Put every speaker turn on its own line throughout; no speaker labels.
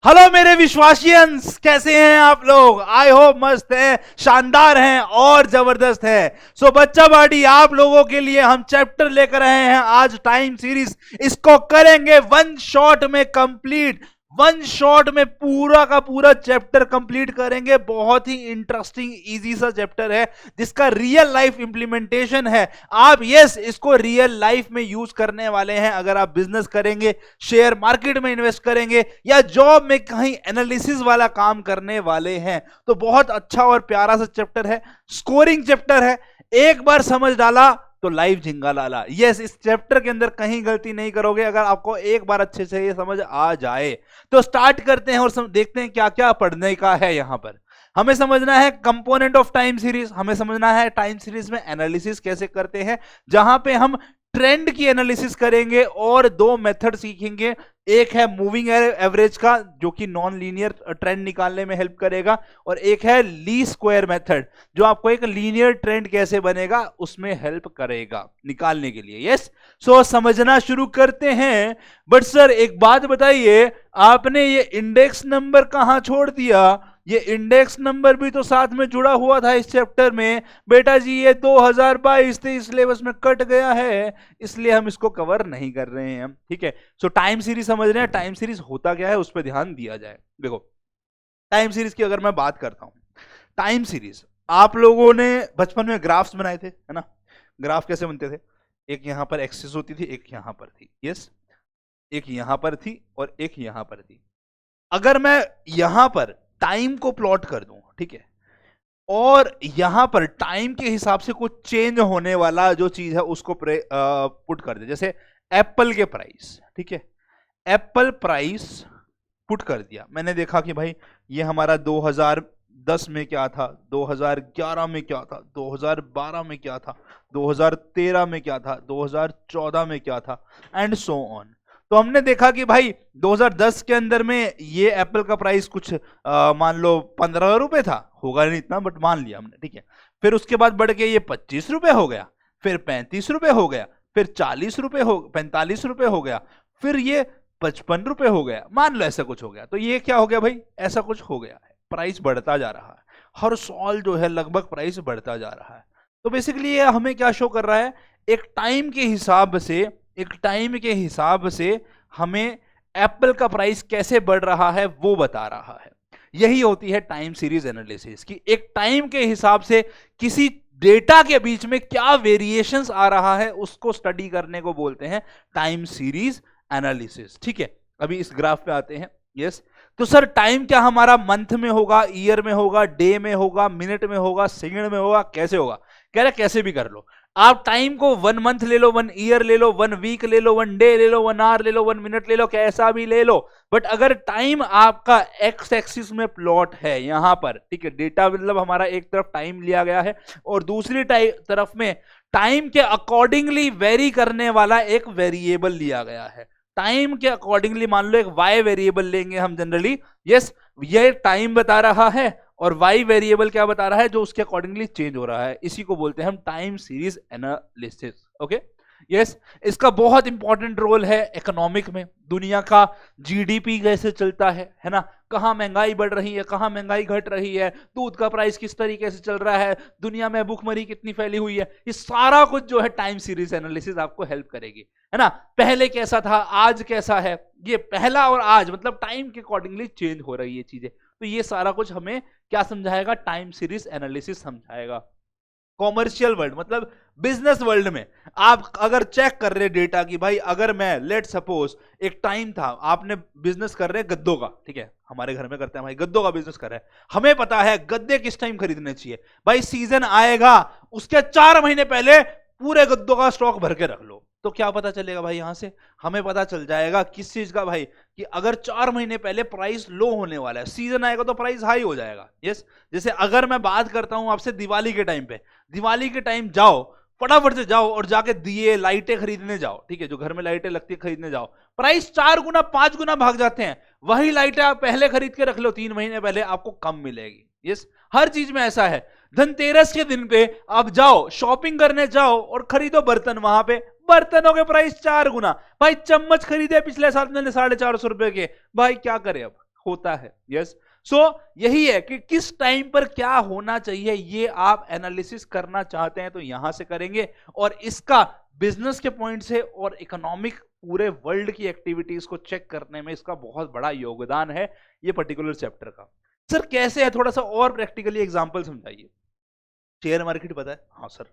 Hello मेरे विश्वासियंस, कैसे हैं आप लोग? आई होप मस्त हैं, शानदार हैं और जबरदस्त है। सो बच्चा बाटी, आप लोगों के लिए हम चैप्टर लेकर आए हैं आज, टाइम सीरीज। इसको करेंगे वन शॉट में कंप्लीट। वन शॉट में पूरा का पूरा चैप्टर कंप्लीट करेंगे। बहुत ही इंटरेस्टिंग इजी सा चैप्टर है जिसका रियल लाइफ इंप्लीमेंटेशन है। आप इसको रियल लाइफ में यूज करने वाले हैं। अगर आप बिजनेस करेंगे, शेयर मार्केट में इन्वेस्ट करेंगे या जॉब में कहीं एनालिसिस वाला काम करने वाले हैं, तो बहुत अच्छा और प्यारा सा चैप्टर है। स्कोरिंग चैप्टर है। एक बार समझ डाला तो लाइफ झिंगा लाला। इस चैप्टर के अंदर कहीं गलती नहीं करोगे अगर आपको एक बार अच्छे से ये समझ आ जाए। तो स्टार्ट करते हैं और देखते हैं क्या क्या पढ़ने का है। यहां पर हमें समझना है कंपोनेंट ऑफ टाइम सीरीज, हमें समझना है टाइम सीरीज में एनालिसिस कैसे करते हैं, जहां पे हम ट्रेंड की एनालिसिस करेंगे और दो मेथड सीखेंगे। एक है मूविंग एवरेज का, जो कि नॉन लीनियर ट्रेंड निकालने में हेल्प करेगा, और एक है ली स्क्वायर मेथड, जो आपको एक लीनियर ट्रेंड कैसे बनेगा उसमें हेल्प करेगा निकालने के लिए। सो समझना शुरू करते हैं। बट सर एक बात बताइए, आपने ये इंडेक्स नंबर कहां छोड़ दिया? ये इंडेक्स नंबर भी तो साथ में जुड़ा हुआ था इस चैप्टर में। बेटा जी ये 2022 थे, सिलेबस में कट गया है, इसलिए हम इसको कवर नहीं कर रहे हैं। ठीक है, सो टाइम सीरीज समझ रहे हैं, टाइम सीरीज होता क्या है उस पर ध्यान दिया जाए। देखो टाइम सीरीज की अगर मैं बात करता हूं, टाइम सीरीज आप लोगों ने बचपन में ग्राफ्स बनाए थे, है ना? ग्राफ कैसे बनते थे? एक यहां पर एक्सिस होती थी, एक यहां पर थी। एक यहां पर थी और एक यहां पर थी। अगर मैं यहां पर टाइम को प्लॉट कर दूं, ठीक है, और यहां पर टाइम के हिसाब से कुछ चेंज होने वाला जो चीज है उसको पुट कर दे, जैसे एप्पल के प्राइस। ठीक है, एप्पल प्राइस पुट कर दिया। मैंने देखा कि भाई ये हमारा 2010 में क्या था, 2011 में क्या था, 2012 में क्या था, 2013 में क्या था, 2014 में क्या था, एंड सो ऑन। तो हमने देखा कि भाई 2010 के अंदर में ये एप्पल का प्राइस कुछ मान लो 15 रुपए था, होगा नहीं इतना बट मान लिया हमने। ठीक है, फिर उसके बाद बढ़ के ये 25 रुपए हो गया, फिर 35 रुपए हो गया, फिर 40 रुपए हो, 45 रुपए हो गया, फिर ये 55 रुपए हो गया, मान लो ऐसा कुछ हो गया। तो ये क्या हो गया भाई? ऐसा कुछ हो गया है, प्राइस बढ़ता जा रहा है। हर साल जो है लगभग प्राइस बढ़ता जा रहा है। तो बेसिकली ये हमें क्या शो कर रहा है? एक टाइम के हिसाब से हमें एप्पल का प्राइस कैसे बढ़ रहा है वो बता रहा है। यही होती है टाइम सीरीज एनालिसिस की। एक टाइम के हिसाब से किसी डेटा के बीच में क्या वेरिएशंस आ रहा है उसको स्टडी करने को बोलते हैं टाइम सीरीज एनालिसिस। ठीक है, अभी इस ग्राफ पे आते हैं। तो सर टाइम क्या हमारा मंथ में होगा, ईयर में होगा, डे में होगा, मिनट में होगा, सेकंड में होगा, कैसे होगा? कह रहे कैसे भी कर लो आप। टाइम को 1 मंथ ले लो, 1 ईयर ले लो, 1 वीक ले लो, 1 डे ले लो, 1 आवर ले लो, 1 मिनट ले लो, कैसा भी ले लो। बट अगर टाइम आपका एक्स एक्सिस में प्लॉट है यहां पर, ठीक है, डेटा मतलब हमारा एक तरफ टाइम लिया गया है और दूसरी तरफ में टाइम के अकॉर्डिंगली वेरी करने वाला एक वेरिएबल लिया गया है। टाइम के अकॉर्डिंगली मान लो एक वाई वेरिएबल लेंगे हम जनरली। ये टाइम बता रहा है और वाई वेरिएबल क्या बता रहा है, जो उसके अकॉर्डिंगली चेंज हो रहा है। इसी को बोलते हैं हम टाइम सीरीज एनालिसिस। ओके, इसका बहुत इंपॉर्टेंट रोल है इकोनॉमिक में। दुनिया का जीडीपी कैसे चलता है ना? कहां महंगाई बढ़ रही है, कहां महंगाई घट रही है, दूध का प्राइस किस तरीके से चल रहा है, दुनिया में भूखमरी कितनी फैली हुई है, ये सारा कुछ जो है टाइम सीरीज एनालिसिस आपको हेल्प करेगी, है ना? पहले कैसा था, आज कैसा है, ये पहला और आज मतलब टाइम के अकॉर्डिंगली चेंज हो रही है चीजें। तो ये सारा कुछ हमें क्या समझाएगा? टाइम सीरीज एनालिसिस समझाएगा। कॉमर्शियल वर्ल्ड मतलब बिजनेस वर्ल्ड में आप अगर चेक कर रहे डेटा की भाई, अगर मैं लेट सपोज एक टाइम था, आपने बिजनेस कर रहे हैं गद्दों का, ठीक है, हमारे घर में करते हैं भाई, गद्दों का बिजनेस कर रहे हैं, हमें पता है गद्दे किस टाइम खरीदने चाहिए भाई, सीजन आएगा उसके 4 महीने पहले पूरे गद्दों का स्टॉक भर के रख लो। तो क्या पता चलेगा भाई? यहां से हमें पता चल जाएगा किस चीज का भाई, कि अगर 4 महीने पहले प्राइस लो होने वाला है, सीजन आएगा तो प्राइस हाई हो जाएगा। जैसे अगर मैं बात करता हूं आपसे दिवाली के टाइम पे, दिवाली के टाइम जाओ, फटाफट से जाओ और जाके दिए लाइटें खरीदने जाओ, ठीक है, जो घर में लाइटें लगती है खरीदने जाओ, प्राइस 4 गुना 5 गुना भाग जाते हैं। वही लाइटें आप पहले खरीद के रख लो 3 महीने पहले, आपको कम मिलेगी। हर चीज में ऐसा है। धनतेरस के दिन पे आप जाओ, शॉपिंग करने जाओ और खरीदो बर्तन, वहां पे बर्तनों के प्राइस 4 गुना। भाई चम्मच खरीदे पिछले साल मैंने 450 रुपए के, भाई क्या करे, अब होता है। यस, सो यही है कि किस टाइम पर क्या होना चाहिए, ये आप एनालिसिस करना चाहते हैं तो यहां से करेंगे, और इसका बिजनेस के पॉइंट से और इकोनॉमिक पूरे वर्ल्ड की एक्टिविटीज को चेक करने में इसका बहुत बड़ा योगदान है ये पर्टिकुलर चैप्टर का। सर कैसे है, थोड़ा सा और प्रैक्टिकली एग्जांपल समझाइए। शेयर मार्केट पता है? हाँ सर,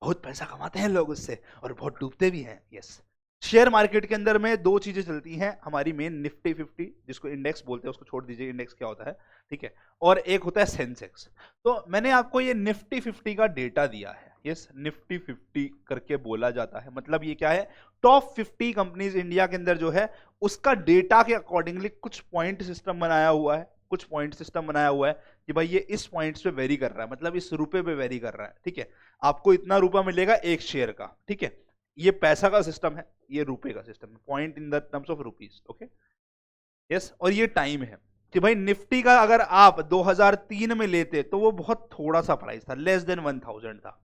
बहुत पैसा कमाते हैं लोग उससे और बहुत डूबते भी हैं। यस, शेयर मार्केट के अंदर में दो चीजें चलती हैं हमारी मेन, निफ्टी 50 जिसको इंडेक्स बोलते हैं, उसको छोड़ दीजिए इंडेक्स क्या होता है, ठीक है, और एक होता है सेंसेक्स। तो मैंने आपको ये निफ्टी 50 का डेटा दिया है। यस, निफ्टी 50 करके बोला जाता है, मतलब ये क्या है, टॉप 50 कंपनीज इंडिया के अंदर जो है उसका डेटा के अकॉर्डिंगली कुछ पॉइंट सिस्टम बनाया हुआ है, कुछ पॉइंट सिस्टम बनाया हुआ है कि भाई ये इस पॉइंट्स पे वेरी कर रहा है, मतलब इस रुपए पे वेरी कर रहा है, ठीक है, आपको इतना रुपया मिलेगा एक शेयर का, ठीक है, ये पैसा का सिस्टम है, ये रुपए का सिस्टम है, point in the terms of rupees, okay. Yes, और ये टाइम है कि भाई निफ्टी का अगर आप 2003 में लेते तो वो बहुत थोड़ा सा प्राइस था, लेस देन 1000 था।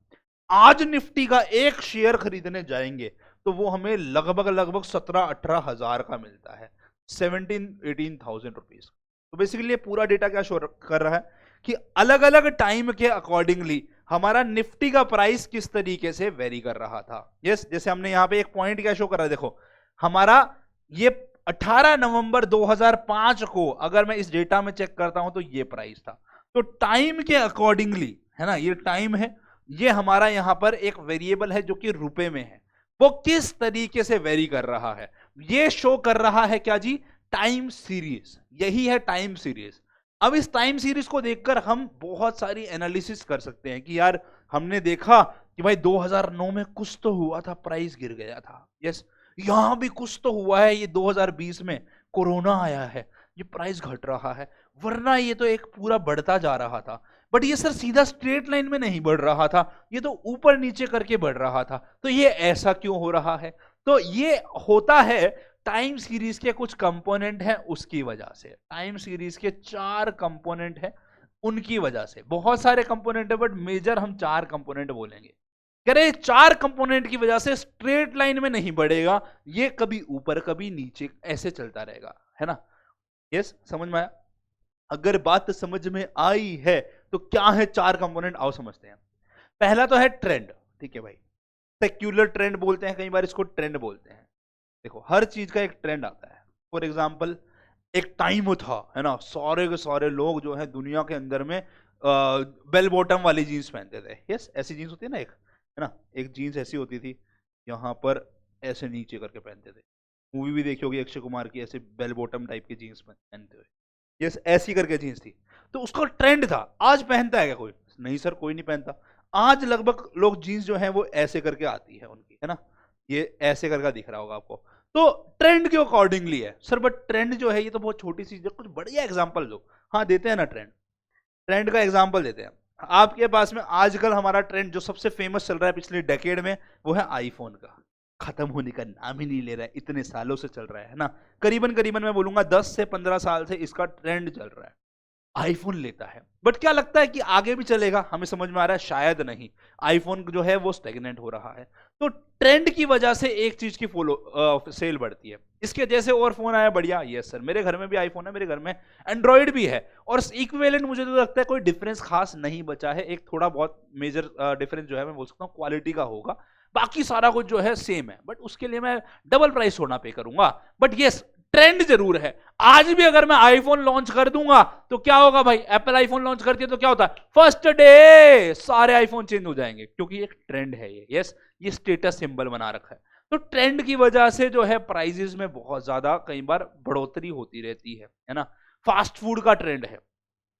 आज निफ्टी का एक शेयर खरीदने जाएंगे तो वो हमें लगभग 17-18 हजार का मिलता है, 17-18,000 रुपीज। तो बेसिकली ये पूरा डेटा क्या शो कर रहा है कि अलग अलग टाइम के अकॉर्डिंगली हमारा निफ्टी का प्राइस किस तरीके से वेरी कर रहा था। यस, जैसे हमने यहां पे एक पॉइंट क्या शो कर रहा है, देखो हमारा ये 18 नवंबर 2005 को अगर मैं इस डेटा में चेक करता हूं तो ये प्राइस था। तो टाइम के अकॉर्डिंगली है ना, ये टाइम है, ये हमारा यहां पर एक वेरिएबल है जो कि रुपए में है, वो किस तरीके से वेरी कर रहा है ये शो कर रहा है क्या जी, टाइम सीरीज। यही है टाइम सीरीज। अब इस टाइम सीरीज को देखकर हम बहुत सारी एनालिसिस कर सकते हैं कि यार हमने देखा कि भाई 2009 में कुछ तो हुआ था, प्राइस गिर गया था। यस, यहां भी कुछ तो हुआ है, ये 2020 में कोरोना आया है, ये प्राइस घट रहा है, वरना ये तो एक पूरा बढ़ता जा रहा था। बट ये सर सीधा स्ट्रेट लाइन में नहीं बढ़ रहा था, ये तो ऊपर नीचे करके बढ़ रहा था, तो ये ऐसा क्यों हो रहा है? तो ये होता है टाइम सीरीज के कुछ कंपोनेंट हैं उसकी वजह से। टाइम सीरीज के 4 कंपोनेंट हैं उनकी वजह से, बहुत सारे कंपोनेंट है बट मेजर हम 4 कंपोनेंट बोलेंगे। कह रहे 4 कंपोनेंट की वजह से स्ट्रेट लाइन में नहीं बढ़ेगा, ये कभी ऊपर कभी नीचे ऐसे चलता रहेगा, है ना। यस, समझ में आया? अगर बात समझ में आई है तो क्या है 4 कंपोनेंट, आओ समझते हैं। पहला तो है ट्रेंड, ठीक है भाई, सेक्युलर ट्रेंड बोलते हैं, कई बार इसको ट्रेंड बोलते हैं। देखो हर चीज का एक ट्रेंड आता है। फॉर एग्जाम्पल एक टाइम था, है ना, सारे के सारे लोग जो है दुनिया के अंदर में बेल बॉटम वाली जीन्स पहनते थे। यस, ऐसी जीन्स होती है ना एक, है ना, एक जीन्स ऐसी होती थी यहाँ पर ऐसे नीचे करके पहनते थे। मूवी भी देखी होगी अक्षय कुमार की, ऐसे बेल बॉटम टाइप की जीन्स पहनते हुए। यस, ऐसी करके जीन्स थी, तो उसका ट्रेंड था। आज पहनता है क्या कोई? नहीं सर, कोई नहीं पहनता। आज लगभग लोग जीन्स जो है वो ऐसे करके आती है उनकी, है ना, ये ऐसे करके दिख रहा होगा आपको। तो ट्रेंड के अकॉर्डिंगली है सर, बट ट्रेंड जो है ये तो बहुत छोटी चीज है, कुछ बढ़िया एग्जांपल दो। हाँ देते हैं ना, ट्रेंड का एग्जांपल देते हैं। आपके पास में आजकल हमारा ट्रेंड जो सबसे फेमस चल रहा है पिछले डेकेड में, वो है आईफोन का। खत्म होने का नाम ही नहीं ले रहा है, इतने सालों से चल रहा है ना, करीबन मैं बोलूंगा 10 से 15 साल से इसका ट्रेंड चल रहा है। आईफोन लेता है, बट क्या लगता है कि आगे भी चलेगा? हमें समझ में आ रहा है शायद नहीं, आईफोन जो है वो स्टेगनेंट हो रहा है। तो ट्रेंड की वजह से एक चीज की सेल बढ़ती है। इसके जैसे और फोन आया बढ़िया, यस सर, मेरे घर में भी आईफोन है, मेरे घर में एंड्रॉइड भी है, और इक्विवेलेंट मुझे तो लगता है कोई डिफरेंस खास नहीं बचा है। एक थोड़ा बहुत मेजर डिफरेंस जो है मैं बोल सकता हूँ क्वालिटी का होगा, बाकी सारा कुछ जो है सेम है, बट उसके लिए मैं डबल प्राइस थोड़ा पे करूंगा। बट यस, ट्रेंड जरूर है। आज भी अगर मैं आईफोन लॉन्च कर दूंगा तो क्या होगा भाई, एप्पल आईफोन लॉन्च करती है तो क्या होता है, फर्स्ट डे सारे आईफोन चेंज हो जाएंगे, क्योंकि एक ट्रेंड है ये। यस, ये स्टेटस सिंबल बना रखा है। तो ट्रेंड की वजह से जो है प्राइजेस में बहुत ज्यादा कई बार बढ़ोतरी होती रहती है ना। फास्ट फूड का ट्रेंड है,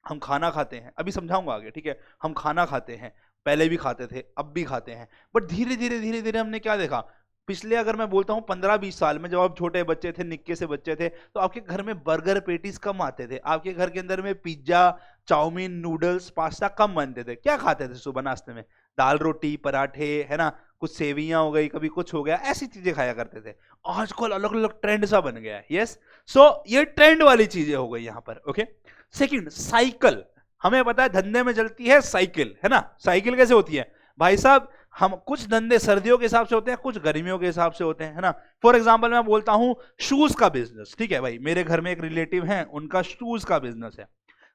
हम खाना खाते हैं, अभी समझाऊंगा आगे, ठीक है, हम खाना खाते हैं, पहले भी खाते थे, अब भी खाते हैं, बट धीरे धीरे हमने क्या देखा, पिछले अगर मैं बोलता हूँ 15-20 साल में, जब आप छोटे बच्चे थे, निक्के से बच्चे थे, तो आपके घर में बर्गर पेटीज कम आते थे, आपके घर के अंदर में पिज्जा, चाउमीन, नूडल्स, पास्ता कम बनते थे। क्या खाते थे सुबह नाश्ते में? दाल रोटी, पराठे, है ना, कुछ सेवियां हो गई, कभी कुछ हो गया, ऐसी चीजें खाया करते थे। आजकल अलग अलग ट्रेंड सा बन गया है। यस, सो ये ट्रेंड वाली चीजें हो गई यहां पर। Okay, second, cycle. हमें पता है धंधे में चलती है साइकिल, है ना। साइकिल कैसे होती है भाई साहब? हम कुछ धंधे सर्दियों के हिसाब से होते हैं, कुछ गर्मियों के हिसाब से होते हैं, है ना। फॉर एग्जांपल मैं बोलता हूं शूज का बिजनेस, ठीक है भाई, मेरे घर में एक रिलेटिव है, उनका शूज का बिजनेस है।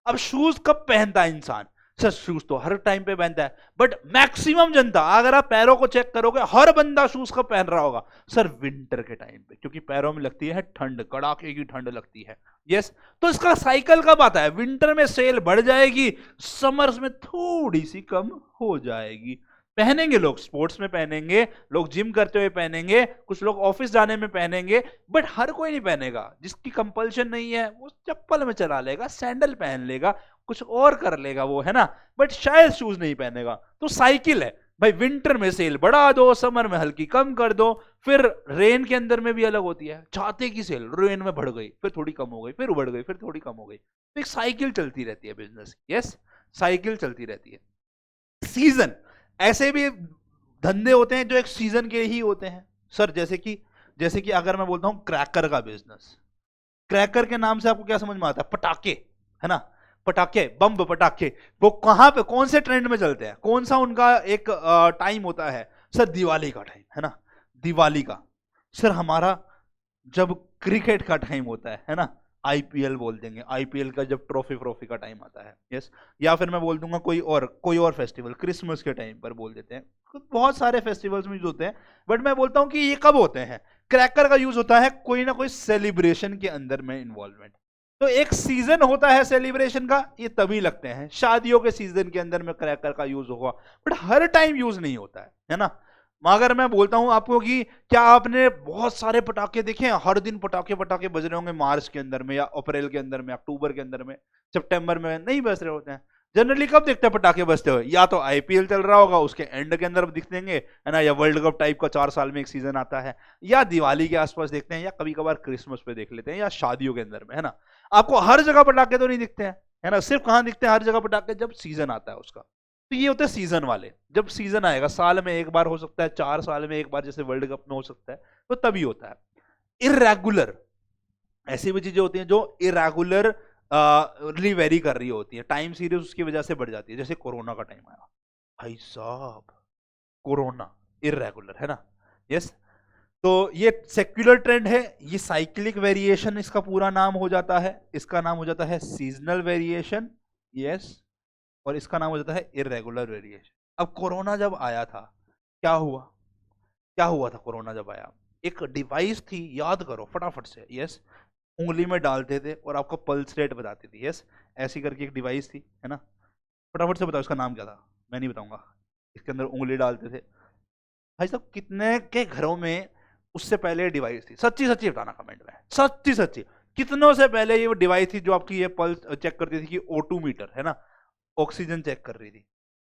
अब शूज कब पहनता है इंसान? सर शूज तो हर टाइम पे पहनता है, बट मैक्सिमम जनता, अगर आप पैरों को चेक करोगे, हर बंदा शूज कब पहन रहा होगा? सर विंटर के टाइम पे, क्योंकि पैरों में लगती है ठंड, कड़ाके की ठंड लगती है। यस, तो इसका साइकिल कब आता है? विंटर में सेल बढ़ जाएगी, समर्स में थोड़ी सी कम हो जाएगी। पहनेंगे लोग, स्पोर्ट्स में पहनेंगे लोग, जिम करते हुए पहनेंगे, कुछ लोग ऑफिस जाने में पहनेंगे, बट हर कोई नहीं पहनेगा। जिसकी कंपल्शन नहीं है वो चप्पल में चला लेगा, सैंडल पहन लेगा, कुछ और कर लेगा वो, है ना, बट शायद शूज नहीं पहनेगा। तो साइकिल है भाई, विंटर में सेल बढ़ा दो, समर में हल्की कम कर दो। फिर रेन के अंदर में भी अलग होती है, छाते की सेल रेन में बढ़ गई, फिर थोड़ी कम हो गई, फिर बढ़ गई, फिर थोड़ी कम हो गई। तो एक साइकिल चलती रहती है बिजनेस। यस, साइकिल चलती रहती है। सीजन, ऐसे भी धंधे होते हैं जो एक सीजन के ही होते हैं। सर जैसे कि अगर मैं बोलता हूं क्रैकर का बिजनेस, क्रैकर के नाम से आपको क्या समझ में आता है? पटाखे, है ना, पटाखे, बम पटाखे। वो कहां पे, कौन से ट्रेंड में चलते हैं? कौन सा उनका एक टाइम होता है? सर दिवाली का टाइम, है ना, दिवाली का। सर हमारा जब क्रिकेट का टाइम होता है ना, आईपीएल बोल देंगे, आईपीएल का जब ट्रॉफी का टाइम आता है। यस, या फिर मैं बोल दूंगा कोई और फेस्टिवल, क्रिसमस के टाइम पर बोल देते हैं। बहुत सारे फेस्टिवल्स में यूज होते हैं, बट मैं बोलता हूं कि ये कब होते हैं? क्रैकर का यूज होता है कोई ना कोई सेलिब्रेशन के अंदर में इन्वॉल्वमेंट। तो एक सीजन होता है सेलिब्रेशन का, ये तभी लगते हैं, शादियों के सीजन के अंदर में क्रैकर का यूज होगा, बट हर टाइम यूज नहीं होता है ना। अगर मैं बोलता हूं आपको कि क्या आपने बहुत सारे पटाखे देखे हैं? हर दिन पटाखे बज रहे होंगे मार्च के अंदर में, या अप्रैल के अंदर में, अक्टूबर के अंदर में, सितंबर में नहीं बज रहे होते हैं। जनरली कब देखते हैं पटाखे बजते हुए? या तो आईपीएल चल रहा होगा उसके एंड के अंदर दिख देंगे, है ना, या वर्ल्ड कप टाइप का 4 साल में एक सीजन आता है, या दिवाली के आसपास देखते हैं, या कभी कभार क्रिसमस पे देख लेते हैं, या शादियों के अंदर में, है ना। आपको हर जगह पटाखे तो नहीं दिखते हैं, है ना, सिर्फ कहां दिखते हैं हर जगह पटाखे? जब सीजन आता है उसका। तो ये होते हैं सीजन वाले। जब सीजन आएगा, साल में एक बार हो सकता है, 4 साल में एक बार, जैसे वर्ल्ड कप में हो सकता है, तो तभी होता है। इर्रेगुलर, ऐसी भी चीजें होती हैं जो इरेगुलर वेरी कर रही होती है, टाइम सीरीज उसकी वजह से बढ़ जाती है। जैसे कोरोना का टाइम आया, भाई साहब, कोरोना इरेगुलर, है ना। यस, तो ये सेक्युलर ट्रेंड है, ये साइक्लिक वेरिएशन इसका पूरा नाम हो जाता है। इसका नाम हो जाता है सीजनल वेरिएशन, यस, और इसका नाम हो जाता है इरेगुलर वेरिएशन। अब कोरोना जब आया था, क्या हुआ था कोरोना जब आया? एक डिवाइस थी, याद करो फटाफट से, यस, उंगली में डालते थे और आपको पल्स रेट बताती थी। यस, ऐसी करके एक डिवाइस थी, है ना, फटाफट से बताओ इसका नाम क्या था? मैं नहीं बताऊंगा। इसके अंदर उंगली डालते थे। भाई साहब कितने के घरों में उससे पहले डिवाइस थी? सच्ची सच्ची बताना कमेंट में, सच्ची सच्ची, कितनों से पहले ये डिवाइस थी जो आपकी ये पल्स चेक करती थी, कि O2 मीटर, है ना, ऑक्सीजन चेक कर रही थी?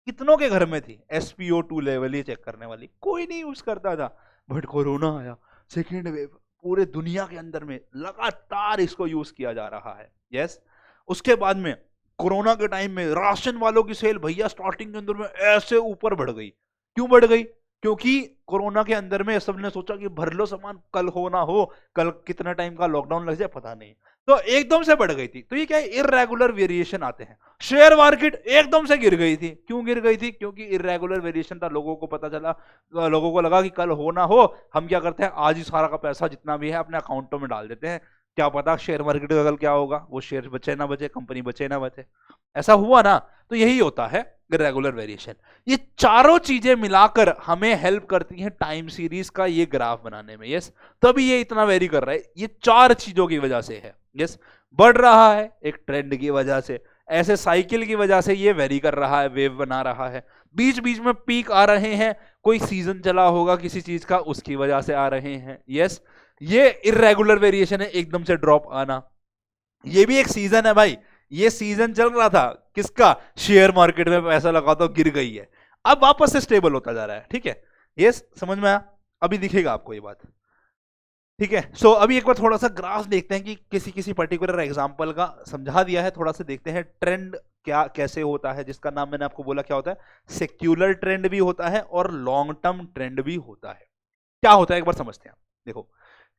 कितनों के घर में थी SpO2 लेवल ये चेक करने वाली? कोई नहीं यूज करता था। बट कोरोना आया, सेकेंड वेव, पूरे दुनिया के अंदर में लगातार इसको यूज किया जा रहा है। यस, उसके बाद में कोरोना के टाइम में राशन वालों की सेल भैया स्टार्टिंग के अंदर में ऐसे ऊपर बढ़ गई। क्यों बढ़ गई? क्योंकि कोरोना के अंदर में सबने सोचा कि भर लो सामान, कल हो ना हो, कल कितना टाइम का लॉकडाउन लग जाए पता नहीं, तो एकदम से बढ़ गई थी। तो ये क्या है? इरेगुलर वेरिएशन आते हैं। शेयर मार्केट एकदम से गिर गई थी। क्यों गिर गई थी? क्योंकि इरेगुलर वेरिएशन था, लोगों को पता चला, लोगों को लगा कि कल हो ना हो, हम क्या करते हैं, आज ही सारा का पैसा जितना भी है अपने अकाउंटों में डाल देते हैं, क्या पता शेयर मार्केट का कल क्या होगा, वो शेयर बचे ना बचे, कंपनी बचे ना बचे। ऐसा हुआ ना, तो यही होता है इरेगुलर वेरिएशन। ये चारों चीजें मिलाकर हमें हेल्प करती हैं टाइम सीरीज का ये ग्राफ बनाने में। यस, तभी ये इतना वेरी कर रहा है, ये 4 चीजों की वजह से है। यस, बढ़ रहा है एक ट्रेंड की वजह से, ऐसे साइकिल की वजह से ये वेरी कर रहा है, वेव बना रहा है, बीच बीच में पीक आ रहे हैं, कोई सीजन चला होगा किसी चीज का, उसकी वजह से आ रहे हैं। यस, ये इरेगुलर वेरिएशन है, एकदम से ड्रॉप आना। ये भी एक सीजन है भाई, ये सीजन चल रहा था किसका? शेयर मार्केट में पैसा लगा तो गिर गई है, अब वापस से स्टेबल होता जा रहा है। ठीक है, ये समझ में आया? अभी दिखेगा आपको ये बात। ठीक है, सो अभी एक बार थोड़ा सा ग्राफ देखते हैं कि किसी पर्टिकुलर एग्जांपल का समझा दिया है, थोड़ा सा देखते हैं ट्रेंड क्या कैसे होता है, जिसका नाम मैंने आपको बोला क्या होता है, सेक्युलर ट्रेंड भी होता है और लॉन्ग टर्म ट्रेंड भी होता है। क्या होता है एक बार समझते हैं। देखो,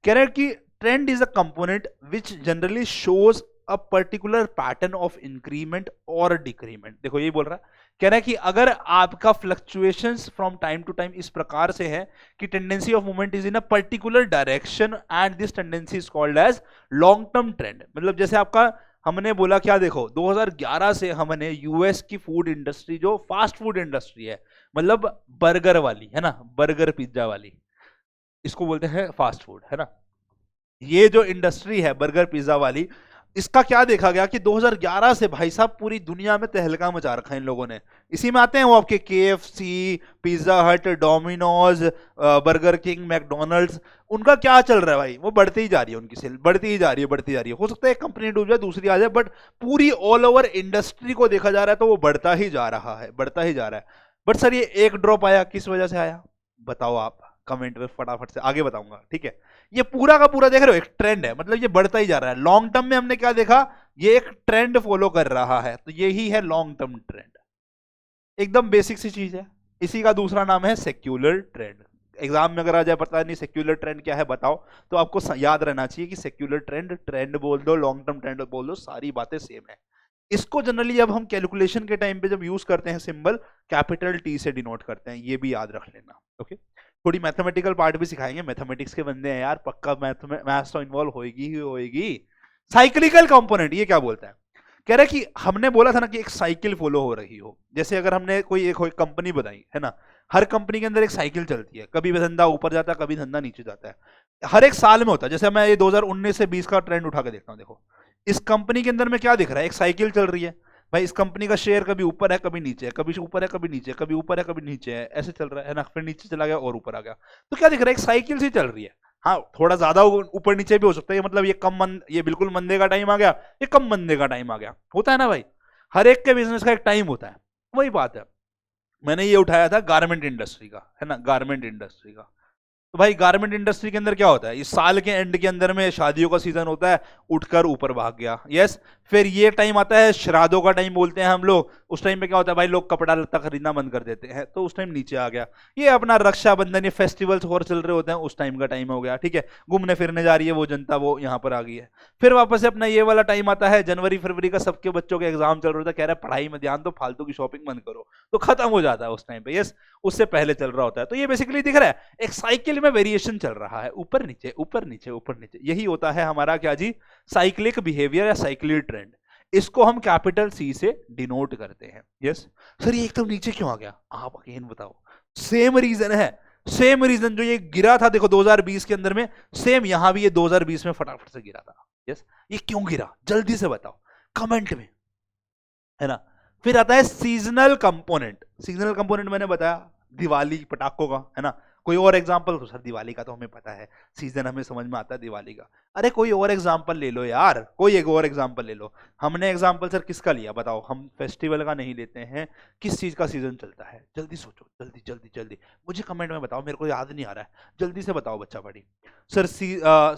कह रहे हैं कि trend is a component which generally shows a particular pattern of increment और डिक्रीमेंट। देखो ये बोल रहा है, कह रहा है कि अगर आपका fluctuations from time to time इस प्रकार से है कि tendency of movement is in a particular direction and this tendency is called as long term trend. मतलब जैसे आपका हमने बोला क्या, देखो 2011 से हमने यूएस की फूड इंडस्ट्री जो फास्ट फूड इंडस्ट्री है, मतलब बर्गर वाली है ना, बर्गर पिज्जा वाली, इसको बोलते हैं फास्ट फूड है ना, ये जो इंडस्ट्री है बर्गर पिज्जा वाली, इसका क्या देखा गया कि 2011 से भाई साहब पूरी दुनिया में तहलका मचा रखा है इन लोगों ने। इसी में आते हैं वो आपके KFC, पिज्जा हट, डोमिनोज, बर्गर किंग, मैकडोनल्ड्स, उनका क्या चल रहा है भाई, वो बढ़ती ही जा रही है, उनकी सेल बढ़ती ही जा रही है, बढ़ती जा रही है। हो सकता है एक कंपनी डूब जाए दूसरी आ जाए, बट पूरी ऑल ओवर इंडस्ट्री को देखा जा रहा है तो वो बढ़ता ही जा रहा है, बढ़ता ही जा रहा है। बट सर ये एक ड्रॉप आया, किस वजह से आया बताओ आप कमेंट में, फटाफट से आगे बताऊंगा, ठीक है। ये पूरा का पूरा देख रहे हो एक ट्रेंड है, मतलब ये बढ़ता ही जा रहा है। लॉन्ग टर्म में हमने क्या देखा, ये एक ट्रेंड फॉलो कर रहा है, तो यही है लॉन्ग टर्म ट्रेंड। एकदम बेसिक सी चीज है। इसी का दूसरा नाम है सेक्युलर ट्रेंड। एग्जाम में अगर आ जाए पता नहीं सेक्युलर ट्रेंड क्या है बताओ, तो आपको याद रहना चाहिए कि सेक्युलर ट्रेंड, ट्रेंड बोल दो, लॉन्ग टर्म ट्रेंड बोल दो, सारी बातें सेम है। इसको जनरली जब हम कैलकुलेशन के टाइम पे जब यूज करते हैं सिंबल कैपिटल T से डिनोट करते हैं, ये भी याद रख लेना। ओके, थोड़ी मैथमेटिकल पार्ट भी सिखाएंगे, मैथमेटिक्स के बंदे हैं यार, पक्का मैथ्स तो इन्वॉल्व होएगी ही होएगी। साइक्लिकल कंपोनेंट ये क्या बोलता है, कह रहा है कि हमने बोला था ना कि एक साइकिल फॉलो हो रही हो। जैसे अगर हमने कोई एक कंपनी बताई है ना, हर कंपनी के अंदर एक साइकिल चलती है, कभी धंधा ऊपर जाता है, कभी धंधा नीचे जाता है, हर एक साल में होता है। जैसे मैं ये 2019 से 20 का ट्रेंड उठा के देखता हूँ, देखो इस कंपनी के अंदर में क्या दिख रहा है, एक साइकिल चल रही है भाई। इस कंपनी का शेयर कभी ऊपर है कभी नीचे है, कभी ऊपर है कभी नीचे है, कभी ऊपर है कभी नीचे है, ऐसे चल रहा है ना, फिर नीचे चला गया और ऊपर आ गया। तो क्या दिख रहा है, एक साइकिल सी चल रही है। हाँ थोड़ा ज्यादा ऊपर नीचे भी हो सकता है, मतलब ये कम मंद, ये बिल्कुल मंदे का टाइम आ गया, ये कम मंदे का टाइम आ गया, होता है ना भाई, हर एक के बिजनेस का एक टाइम होता है। वही बात है, मैंने ये उठाया था गारमेंट इंडस्ट्री का, है ना, गारमेंट इंडस्ट्री का। तो भाई गारमेंट इंडस्ट्री के अंदर क्या होता है, इस साल के एंड के अंदर में शादियों का सीजन होता है, उठकर ऊपर भाग गया, यस। फिर ये टाइम आता है श्राद्धों का टाइम बोलते हैं हम लोग, उस टाइम पे क्या होता है भाई, लोग कपड़ा लत्ता खरीदना बंद कर देते हैं, तो उस टाइम नीचे आ गया। ये अपना रक्षाबंधन, ये फेस्टिवल्स और चल रहे होते हैं, उस टाइम का टाइम हो गया, ठीक है। घूमने फिरने जा रही है वो जनता, वो यहाँ पर आ गई है। फिर वापस से अपना ये वाला टाइम आता है जनवरी फरवरी का, सबके बच्चों के एग्जाम चल रहा होता है, कह रहा है पढ़ाई में ध्यान दो, फालतू की शॉपिंग बंद करो, तो खत्म हो जाता है उस टाइम पे, यस। उससे पहले चल रहा होता है। तो ये बेसिकली दिख रहा है एक साइकिल में वेरिएशन चल रहा है, ऊपर नीचे ऊपर नीचे ऊपर नीचे, यही होता है हमारा क्या जी, साइक्लिक बिहेवियर या साइक्लिक ट्रेंड। इसको हम कैपिटल C से डिनोट करते हैं, यस। सर ये एकदम नीचे क्यों आ गया, आप अगेन बताओ। सेम रीजन है, सेम रीजन, जो ये गिरा था देखो 2020 के अंदर में, सेम यहां भी ये 2020 में फटाफट से गिरा था, यस। ये क्यों गिरा जल्दी से बताओ कमेंट में, है ना। फिर आता है सीजनल कंपोनेंट। सीजनल कंपोनेंट मैंने बताया दिवाली पटाखों का, है ना। कोई और एग्जांपल, तो सर दिवाली का तो हमें पता है, सीजन हमें समझ में आता है दिवाली का। अरे कोई और एग्जांपल ले लो यार, कोई एक और एग्जांपल ले लो। हमने एग्जांपल सर किसका लिया बताओ, हम फेस्टिवल का नहीं लेते हैं, किस चीज का सीजन चलता है, जल्दी सोचो, जल्दी जल्दी जल्दी मुझे कमेंट में बताओ, मेरे को याद नहीं आ रहा है, जल्दी से बताओ बच्चा बड़ी। सर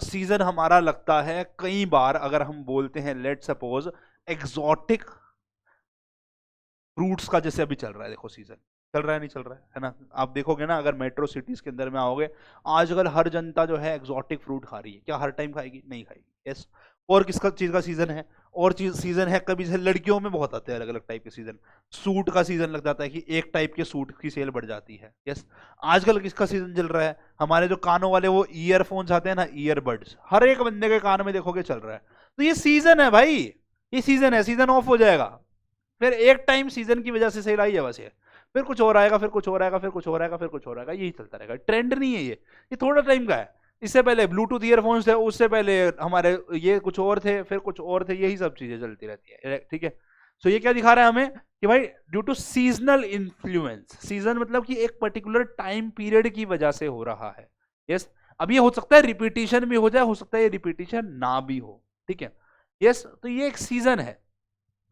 सीजन हमारा लगता है कई बार, अगर हम बोलते हैं लेट सपोज एग्जॉटिक फ्रूट्स का, जैसे अभी चल रहा है, देखो सीजन चल रहा है नहीं चल रहा है ना। आप देखोगे ना अगर मेट्रो सिटीज के अंदर में आओगे, आजकल हर जनता जो है एग्जॉटिक फ्रूट खा रही है, क्या हर टाइम खाएगी, नहीं खाएगी, यस। और किसका चीज का सीजन है, और चीज सीजन है, कभी जैसे लड़कियों में बहुत आते हैं अलग अलग टाइप के सीजन, सूट का सीजन लग जाता है कि एक टाइप के सूट की सेल बढ़ जाती है, यस। आजकल किसका सीजन चल रहा है, हमारे जो कानों वाले वो ईयरफोन्स आते हैं ना, ईयरबड्स, हर एक बंदे के कान में देखोगे चल रहा है। तो ये सीजन है भाई, ये सीजन है, सीजन ऑफ हो जाएगा, फिर एक टाइम सीजन की वजह से सेल आई है बस, ये फिर कुछ और आएगा, फिर कुछ और आएगा, फिर कुछ और आएगा, फिर कुछ और आएगा, यही चलता रहेगा। ट्रेंड नहीं है ये थोड़ा टाइम का है। इससे पहले ब्लूटूथ ईयरफोन्स थे, उससे पहले हमारे ये कुछ और थे, फिर कुछ और थे, यही सब चीजें चलती रहती है, ठीक है। सो ये क्या दिखा रहा है हमें कि भाई due to seasonal influence, season मतलब कि एक पर्टिकुलर टाइम पीरियड की वजह से हो रहा है, यस। अब ये हो सकता है रिपीटिशन भी हो जाए, हो सकता है ये रिपीटिशन ना भी हो, ठीक है, यस। तो ये एक सीजन है।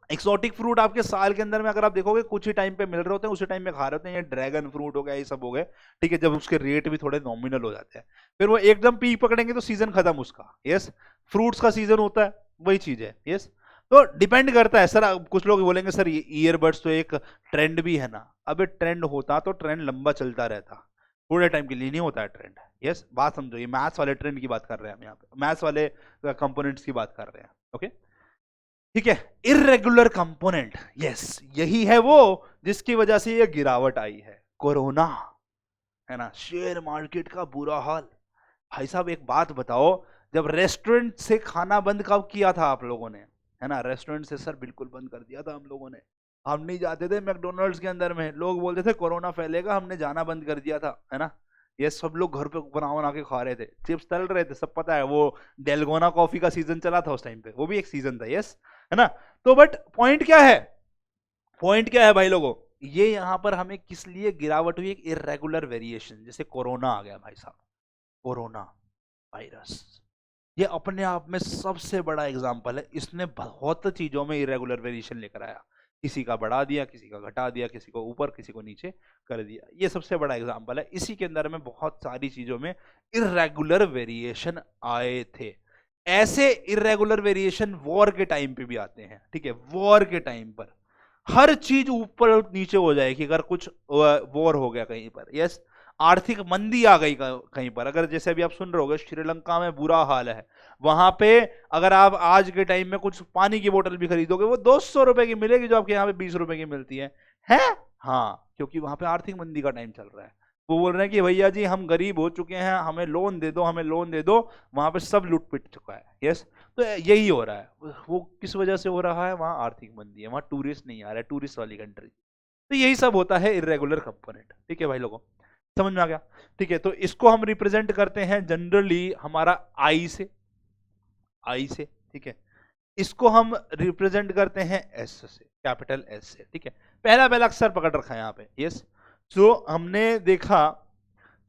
एक्सोटिक फ्रूट आपके साल के अंदर में अगर आप देखोगे कुछ ही टाइम पे मिल रहे होते हैं, उसी टाइम में खा रहे होते हैं, ये ड्रैगन फ्रूट हो गया, ये सब हो गए, ठीक है, जब उसके रेट भी थोड़े नॉमिनल हो जाते हैं, फिर वो एकदम पीक पकड़ेंगे तो सीजन खत्म उसका, यस। फ्रूट्स का सीजन होता है, वही चीज है, यस। तो डिपेंड करता है सर। कुछ लोग बोलेंगे सर ये ईयरबड्स तो एक ट्रेंड भी है ना, अब ट्रेंड होता तो ट्रेंड लंबा चलता रहता, थोड़े टाइम के लिए नहीं होता है ट्रेंड, यस। बात समझो, ये मैथ्स वाले ट्रेंड की बात कर रहे हैं हम यहाँ पे, मैथ्स वाले कंपोनेंट्स की बात कर रहे हैं, ओके। ठीक है, इर्रेगुलर कंपोनेंट, यस, यही है वो जिसकी वजह से ये गिरावट आई है, कोरोना, है ना, शेयर मार्केट का बुरा हाल। भाई साहब एक बात बताओ, जब रेस्टोरेंट से खाना बंद कब किया था आप लोगों ने, है ना, रेस्टोरेंट से सर बिल्कुल बंद कर दिया था हम लोगों ने। हम नहीं जाते थे मैकडोनल्ड्स के अंदर में, लोग बोलते थे कोरोना फैलेगा, हमने जाना बंद कर दिया था, है ना। ये सब लोग घर पे बना बना के खा रहे थे, चिप्स तल रहे थे, सब पता है। वो डेलगोना कॉफी का सीजन चला था उस टाइम पे, वो भी एक सीजन था, यस, है ना। तो बट पॉइंट क्या है, पॉइंट क्या है भाई लोगों, ये यहां पर हमें किस लिए गिरावट हुई, एक इरेगुलर वेरिएशन, जैसे कोरोना आ गया भाई साहब, कोरोना वायरस, ये अपने आप में सबसे बड़ा एग्जाम्पल है। इसने बहुत चीजों में इरेगुलर वेरिएशन लेकर आया, किसी का बढ़ा दिया, किसी का घटा दिया, किसी को ऊपर किसी को नीचे कर दिया, ये सबसे बड़ा एग्जाम्पल है। इसी के अंदर में बहुत सारी चीजों में इरेगुलर वेरिएशन आए थे। ऐसे इरेगुलर वेरिएशन वॉर के टाइम पे भी आते हैं, ठीक है, वॉर के टाइम पर हर चीज ऊपर नीचे हो जाएगी अगर कुछ वॉर हो गया कहीं पर, यस, आर्थिक मंदी आ गई कहीं पर, अगर जैसे अभी आप सुन रहे होगे श्रीलंका में बुरा हाल है, वहां पे अगर आप आज के टाइम में कुछ पानी की बोतल भी खरीदोगे वो 200 रुपए की मिलेगी, जो आपके यहाँ पे 20 रुपए की मिलती है? हाँ, क्योंकि वहां पे आर्थिक मंदी का टाइम चल रहा है। वो बोल रहे हैं कि भैया जी हम गरीब हो चुके हैं, हमें लोन दे दो, हमें लोन दे दो, वहां पे सब लूट पिट चुका है, यस। तो यही हो रहा है, वो किस वजह से हो रहा है, वहां आर्थिक मंदी है, वहां टूरिस्ट नहीं आ रहा है, टूरिस्ट वाली कंट्री। तो यही सब होता है इरेगुलर कंपोनेंट, ठीक है भाई लोगों, समझ में आ गया? ठीक है, तो इसको हम रिप्रेजेंट करते हैं जनरली हमारा आई से, ठीक है, इसको हम रिप्रेजेंट करते हैं एस से, कैपिटल एस से, ठीक है। पहला पहला अक्षर पकड़ रखा है यहाँ पे, यस। सो हमने देखा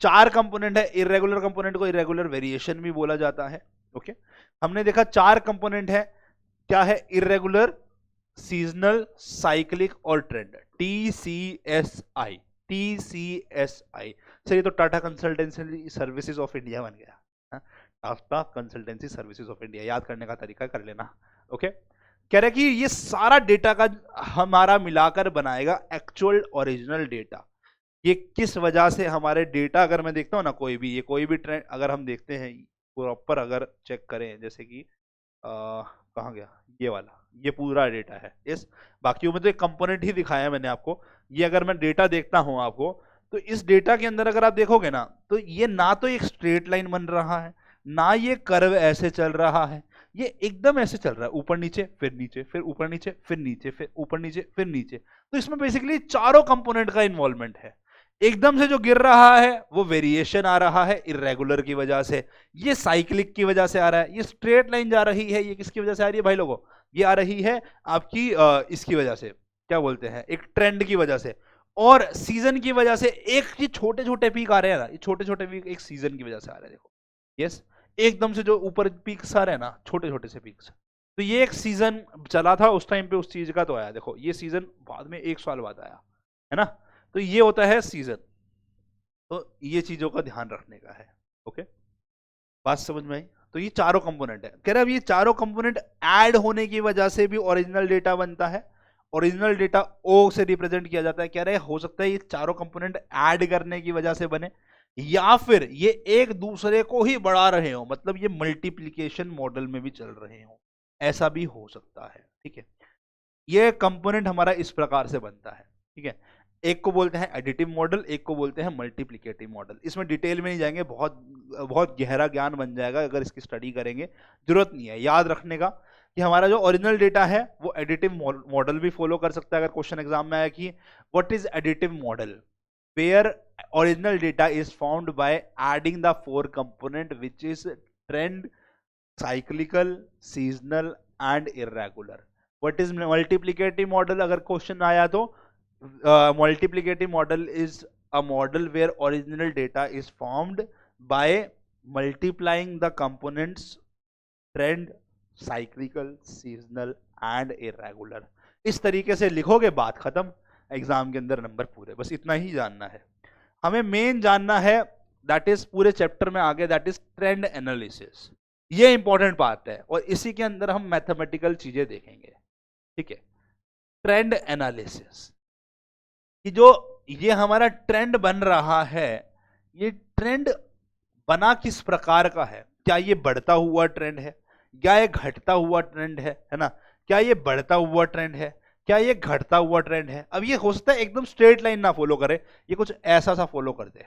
4 कंपोनेंट है, इरेगुलर कंपोनेंट को इरेगुलर वेरिएशन भी बोला जाता है, ओके। हमने देखा 4 कंपोनेंट है, क्या है, इरेगुलर, सीजनल, साइक्लिक और ट्रेंड, TCSI, TCSI। सर ये तो Tata consultancy services of India बन गया, Tata consultancy services of India, याद करने का तरीका कर लेना, ओके। कह रहे कि ये सारा डेटा का हमारा मिलाकर बनाएगा एक्चुअल ओरिजिनल डेटा। ये किस वजह से हमारे डेटा, अगर मैं देखता हूँ ना कोई भी ट्रेंड अगर हम देखते हैं प्रॉपर, अगर चेक करें, जैसे कि कहाँ गया ये वाला, ये पूरा डेटा है, यस। बाकी में तो एक कंपोनेंट ही दिखाया है मैंने आपको। ये अगर मैं डेटा देखता हूं आपको, तो इस डेटा के अंदर अगर आप देखोगे ना, तो ये ना तो एक स्ट्रेट लाइन बन रहा है, ना ये कर्व ऐसे चल रहा है, ये एकदम ऐसे चल रहा है, ऊपर नीचे फिर नीचे, फिर ऊपर नीचे फिर नीचे, फिर ऊपर नीचे फिर नीचे। तो इसमें बेसिकली चारों कंपोनेंट का इन्वॉल्वमेंट है। एकदम से जो गिर रहा है वो वेरिएशन आ रहा है इरेगुलर की वजह से, ये साइक्लिक की वजह से आ रहा है, ये स्ट्रेट लाइन जा रही है, ये किसकी वजह से आ रही है भाई लोगों, ये आ रही है आपकी इसकी वजह से, क्या बोलते हैं, एक ट्रेंड की वजह से, और सीजन की वजह से। एक ये छोटे छोटे पीक आ रहे हैं ना, ये छोटे छोटे पीक एक सीजन की वजह से आ रहे हैं, देखो, यस। एकदम से जो ऊपर पीक्स आ रहे हैं ना, छोटे छोटे से पीक्स, तो ये एक सीजन चला था उस टाइम पे, उस चीज का तो आया, देखो ये सीजन बाद में 1 साल बाद आया, है ना। तो ये होता है सीजन, तो ये चीजों का ध्यान रखने का है, ओके, बात समझ में आई? तो ये चारों कंपोनेंट है। कह रहे अब ये चारों कंपोनेंट ऐड होने की वजह से भी ओरिजिनल डेटा बनता है, ओरिजिनल डेटा ओ से रिप्रेजेंट किया जाता है। कह रहे हो सकता है ये चारों कंपोनेंट ऐड करने की वजह से बने, या फिर ये एक दूसरे को ही बढ़ा रहे हो, मतलब ये मल्टीप्लीकेशन मॉडल में भी चल रहे हो, ऐसा भी हो सकता है, ठीक है। ये कंपोनेंट हमारा इस प्रकार से बनता है, ठीक है। एक को बोलते हैं एडिटिव मॉडल, एक को बोलते हैं मल्टीप्लिकेटिव मॉडल। इसमें डिटेल में नहीं जाएंगे, बहुत बहुत गहरा ज्ञान बन जाएगा अगर इसकी स्टडी करेंगे, जरूरत नहीं है। याद रखने का कि हमारा जो ओरिजिनल डेटा है वो एडिटिव मॉडल भी फॉलो कर सकता है। अगर क्वेश्चन एग्जाम में आया कि what is additive model, where original data is found by adding the 4 component which is trend, cyclical, seasonal and irregular. What is multiplicative model, अगर क्वेश्चन आया तो multiplicative model is a model where original data is formed by multiplying the components trend, cyclical, seasonal and irregular। इस तरीके से लिखोगे, बात खत्म, exam के अंदर नंबर पूरे। बस इतना ही जानना है हमें, मेन जानना है, दैट इज पूरे चैप्टर में आगे, दैट इज ट्रेंड एनालिसिस। ये इंपॉर्टेंट पार्ट है और इसी के अंदर हम मैथमेटिकल चीजें देखेंगे, ठीक है। ट्रेंड एनालिसिस कि जो ये हमारा ट्रेंड बन रहा है, ये ट्रेंड बना किस प्रकार का है, क्या ये बढ़ता हुआ ट्रेंड है या ये घटता हुआ ट्रेंड है ना। क्या ये बढ़ता हुआ ट्रेंड है, क्या ये घटता हुआ ट्रेंड है। अब ये हो सकता है एकदम स्ट्रेट लाइन ना फॉलो करे, ये कुछ ऐसा सा फॉलो कर दे,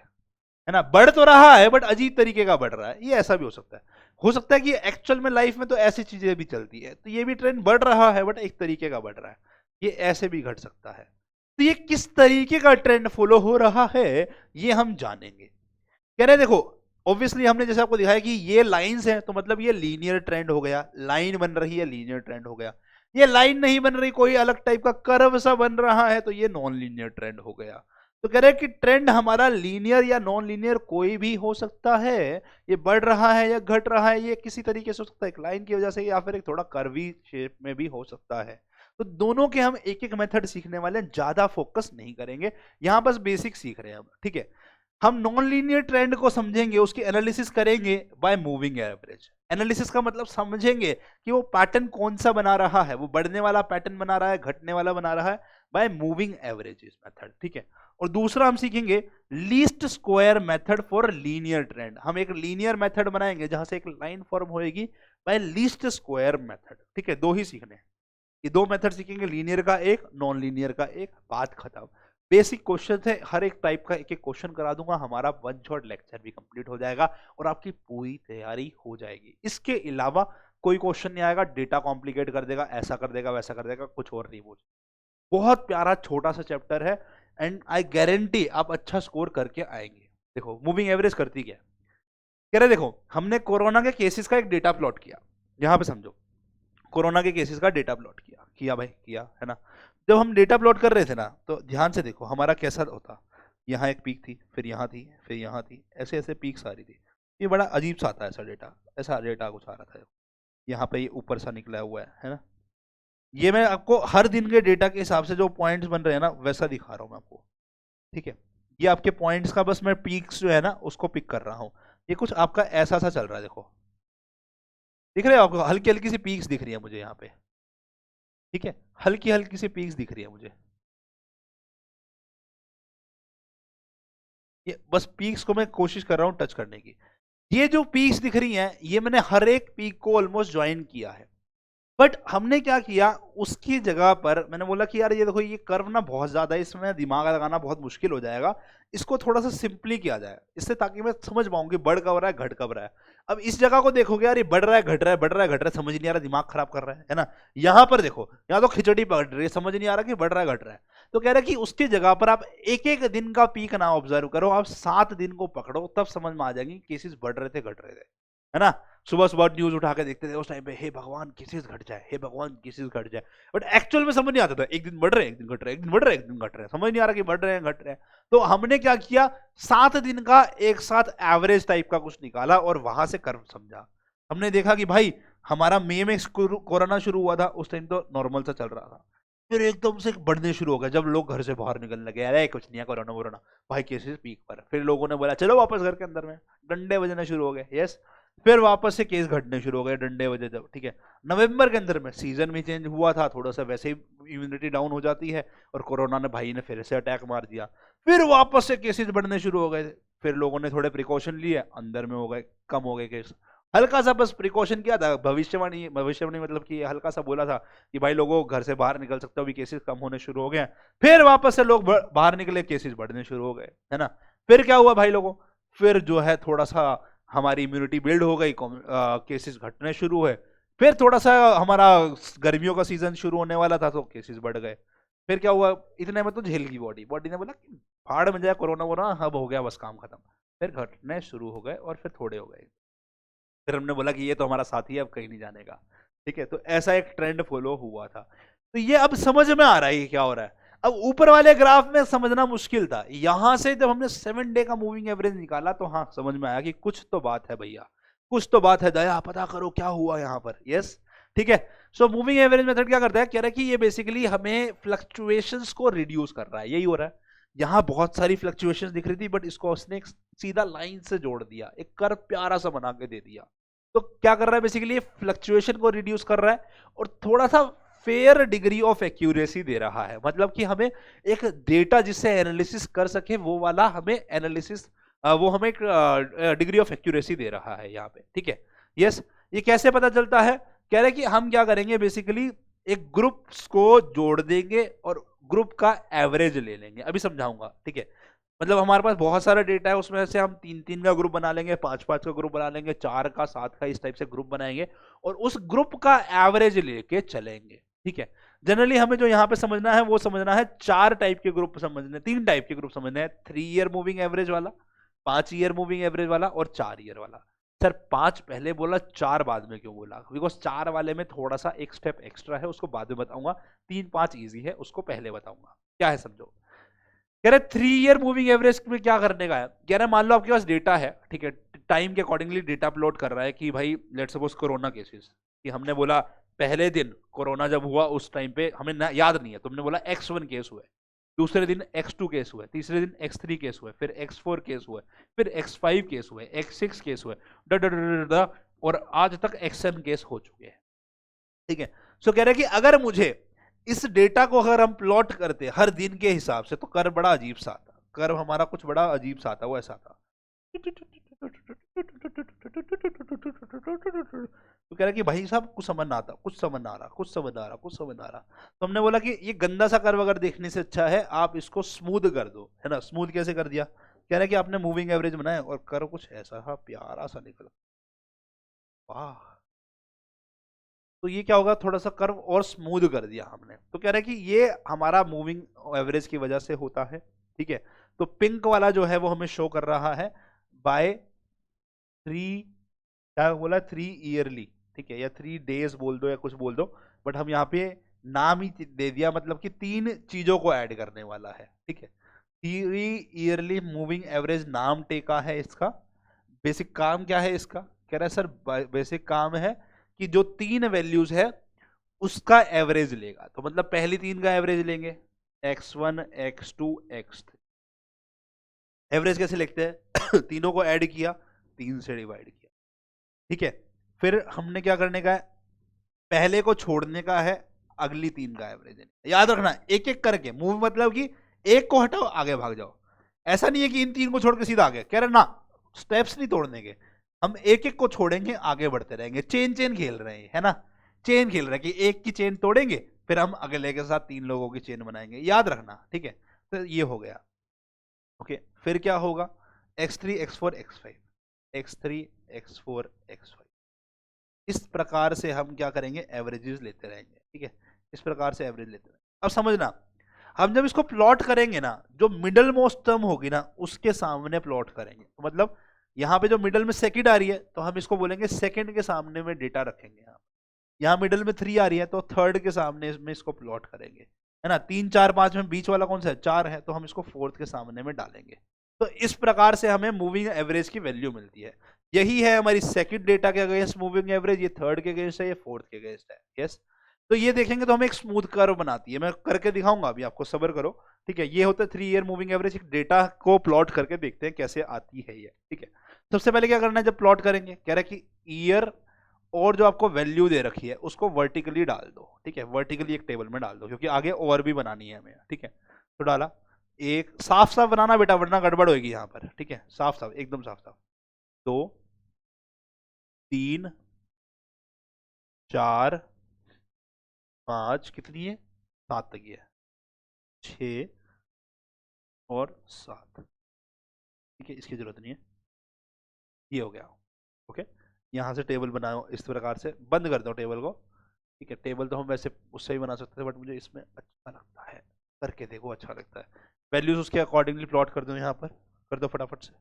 है ना, बढ़ तो रहा है बट अजीब तरीके का बढ़ रहा है, ये ऐसा भी हो सकता है कि एक्चुअल में लाइफ में तो ऐसी चीजें भी चलती है, तो ये भी ट्रेंड बढ़ रहा है बट एक तरीके का बढ़ रहा है, ये ऐसे भी घट सकता है। तो ये किस तरीके का ट्रेंड फॉलो हो रहा है ये हम जानेंगे। कह रहे देखो, ऑब्वियसली हमने जैसे आपको दिखाया कि ये लाइंस हैं, तो मतलब ये लीनियर ट्रेंड हो गया, लाइन बन रही है, लीनियर ट्रेंड हो गया। ये लाइन नहीं बन रही, कोई अलग टाइप का कर्व सा बन रहा है, तो ये नॉन लीनियर ट्रेंड हो गया। तो कह रहे हैं कि ट्रेंड हमारा लीनियर या नॉन लीनियर कोई भी हो सकता है, ये बढ़ रहा है या घट रहा है, ये किसी तरीके से हो सकता है, एक लाइन की वजह से या फिर एक थोड़ा कर्वी शेप में भी हो सकता है। तो दोनों के हम एक एक मेथड सीखने वाले हैं, ज्यादा फोकस नहीं करेंगे, यहां बस बेसिक सीख रहे हैं हम, ठीक है। हम नॉन लीनियर ट्रेंड को समझेंगे, उसकी एनालिसिस करेंगे बाय मूविंग एवरेज। एनालिसिस का मतलब समझेंगे कि वो पैटर्न कौन सा बना रहा है, वो बढ़ने वाला पैटर्न बना रहा है, घटने वाला बना रहा है, बाय मूविंग एवरेजेस मेथड, ठीक है। और दूसरा हम सीखेंगे least square method for linear trend. हम एक लीनियर मेथड बनाएंगे जहां से एक लाइन फॉर्म होएगी बाय लीस्ट स्क्वायर मेथड, ठीक है। दो ही सीखने हैं, ये दो मेथड सीखेंगे, लीनियर का एक, नॉन लीनियर का एक, बात खत्म। बेसिक क्वेश्चन है, हर एक टाइप का एक एक क्वेश्चन करा दूंगा, हमारा वन शॉट लेक्चर भी कंप्लीट हो जाएगा और आपकी पूरी तैयारी हो जाएगी। इसके अलावा कोई क्वेश्चन नहीं आएगा, डेटा कॉम्प्लिकेट कर देगा, ऐसा कर देगा, वैसा कर देगा, कुछ और नहीं। बहुत प्यारा छोटा सा चैप्टर है एंड आई गारंटी आप अच्छा स्कोर करके आएंगे। देखो मूविंग एवरेज करती क्या कह रहे, देखो हमने कोरोना के केसेस का एक डेटा प्लॉट किया, यहां पे समझो, कोरोना के केसेस का डेटा प्लॉट किया भाई, किया है ना। जब हम डेटा प्लॉट कर रहे थे ना, तो ध्यान से देखो हमारा कैसा होता, यहाँ एक पीक थी, फिर यहाँ थी, फिर यहाँ थी, ऐसे ऐसे पीक्स आ रही थी। ये बड़ा अजीब सा आता है ऐसा डेटा, ऐसा डेटा कुछ आ रहा था, यहाँ पे ये ऊपर सा निकला हुआ है ना। ये मैं आपको हर दिन के डेटा के हिसाब से जो पॉइंट्स बन रहे हैं ना वैसा दिखा रहा हूँ मैं आपको, ठीक है। ये आपके पॉइंट्स का बस मैं पीक्स जो है ना उसको पिक कर रहा हूँ। ये कुछ आपका ऐसा सा चल रहा है, देखो दिख रहे हो आपको, हल्की हल्की सी पीक्स दिख रही है मुझे यहाँ पे, ठीक है, हल्की हल्की सी पीक्स दिख रही है मुझे। ये बस पीक्स को मैं कोशिश कर रहा हूँ टच करने की। ये जो पीक्स दिख रही हैं, ये मैंने हर एक पीक को ऑलमोस्ट ज्वाइन किया है, बट हमने क्या किया, उसकी जगह पर मैंने बोला कि यार ये देखो ये कर्व ना बहुत ज्यादा है, इसमें दिमाग लगाना बहुत मुश्किल हो जाएगा, इसको थोड़ा सा सिंपली किया जाए, इससे ताकि मैं समझ पाऊँ कि बढ़ कब रहा है, घट कब रहा है। अब इस जगह को देखोगे यार, ये बढ़ रहा है, घट रहा है, बढ़ रहा है, घट रहा है, समझ नहीं आ रहा, दिमाग खराब कर रहा है ना। यहाँ पर देखो, यहाँ तो खिचड़ी पकड़ रही है, समझ नहीं आ रहा कि बढ़ रहा है, घट रहा है। तो कह रहा है कि उसकी जगह पर आप एक एक दिन का पीक ना ऑब्जर्व करो, आप 7 दिन को पकड़ो, तब समझ में आ जाएगी केसेस बढ़ रहे थे, घट रहे थे, है ना। सुबह सुबह न्यूज उठा के देखते थे उस टाइम पे, हे भगवान केसेस घट जाए, हे भगवान केसेस घट जाए, बट एक्चुअल में समझ नहीं आता था, एक दिन बढ़ रहे एक दिन घट रहे, एक दिन बढ़ रहे एक दिन घट रहे, समझ नहीं आ रहा कि बढ़ रहे हैं घट रहे हैं। तो हमने क्या किया, 7 दिन का एक साथ एवरेज टाइप का कुछ निकाला और वहां से कर्व समझा। हमने देखा कि भाई हमारा मई में कोरोना शुरू हुआ था, उस टाइम तो नॉर्मल सा चल रहा था, फिर एकदम से बढ़ने शुरू हो गया जब लोग घर से बाहर निकलने लगे, अरे कुछ नहीं है कोरोना वोरोना, भाई केसेस पीक पर। फिर लोगों ने बोला चलो वापस घर के अंदर में, डंडे बजने शुरू हो गए, यस, फिर वापस से केस घटने शुरू हो गए, डंडे बजे जब, ठीक है। नवंबर के अंदर में सीजन भी चेंज हुआ था, थोड़ा सा वैसे ही इम्यूनिटी डाउन हो जाती है, और कोरोना ने भाई ने फिर से अटैक मार दिया, फिर वापस से केसेस बढ़ने शुरू हो गए। फिर लोगों ने थोड़े प्रिकॉशन लिए, अंदर में हो गए, कम हो गए केस, हल्का सा बस प्रिकॉशन किया था, भविष्यवाणी मतलब कि हल्का सा बोला था कि भाई लोगों घर से बाहर निकल सकते हो, अभी केसेस कम होने शुरू हो गए हैं। फिर वापस से लोग बाहर निकले, केसेस बढ़ने शुरू हो गए, है ना। फिर क्या हुआ भाई लोगों, फिर जो है थोड़ा सा हमारी इम्यूनिटी बिल्ड हो गई, केसेस घटने शुरू हुए। फिर थोड़ा सा हमारा गर्मियों का सीजन शुरू होने वाला था, तो केसेस बढ़ गए। फिर क्या हुआ, इतने में तो झेल गई बॉडी ने बोला कि फाड़ में जाए कोरोना वोरोना, हब हो गया बस काम खत्म। फिर घटने शुरू हो गए और फिर थोड़े हो गए। फिर हमने बोला कि ये तो हमारा साथी है, अब कहीं नहीं जाने का, ठीक है। तो ऐसा एक ट्रेंड फॉलो हुआ था। तो ये अब समझ में आ रहा है कि क्या हो रहा है। अब ऊपर वाले ग्राफ में समझना मुश्किल था, यहां से जब हमने 7 डे का मूविंग एवरेज निकाला तो हाँ समझ में आया कि कुछ तो बात है भैया, कुछ तो बात है, दया पता करो क्या हुआ यहाँ पर, यस, ठीक है। सो मूविंग एवरेज मेथड क्या करता है, कह रहा है कि ये बेसिकली हमें फ्लक्चुएशंस को रिड्यूस कर रहा है, यही हो रहा है। यहाँ बहुत सारी फ्लक्चुएशंस दिख रही थी, बट इसको उसने एक सीधा लाइन से जोड़ दिया, एक कर्व प्यारा सा बना के दे दिया। तो क्या कर रहा है बेसिकली, फ्लक्चुएशन को रिड्यूस कर रहा है और थोड़ा सा फेयर डिग्री ऑफ एक्यूरेसी दे रहा है, मतलब कि हमें एक डेटा जिससे एनालिसिस कर सके वो वाला हमें एनालिसिस, वो हमें एक डिग्री ऑफ एक्यूरेसी दे रहा है यहाँ पे, ठीक है। यस, ये कैसे पता चलता है, कह रहे हैं कि हम क्या करेंगे बेसिकली, एक ग्रुप्स को जोड़ देंगे और ग्रुप का एवरेज ले लेंगे, अभी समझाऊंगा, ठीक है। मतलब हमारे पास बहुत सारा डेटा है, उसमें से हम 3-3 का ग्रुप बना लेंगे, 5-5 का ग्रुप बना लेंगे, 4 का, 7 का, इस टाइप से ग्रुप बनाएंगे और उस ग्रुप का एवरेज लेके चलेंगे, ठीक है। जनरली हमें जो यहाँ पे समझना है वो समझना है 4 टाइप के ग्रुप समझने, 3 टाइप के ग्रुप समझने हैं, 3 ईयर मूविंग एवरेज वाला, 5 ईयर मूविंग एवरेज वाला और 4 ईयर वाला। सर 5 पहले बोला, 4 बाद में क्यों बोला? बिकॉज 4 वाले में थोड़ा सा एक स्टेप एक्स्ट्रा है, उसको बाद में बताऊंगा। 3-5 इजी है, उसको पहले बताऊंगा। क्या है समझो। कह रहे 3 ईयर मूविंग एवरेज में क्या करने का है। कह रहे मान लो आपके पास डेटा है, ठीक है, टाइम के अकॉर्डिंगली डेटा अपलोड कर रहा है कि भाई लेट्स सपोज कोरोना केसेस, कि हमने बोला पहले दिन कोरोना जब हुआ उस टाइम पे हमें याद नहीं है, तुमने बोला X1 केस हुए, दूसरे दिन X2 केस हुए, तीसरे दिन X3 केस हुए, फिर X4 केस हुए, फिर X5 केस हुए, X6 केस हुए, और आज तक XN केस हो चुके हैं, ठीक है। सो कह रहे कि अगर मुझे इस डेटा को अगर हम प्लॉट करते हर दिन के हिसाब से तो कर्व बड़ा अजीब सा आता, कर्व हमारा कुछ बड़ा अजीब सा आता, वो ऐसा था। तो कह रहा कि भाई साहब कुछ समझ ना आता, कुछ समझ ना आ रहा, कुछ समझ ना आ रहा, कुछ समझ ना आ रहा। तो हमने बोला कि ये गंदा सा कर्व अगर देखने से अच्छा है आप इसको स्मूथ कर दो, है ना। स्मूथ कैसे कर दिया? कह रहा है कि आपने मूविंग एवरेज बनाया और कर्व कुछ ऐसा हा प्यारा सा निकला, वाह। तो ये क्या होगा, थोड़ा सा कर्व और स्मूथ कर दिया हमने। तो कह रहा है कि ये हमारा मूविंग एवरेज की वजह से होता है, ठीक है। तो पिंक वाला जो है वो हमें शो कर रहा है बाय 3, क्या बोला, 3 ईयरली, ठीक है, या 3 डेज बोल दो या कुछ बोल दो, बट हम यहाँ पे नाम ही दे दिया, मतलब कि 3 चीजों को ऐड करने वाला है, ठीक है। 3 ईयरली मूविंग एवरेज नाम टेका है इसका। बेसिक काम क्या है इसका? कह रहा है सर बेसिक काम है कि जो 3 वैल्यूज है उसका एवरेज लेगा। तो मतलब पहली 3 का एवरेज लेंगे, X1, X2, X3। एवरेज कैसे लिखते हैं? तीनों को ऐड किया, 3 से डिवाइड किया, ठीक है। फिर हमने क्या करने का है, पहले को छोड़ने का है, अगली 3 का एवरेज। याद रखना एक एक करके मूव, मतलब कि एक को हटाओ आगे भाग जाओ। ऐसा नहीं है कि इन 3 को छोड़ के सीधा आगे, कह रहे ना स्टेप्स नहीं तोड़ने के, हम एक एक को छोड़ेंगे आगे बढ़ते रहेंगे। चेन चेन खेल रहे हैं, है ना, चेन खेल रहे हैं कि एक की चेन तोड़ेंगे फिर हम अगले के साथ 3 लोगों की चेन बनाएंगे, याद रखना, ठीक है। तो ये हो गया, ओके। फिर क्या होगा, X3, X4, X5, X3, X4, X5। इस प्रकार से हम क्या करेंगे, एवरेजेस लेते रहेंगे, ठीक है। इस प्रकार से एवरेज लेते रहेंगे। अब समझना, हम जब इसको प्लॉट करेंगे ना, जो मिडल मोस्ट टर्म होगी ना उसके सामने प्लॉट करेंगे। तो मतलब यहाँ पे जो मिडल में सेकंड आ रही है तो हम इसको बोलेंगे सेकंड के सामने में डेटा रखेंगे। यहाँ मिडल में 3 आ रही है तो थर्ड के सामने इसमें इसको प्लॉट करेंगे, है ना। 3, 4, 5 में बीच वाला कौन सा है, 4 है, तो हम इसको फोर्थ के सामने में डालेंगे। तो इस प्रकार से हमें मूविंग एवरेज की वैल्यू मिलती है। यही है हमारी सेकंड डेटा के अगेंस्ट मूविंग एवरेज, ये थर्ड के अगेंस्ट है, ये फोर्थ के अगेंस्ट है, यस। तो ये देखेंगे तो हमें एक स्मूथ कर्व बनाती है, मैं करके दिखाऊंगा अभी आपको, सब्र करो, ठीक है। ये होता है 3 ईयर मूविंग एवरेज। एक डेटा को प्लॉट करके देखते हैं कैसे आती है ये, ठीक है। सबसे पहले क्या करना है जब प्लॉट करेंगे, कह रहा है कि ईयर और जो आपको वैल्यू दे रखी है उसको वर्टिकली डाल दो, ठीक है। वर्टिकली एक टेबल में डाल दो क्योंकि आगे और भी बनानी है हमें, ठीक है। तो डाला, एक साफ साफ बनाना बेटा वरना गड़बड़ होगी यहाँ पर, ठीक है। साफ साफ, एकदम साफ साफ। 2, 3, 4, 5, कितनी है, 7 तक है, 6 और 7, ठीक है। इसकी जरूरत नहीं है, ये हो गया, ओके। यहाँ से टेबल बनाओ इस प्रकार से, बंद कर दो टेबल को, ठीक है। टेबल तो हम वैसे उससे ही बना सकते थे बट मुझे इसमें अच्छा लगता है, करके देखो अच्छा लगता है। वैल्यूज उसके अकॉर्डिंगली प्लॉट कर दो, यहाँ पर कर दो फटाफट से।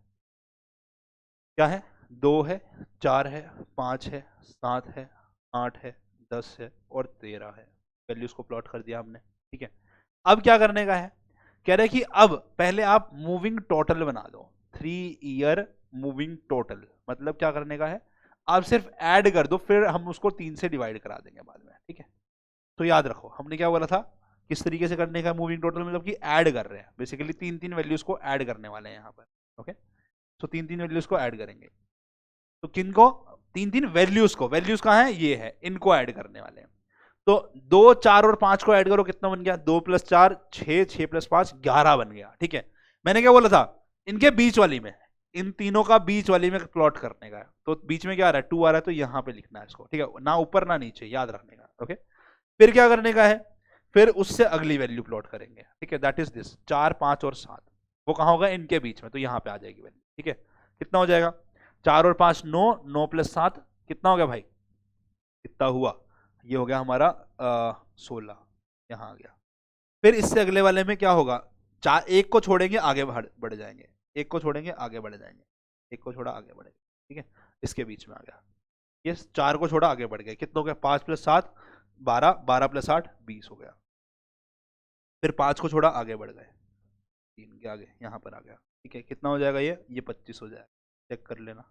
क्या है, 2 है, 4 है, 5 है, 7 है, 8 है, 10 है और 13 है। वैल्यूज को प्लॉट कर दिया हमने, ठीक है। अब क्या करने का है, कह रहे कि अब पहले आप मूविंग टोटल बना दो। 3 ईयर मूविंग टोटल मतलब क्या करने का है, आप सिर्फ ऐड कर दो, फिर हम उसको 3 से डिवाइड करा देंगे बाद में, ठीक है। तो याद रखो हमने क्या बोला था, किस तरीके से करने का मूविंग टोटल, मतलब कि ऐड कर रहे हैं बेसिकली, 3-3 वैल्यूज को ऐड करने वाले हैं यहाँ पर, ओके। तो 3-3 वैल्यूज को ऐड करेंगे, तो किन को, 3-3 वैल्यूज को, वैल्यूज कहाँ है, ये है, इनको ऐड करने वाले हैं। तो 2, 4 और 5 को ऐड करो, कितना बन गया, 2 + 4 6, 6 + 5 11 बन गया, ठीक है। मैंने क्या बोला था, इनके बीच वाली में, इन तीनों का बीच वाली में प्लॉट करने का है। तो बीच में क्या आ रहा है, 2 आ रहा है, तो यहाँ पे लिखना है इसको, ठीक है, ना ऊपर ना नीचे, याद रखने का, ओके। फिर क्या करने का है, फिर उससे अगली वैल्यू प्लॉट करेंगे, ठीक है, दैट इज दिस 4, 5 और 7, वो कहाँ होगा, इनके बीच में, तो यहाँ पे आ जाएगी वैल्यू, ठीक है। कितना हो जाएगा, 4 और 5 9, 9 प्लस 7 कितना हो गया भाई, कितना हुआ, ये हो गया हमारा 16, यहाँ आ गया। फिर इससे अगले वाले में क्या होगा, चार, एक को छोड़ेंगे आगे बढ़ जाएंगे, एक को छोड़ेंगे आगे बढ़ जाएंगे, एक को छोड़ा आगे बढ़ेंगे, ठीक है, इसके बीच में आ गया। ये 4 को छोड़ा आगे बढ़ गए, कितना हो गया, 5 प्लस 7 12, 12 प्लस 8 20 हो गया। फिर 5 को छोड़ा आगे बढ़ गए, 3 के आगे यहाँ पर आ गया, ठीक है, कितना हो जाएगा ये 25 हो जाएगा, चेक कर लेना।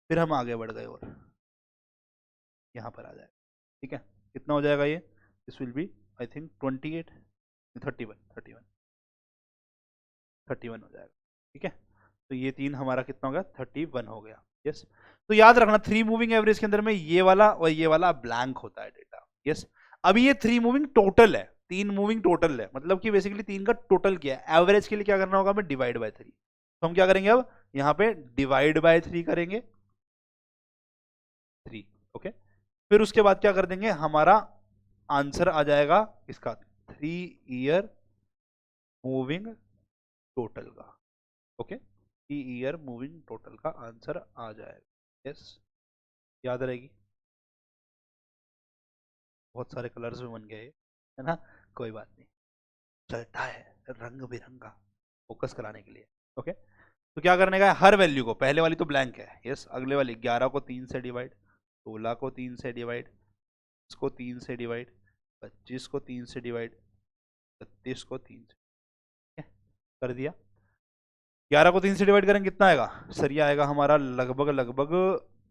फिर हम आगे बढ़ गए और यहाँ पर आ जाएगा, ठीक है, कितना हो जाएगा ये, this will be I think 28, 31 हो जाएगा, ठीक है। तो ये 3 हमारा कितना हो गया, 31 हो गया, यस। तो याद रखना 3 मूविंग एवरेज के अंदर में ये वाला और ये वाला ब्लैंक होता है डेटा, यस। अभी ये 3 मूविंग टोटल है, 3 मूविंग टोटल है, मतलब कि बेसिकली 3 का टोटल किया है। एवरेज के लिए क्या करना होगा, हमें डिवाइड बाय 3, तो हम क्या करेंगे अब यहाँ पे डिवाइड बाय 3 करेंगे, 3, ओके। फिर उसके बाद क्या कर देंगे, हमारा आंसर आ जाएगा इसका 3 ईयर मूविंग टोटल का, ओके, 3 ईयर मूविंग टोटल का आंसर आ जाएगा, यस। याद रहेगी, बहुत सारे कलर्स में बन गए है ना, कोई बात नहीं, चलता है, रंग बिरंगा, फोकस कराने के लिए, ओके। तो क्या करने का है, हर वैल्यू को, पहले वाली तो ब्लैंक है, यस, अगले वाली 11 को 3 से डिवाइड, 16 को 3 से डिवाइड, इसको 3 से डिवाइड, 25 को 3 से डिवाइड, 36 को 3 से, कर दिया। 11 को 3 से डिवाइड करेंगे कितना आएगा, सर ये आएगा हमारा लगभग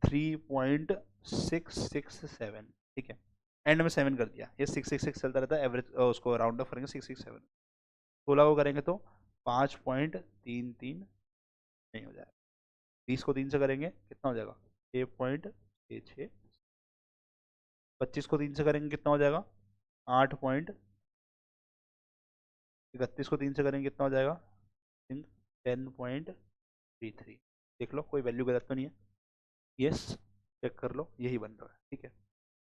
3.667, ठीक है, एंड में 7 कर दिया, ये 666 चलता रहता है, एवरेज उसको राउंड ऑफ करेंगे 667। 16 को करेंगे तो 5.33 नहीं हो जाएगा, 20 को 3 से करेंगे कितना हो जाएगा, 6.66, 25 को 3 से करेंगे कितना हो जाएगा, 8.31 को 3 से करेंगे कितना हो जाएगा, 10.33। देख लो कोई वैल्यू गलत तो नहीं है, यस, चेक कर लो, यही बन रहा है, ठीक है।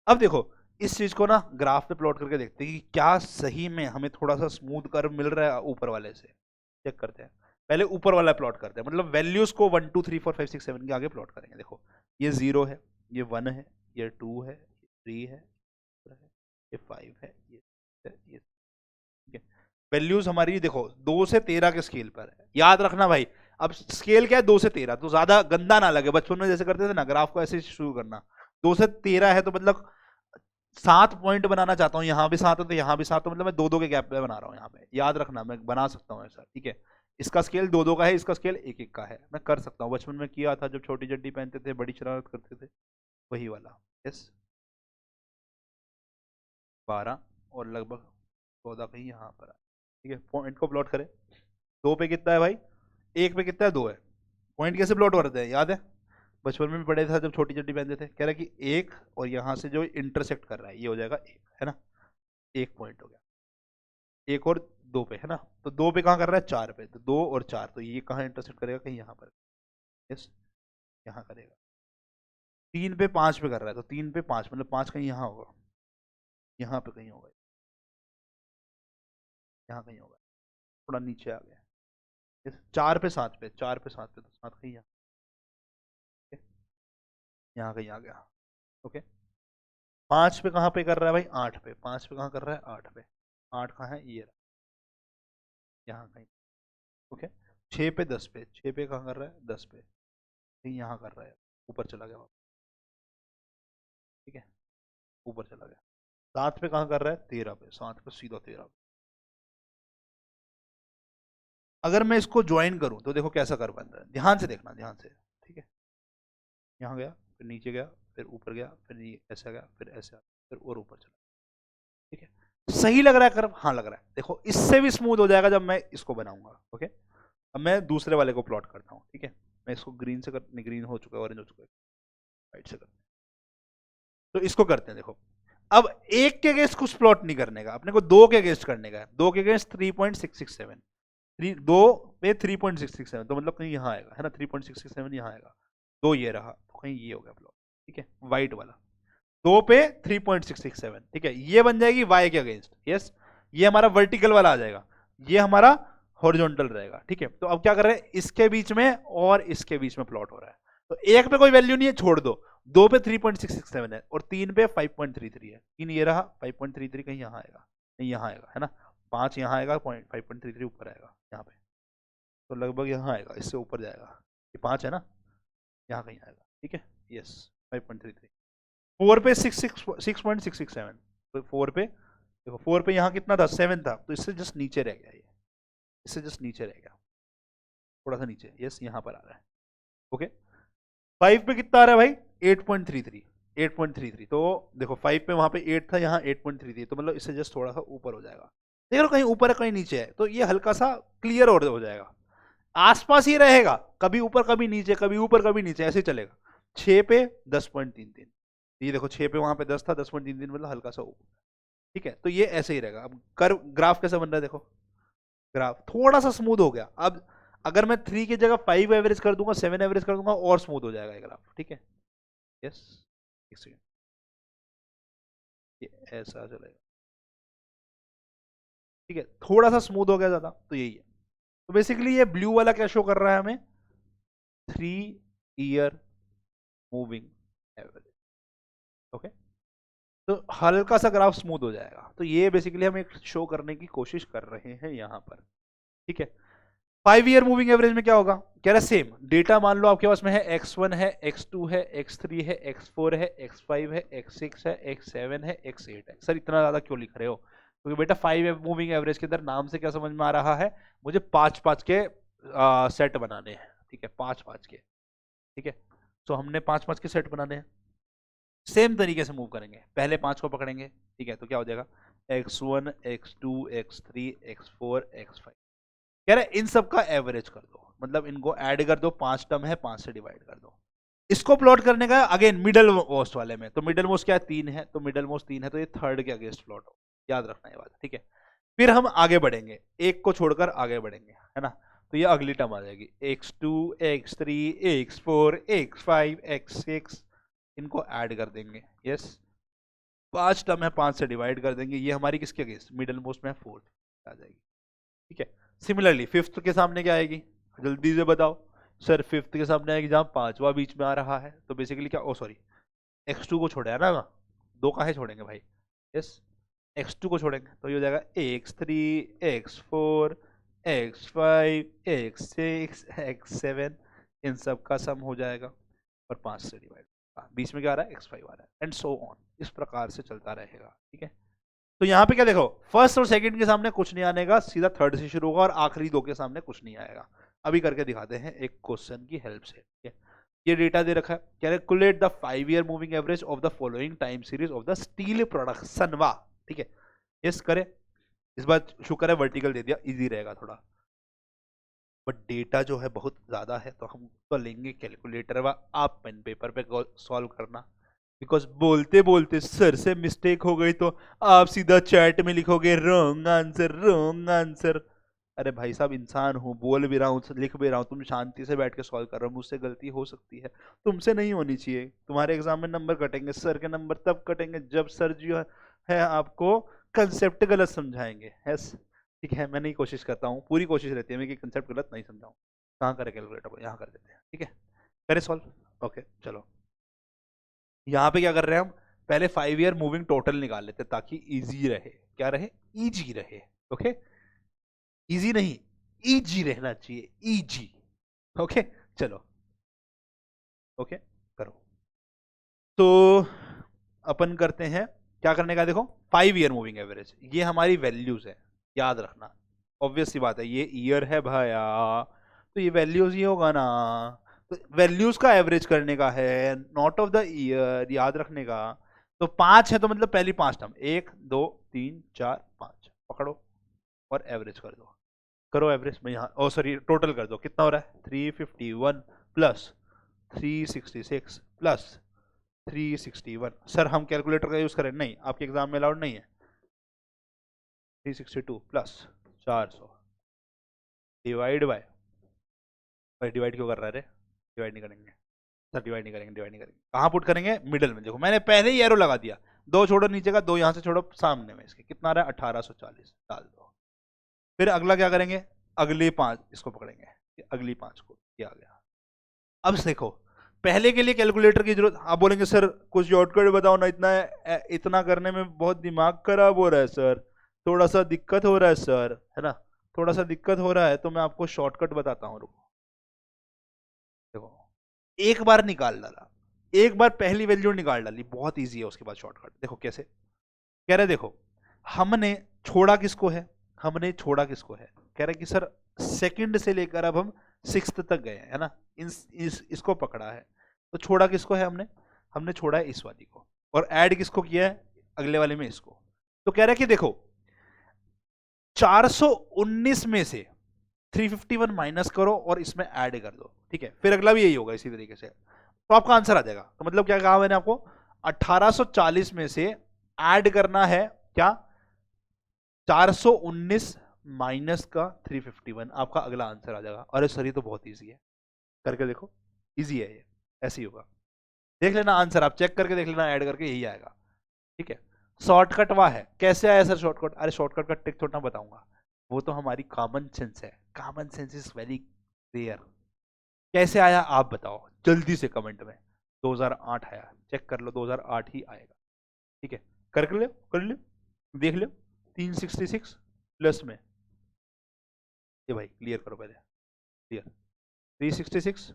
अब देखो इस चीज को ना ग्राफ पे प्लॉट करके देखते हैं कि क्या सही में हमें थोड़ा सा स्मूथ कर्व मिल रहा है ऊपर वाले से, चेक करते हैं। पहले ऊपर वाला प्लॉट करते हैं, मतलब वैल्यूज को 1 2 3 4 5 6 7 के आगे प्लॉट करेंगे। देखो ये 0 है, ये 1 है, ये 2 है, ये 3 है, ये 5 है, ये 6 है, ये, ठीक है। वैल्यूज हमारी देखो 2 से 13 के स्केल पर है, याद रखना भाई। अब स्केल क्या है, 2 से 13, तो ज्यादा गंदा ना लगे, बचपन में जैसे करते थे ना ग्राफ को ऐसे शुरू करना, 2 से 13 है तो मतलब 7 पॉइंट बनाना चाहता हूँ, यहाँ भी 7 है तो यहाँ भी 7, तो मतलब मैं 2 2 के गैप पे बना रहा हूँ यहाँ पे, याद रखना मैं बना सकता हूँ ऐसा, ठीक है। इसका स्केल 2 2 का है, इसका स्केल 1 1 का है, मैं कर सकता हूँ, बचपन में किया था जब छोटी चड्डी पहनते थे, बड़ी शरारत करते थे, वही वाला, यस। 12 और लगभग 14 कहीं यहाँ पर, ठीक है। पॉइंट को प्लॉट करें, 2 पे कितना है भाई, 1 पे कितना है, 2 है। पॉइंट कैसे प्लॉट करते हैं, याद है, बचपन में भी पढ़े था जब छोटी चड्डी पहनते थे, कह रहा है कि 1 और यहाँ से जो इंटरसेक्ट कर रहा है ये हो जाएगा 1, है ना, 1 पॉइंट हो गया। 1 और 2 पे है ना, तो 2 पे कहाँ कर रहा है, 4 पे, तो 2 और 4, तो ये कहाँ इंटरसेक्ट करेगा, कहीं यहाँ पर, यस, यहाँ करेगा। 3 पे 5 पे कर रहा है, तो 3 पे 5 मतलब 5 कहीं यहाँ होगा, यहाँ पे कहीं होगा, यहाँ कहीं होगा, थोड़ा नीचे आ गया। 4 पे 7 पे, 4 पे 7 पे, तो 7 कहीं यहाँ, यहाँ कहीं आ गया, ओके। 5 पे कहाँ पे कर रहा है भाई, 8 पे, 5 पे कहाँ कर रहा है, 8 पे, 8 कहाँ है, ये यहाँ कहीं, ओके। 6 पे 10 पे, 6 पे कहाँ कर रहा है, 10 पे, कहीं यहाँ कर रहा है, ऊपर चला गया, ठीक है, ऊपर चला गया। 7 पे कहाँ कर रहा है, 13 पे, 7 पे सीधा 13 पे। अगर मैं इसको ज्वाइन करूं तो देखो कैसा कर बन रहा है, ध्यान से देखना, ध्यान से, ठीक है। यहाँ गया, फिर नीचे गया, फिर ऊपर गया, फिर ऐसा गया, फिर ऐसा, फिर और ऊपर चला, ठीक है। सही लग रहा है कर्व, हाँ लग रहा है। देखो इससे भी स्मूथ हो जाएगा जब मैं इसको बनाऊंगा, ओके। अब मैं दूसरे वाले को प्लॉट करता हूँ, ठीक है। मैं इसको ग्रीन से नहीं, ग्रीन हो चुका है, ऑरेंज हो चुका है, वाइट से करते हैं। तो इसको करते हैं, देखो अब एक के अगेंस्ट कुछ प्लॉट नहीं करने का, अपने को 2 के अगेंस्ट करने का है। 2 के अगेंस्ट 3.667, 2 पे 3.667, तो मतलब कहीं यहाँ आएगा, है ना, 3.667 यहाँ आएगा। 2 ये रहा, तो कहीं ये हो गया प्लॉट, ठीक है, व्हाइट वाला। 2 पे 3.667, ठीक है। ये बन जाएगी y के अगेंस्ट, यस। ये हमारा वर्टिकल वाला आ जाएगा, ये हमारा हॉरिजॉन्टल रहेगा, ठीक है। तो अब क्या कर रहे हैं, इसके बीच में और इसके बीच में प्लॉट हो रहा है। तो एक पे कोई वैल्यू नहीं है, छोड़ दो। 2 पे 3.667 है और 3 पे 5.33 है। 3 ये रहा, 5.33 कहीं यहाँ आएगा, नहीं यहाँ आएगा, है ना। 5 यहाँ आएगा, 5.33 ऊपर आएगा यहाँ पे, तो लगभग यहाँ आएगा, इससे ऊपर जाएगा। ये 5 है ना, यहाँ कहीं आएगा, ठीक है, यस 5.33। 4 पे 6.667, तो 4 पे देखो, 4 पे यहाँ कितना था, 7 था, तो इससे जस्ट नीचे रह गया, ये इससे जस्ट नीचे रह गया, थोड़ा सा नीचे, यस यहाँ पर आ रहा है, ओके। 5 पे कितना आ रहा है भाई, 8.33, 8.33। तो देखो 5 पे वहां पे 8 था, यहाँ 8.33, तो मतलब इससे जस्ट थोड़ा सा ऊपर हो जाएगा। देख लो कहीं ऊपर है कहीं नीचे है, तो ये हल्का सा क्लियर हो जाएगा। आसपास ही रहेगा, कभी ऊपर कभी नीचे, कभी ऊपर कभी नीचे, ऐसे चलेगा। 6 पे 10.33, ये देखो 6 पे वहां पे 10 था, 10.33 मतलब हल्का सा ऊपर, ठीक है। तो ये ऐसे ही रहेगा। अब कर्व ग्राफ कैसे बन रहा है, देखो ग्राफ थोड़ा सा स्मूथ हो गया। अब अगर मैं 3 की जगह 5 एवरेज कर दूंगा, 7 एवरेज कर दूंगा, और स्मूथ हो जाएगा ये ग्राफ, ठीक है, यस। एक सेकेंड, ये ऐसा चलेगा, ठीक है, थोड़ा सा स्मूथ हो गया ज्यादा, तो यही है। तो बेसिकली ये ब्लू वाला क्या शो कर रहा है हमें, 3 ईयर मूविंग एवरेज, ओके। तो हल्का सा ग्राफ स्मूथ हो जाएगा। तो ये बेसिकली हम एक शो करने की कोशिश कर रहे हैं यहां पर, ठीक है। 5 ईयर मूविंग एवरेज में क्या होगा, कह रहा है सेम डेटा मान लो आपके पास में है, x1 है, x2 है, x3 है, x4 है, x5 है, x6 है, x7 है, x8 है। सर इतना ज्यादा क्यों लिख रहे हो, क्योंकि बेटा 5 मूविंग एवरेज के अंदर नाम से क्या समझ में आ रहा है, मुझे 5-5 के सेट बनाने हैं, ठीक है, 5-5 के, ठीक है। तो हमने 5-5 के सेट बनाने हैं, सेम तरीके से मूव करेंगे। पहले 5 को पकड़ेंगे, ठीक है, तो क्या हो जाएगा, x1 x2 x3 x4 x5। कह रहे इन सब का एवरेज कर दो, मतलब इनको ऐड कर दो, 5 टर्म है, 5 से डिवाइड कर दो। इसको प्लॉट करने का अगेन मिडल मोस्ट वाले में, तो मिडल मोस्ट क्या है, 3 है, तो मिडल मोस्ट 3 है, तो ये थर्ड के अगेंस्ट प्लॉट हो, याद रखना ये बात, ठीक है। फिर हम आगे बढ़ेंगे, एक को छोड़कर आगे बढ़ेंगे, है ना। तो ये अगली टर्म आ जाएगी, x2 x3 x4 x5 x6, इनको ऐड कर देंगे, यस। 5 टर्म है, 5 से डिवाइड कर देंगे, ये हमारी किसके अगेंस्ट, मिडल मोस्ट में 4 आ जाएगी, ठीक है। सिमिलरली फिफ्थ के सामने क्या आएगी, जल्दी से बताओ सर। फिफ्थ के सामने आएगी जहां 5वां बीच में आ रहा है, तो बेसिकली क्या, ओ सॉरी, x2 को छोड़ा है ना, 2 काहे छोड़ेंगे भाई, यस, x2 को छोड़ेंगे, तो ये हो जाएगा x3 x4 x5 x6 x7, इन सब का सम हो जाएगा और 5 से डिवाइड, बीच में क्या आ रहा है, x5 आ रहा है, एंड सो ऑन, इस प्रकार से चलता रहेगा, ठीक है। तो यहाँ पे क्या देखो, फर्स्ट और सेकंड के सामने कुछ नहीं आने का, सीधा थर्ड से शुरू होगा और आखिरी 2 के सामने कुछ नहीं आएगा। अभी करके दिखाते हैं एक क्वेश्चन की हेल्प से, ठीक है। ये डेटा दे रखा है, calculate the 5 year moving average of the following time series of the steel production वा, ठीक है, यस करे। इस बार शुक्र है वर्टिकल दे दिया, इजी रहेगा थोड़ा, बट डेटा जो है बहुत ज्यादा है, तो हम तो लेंगे कैलकुलेटर वा, आप पेन पेपर पे सॉल्व करना। बिकॉज बोलते बोलते सर से मिस्टेक हो गई तो आप सीधा चैट में लिखोगे रॉन्ग आंसर, रॉन्ग आंसर। अरे भाई साहब, इंसान हूँ, बोल भी रहा हूँ, लिख भी रहा हूँ, तुम शांति से बैठ के सॉल्व कर रहे हो, मुझसे गलती हो सकती है, तुमसे नहीं होनी चाहिए। तुम्हारे एग्जाम में नंबर कटेंगे, सर के नंबर तब कटेंगे जब सर जो है आपको कंसेप्ट गलत समझाएंगे, यस, ठीक है। मैं नहीं कोशिश करता हूँ, पूरी कोशिश रहती है मैं कि कंसेप्ट गलत नहीं समझाऊँ। कहाँ करे कैलकुलेटर को, यहाँ कर देते हैं, ठीक है, करे सॉल्व, ओके चलो। यहाँ पे क्या कर रहे हैं हम, पहले 5 ईयर मूविंग टोटल निकाल लेते ताकि इजी रहे, क्या रहे, इजी रहे, ओके। इजी नहीं, इजी रहना चाहिए, इजी, ओके चलो, ओके करो। तो अपन करते हैं, क्या करने का देखो, 5 ईयर मूविंग एवरेज, ये हमारी वैल्यूज है, याद रखना, ऑब्वियस सी बात है, ये ईयर है भैया, तो ये वैल्यूज ही होगा ना। तो वैल्यूज का एवरेज करने का है, नॉट ऑफ द ईयर, याद रखने का। तो 5 है, तो मतलब पहली 5 टर्म, 1 2 3 4 5 पकड़ो और एवरेज कर दो, करो एवरेज में यहाँ, ओ सॉरी टोटल कर दो, कितना हो रहा है, 351 प्लस 366 प्लस 361। सर हम कैलकुलेटर का यूज करें, नहीं, आपके एग्जाम में अलाउड नहीं है। 362 प्लस 400 डिवाइड बाय, डिवाइड क्यों कर रहा है रे, डिवाइड नहीं करेंगे, सर डिवाइड नहीं करेंगे, डिवाइड नहीं करेंगे। कहाँ पुट करेंगे? मिडल में। देखो मैंने पहले ही एरो लगा दिया, 2 छोड़ो नीचे का, 2 यहाँ से छोड़ो सामने में, इसके कितना आ रहा है 1840 डाल दो। फिर अगला क्या करेंगे? अगली 5 इसको पकड़ेंगे, अगली 5 को, ये आ गया। अब देखो पहले के लिए कैलकुलेटर की जरूरत, आप बोलेंगे सर कुछ शॉर्टकट बताओ ना, इतना करने में बहुत दिमाग खराब हो रहा है सर, थोड़ा सा दिक्कत हो रहा है सर, है ना, थोड़ा सा दिक्कत हो रहा है, तो मैं आपको शॉर्टकट बताता हूँ, रुको। देखो एक बार निकाल डाला, एक बार पहली वैल्यू निकाल डाली, बहुत इजी है, उसके बाद शॉर्टकट। देखो कैसे कह रहे, देखो हमने छोड़ा किसको है, हमने छोड़ा किसको है, कह रहे कि सर सेकंड से लेकर अब हम 6th तक गए हैं, है ना, इसको पकड़ा है, तो छोड़ा किसको है हमने, हमने छोड़ा है इस वाली को, और ऐड किसको किया है अगले वाले में, इसको। तो कह रहा है कि देखो 419 में से 351 माइनस करो और इसमें ऐड कर दो, ठीक है, फिर अगला भी यही होगा इसी तरीके से, तो आपका आंसर आ जाएगा। तो मतलब क्या कहा मैंने आपको, 1840 में से ऐड करना है क्या, 419 माइनस का 351, आपका अगला आंसर आ जाएगा। अरे सर ये तो बहुत इजी है, करके देखो, इजी है ये, ऐसे ही होगा, देख लेना आंसर, आप चेक करके देख लेना, ऐड करके यही आएगा, ठीक है। शॉर्टकट वह है, कैसे आया सर शॉर्टकट, अरे शॉर्टकट का ट्रिक थोड़ा ना बताऊंगा, वो तो हमारी कॉमन सेंस है, common sense is very clear. कैसे आया आप बताओ जल्दी से कमेंट में। 2008 आया, चेक कर लो, 2008 ही आएगा, ठीक है, कर लो, कर लो, देख लो, 366 प्लस में, ये भाई क्लियर करो पहले, क्लियर, 366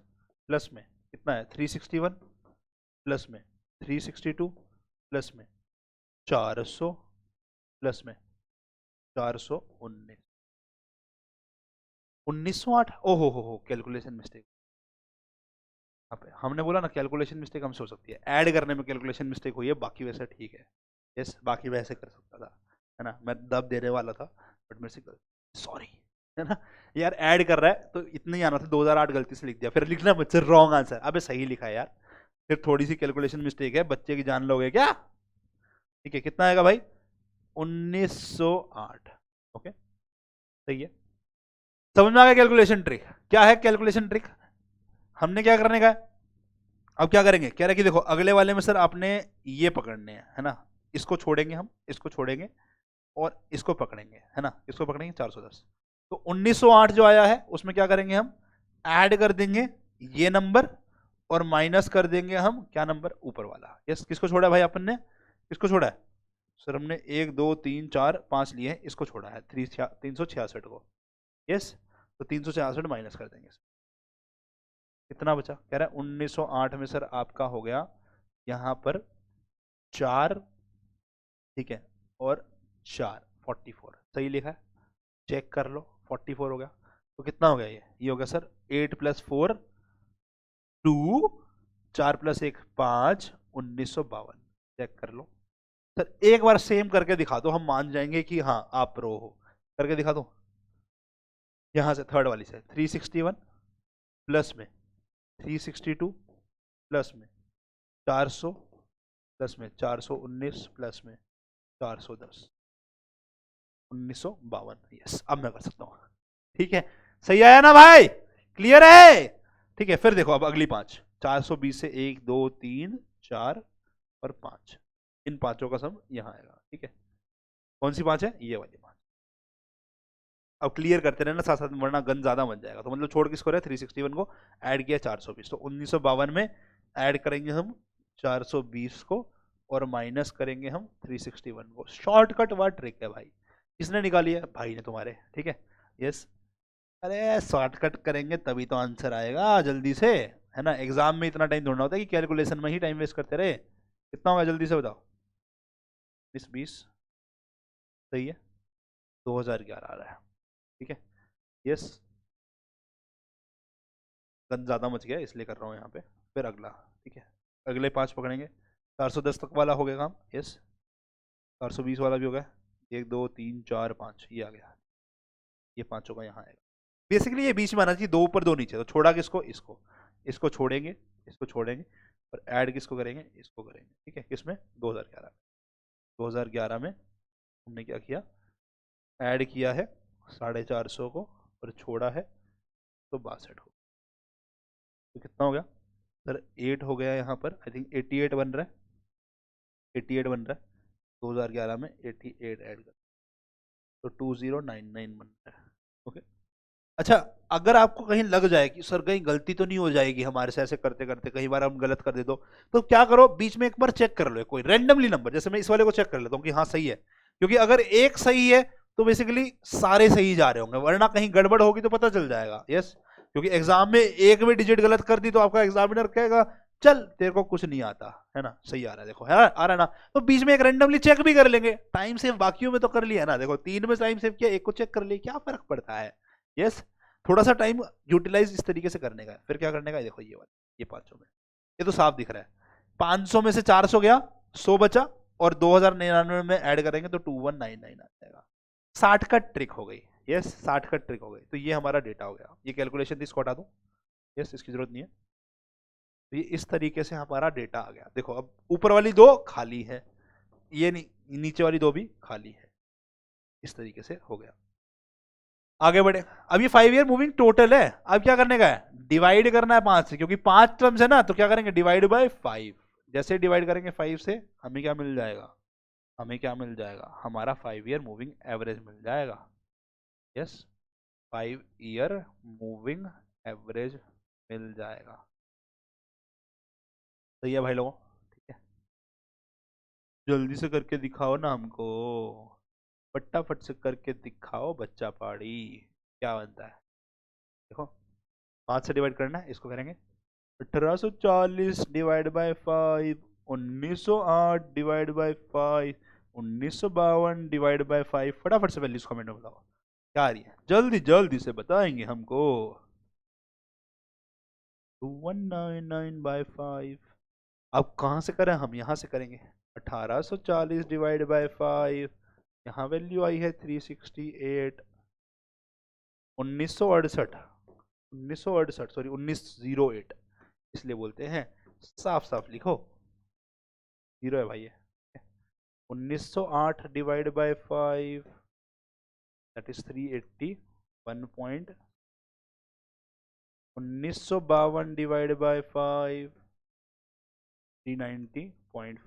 प्लस में कितना है 361 प्लस में 362 प्लस में 400 प्लस में 419, 1908, ओहो हो कैलकुलेशन मिस्टेक, हमने बोला ना कैलकुलेशन मिस्टेक हमसे हो सकती है, ऐड करने में कैलकुलेशन मिस्टेक हुई है, बाकी वैसे ठीक है, यस बाकी वैसे कर सकता था, है ना, मैं दब देने वाला था बट मेरे से सॉरी, है ना यार, ऐड कर रहा है तो इतना ही आना था, 2008 गलती से लिख दिया, फिर लिखना मुझसे रॉन्ग आंसर, अबे सही लिखा है यार, फिर थोड़ी सी कैलकुलेशन मिस्टेक है, बच्चे की जान लोगे क्या, ठीक है, कितना आएगा भाई 1908, ओके सही है, समझ में आ गया कैलकुलेशन ट्रिक, क्या है कैलकुलेशन ट्रिक, हमने क्या करने का है, अब क्या करेंगे, कह रहे कि देखो अगले वाले में सर आपने ये पकड़ने हैं, है ना, इसको छोड़ेंगे हम, इसको छोड़ेंगे और इसको पकड़ेंगे, है ना, इसको पकड़ेंगे 410, तो 1908 जो आया है उसमें क्या करेंगे हम, ऐड कर देंगे ये नंबर और माइनस कर देंगे हम क्या नंबर, ऊपर वाला, यस, किसको छोड़ा है भाई अपन ने, किसको छोड़ा है सर, हमने 1 2 3 4 5 लिए हैं, इसको छोड़ा है 366 को, यस, तो 366 माइनस कर देंगे, कितना बचा, कह रहा है 1908 में सर आपका हो गया यहां पर 4, ठीक है, और 4 44, सही लिखा है, चेक कर लो 44 हो गया, तो कितना हो गया ये हो गया सर 8 + 4 2, 4 + 1 5, 1952, चेक कर लो सर, एक बार सेम करके दिखा दो, हम मान जाएंगे कि हाँ आप प्रो हो, करके दिखा दो, यहां से थर्ड वाली से 361 प्लस में 362 प्लस में 400 प्लस में 419 प्लस में 410, 1952, यस, अब मैं कर सकता हूं, ठीक है, सही आया ना भाई, क्लियर है, ठीक है, फिर देखो अब अगली 5, 420 से 1 2 3 4 और 5, इन पांचों का सम यहां आएगा, ठीक है, कौन सी 5 है, ये वाली 5, अब क्लियर करते रहना साथ साथ, वरना गन ज्यादा बन जाएगा, तो मतलब छोड़ किसको रहे 361 को, ऐड किया 420, तो 1952 में ऐड करेंगे हम 420 को और माइनस करेंगे हम 361 को, शॉर्टकट वाला ट्रिक है भाई, किसने निकाली है, भाई ने तुम्हारे, ठीक है, यस, अरे शॉर्टकट करेंगे तभी तो आंसर आएगा जल्दी से, है ना, एग्जाम में इतना टाइम ढूंढना होता है कि कैलकुलेशन में ही टाइम वेस्ट करते रहे, कितना होगा जल्दी से बताओ, 20 सही है, 2011 आ रहा है, ठीक है, यस, गन ज्यादा मच गया इसलिए कर रहा हूँ यहाँ पे, फिर अगला, ठीक है, अगले 5 पकड़ेंगे, 410 तक वाला हो गया काम, यस, 420 वाला भी हो गया, 1 2 3 4 5, ये आ गया, ये पांचों का यहाँ आएगा, बेसिकली ये बीच में आना चाहिए, 2 ऊपर 2 नीचे, तो छोड़ा किसको, इसको, इसको छोड़ेंगे, इसको छोड़ेंगे और ऐड किसको करेंगे, इसको करेंगे, ठीक है, किसमें 2011 में, 2011 में हमने क्या किया, ऐड किया है 450 को और छोड़ा है तो 62 को, तो कितना हो गया सर 8 हो गया यहाँ पर, आई थिंक 88 बन रहा है, 88 बन रहा है, 2011 में 88 ऐड कर तो 2099 बन रहा है। ओके, अच्छा अगर आपको कहीं लग जाए कि सर कहीं गलती तो नहीं हो जाएगी हमारे से, ऐसे करते करते कई बार हम गलत कर दे तो क्या करो, बीच में एक बार चेक कर लो कोई रैंडमली नंबर, जैसे मैं इस वाले को चेक कर लेता हूँ कि हाँ सही है, क्योंकि अगर एक सही है तो बेसिकली सारे सही जा रहे होंगे, वरना कहीं गड़बड़ होगी तो पता चल जाएगा। यस, क्योंकि एग्जाम में एक भी डिजिट गलत कर दी तो आपका एग्जामिनर कहेगा चल तेरे को कुछ नहीं आता है ना, सही आ रहा है, देखो है आ रहा है ना, तो बीच में एक रैंडमली चेक भी कर लेंगे, टाइम सेव बाकियों में तो कर लिया ना, देखो 3 में टाइम सेव किया, एक को चेक कर लिया, क्या फर्क पड़ता है। यस, थोड़ा सा टाइम यूटिलाइज इस तरीके से करने का है। फिर क्या करने का है, देखो ये वाला, ये 500 में, ये तो साफ दिख रहा है, 500 में से 400 गया, 100 बचा, और 2099 में ऐड करेंगे तो 2199 आ जाएगा। 60 का ट्रिक हो गई। यस, 60 का ट्रिक हो गई। तो ये हमारा डेटा हो गया, ये कैलकुलेशन थी, इसको हटा दूं, यस इसकी जरूरत नहीं है। तो ये इस तरीके से हमारा डेटा आ गया। देखो अब ऊपर वाली 2 खाली है, ये नहीं, नीचे वाली 2 भी खाली है, इस तरीके से हो गया। आगे बढ़े, अब ये 5 ईयर मूविंग टोटल है, अब क्या करने का है, डिवाइड करना है 5 से, क्योंकि 5 टर्म्स है ना, तो क्या करेंगे, डिवाइड बाय 5। जैसे डिवाइड करेंगे 5 से, हमें क्या मिल जाएगा, हमें क्या मिल जाएगा, हमारा 5 ईयर मूविंग एवरेज मिल जाएगा। यस, 5 ईयर मूविंग एवरेज मिल जाएगा। सही है भाई लोगों, ठीक है, जल्दी से करके दिखाओ ना हमको, फटाफट से करके दिखाओ बच्चा पाड़ी, क्या बनता है। देखो 5 से डिवाइड करना है, इसको करेंगे 1840 divide by 5, 1908 divide by 5, 1952 divide by 5। फटाफट से वैल्यूज कमेंट में बताओ क्या आ रही है, जल्दी जल्दी से बताएंगे हमको। 2199 बाय 5, अब कहाँ से करें, हम यहाँ से करेंगे, 1840 डिवाइड बाय 5, यहाँ वैल्यू आई है 368, 1968, 1968 सॉरी 1908 इसलिए बोलते हैं, साफ साफ लिखो, 0 है भाई ये। 1908 divide by 5 that is 381 point, 1952 divide by 5 390.4,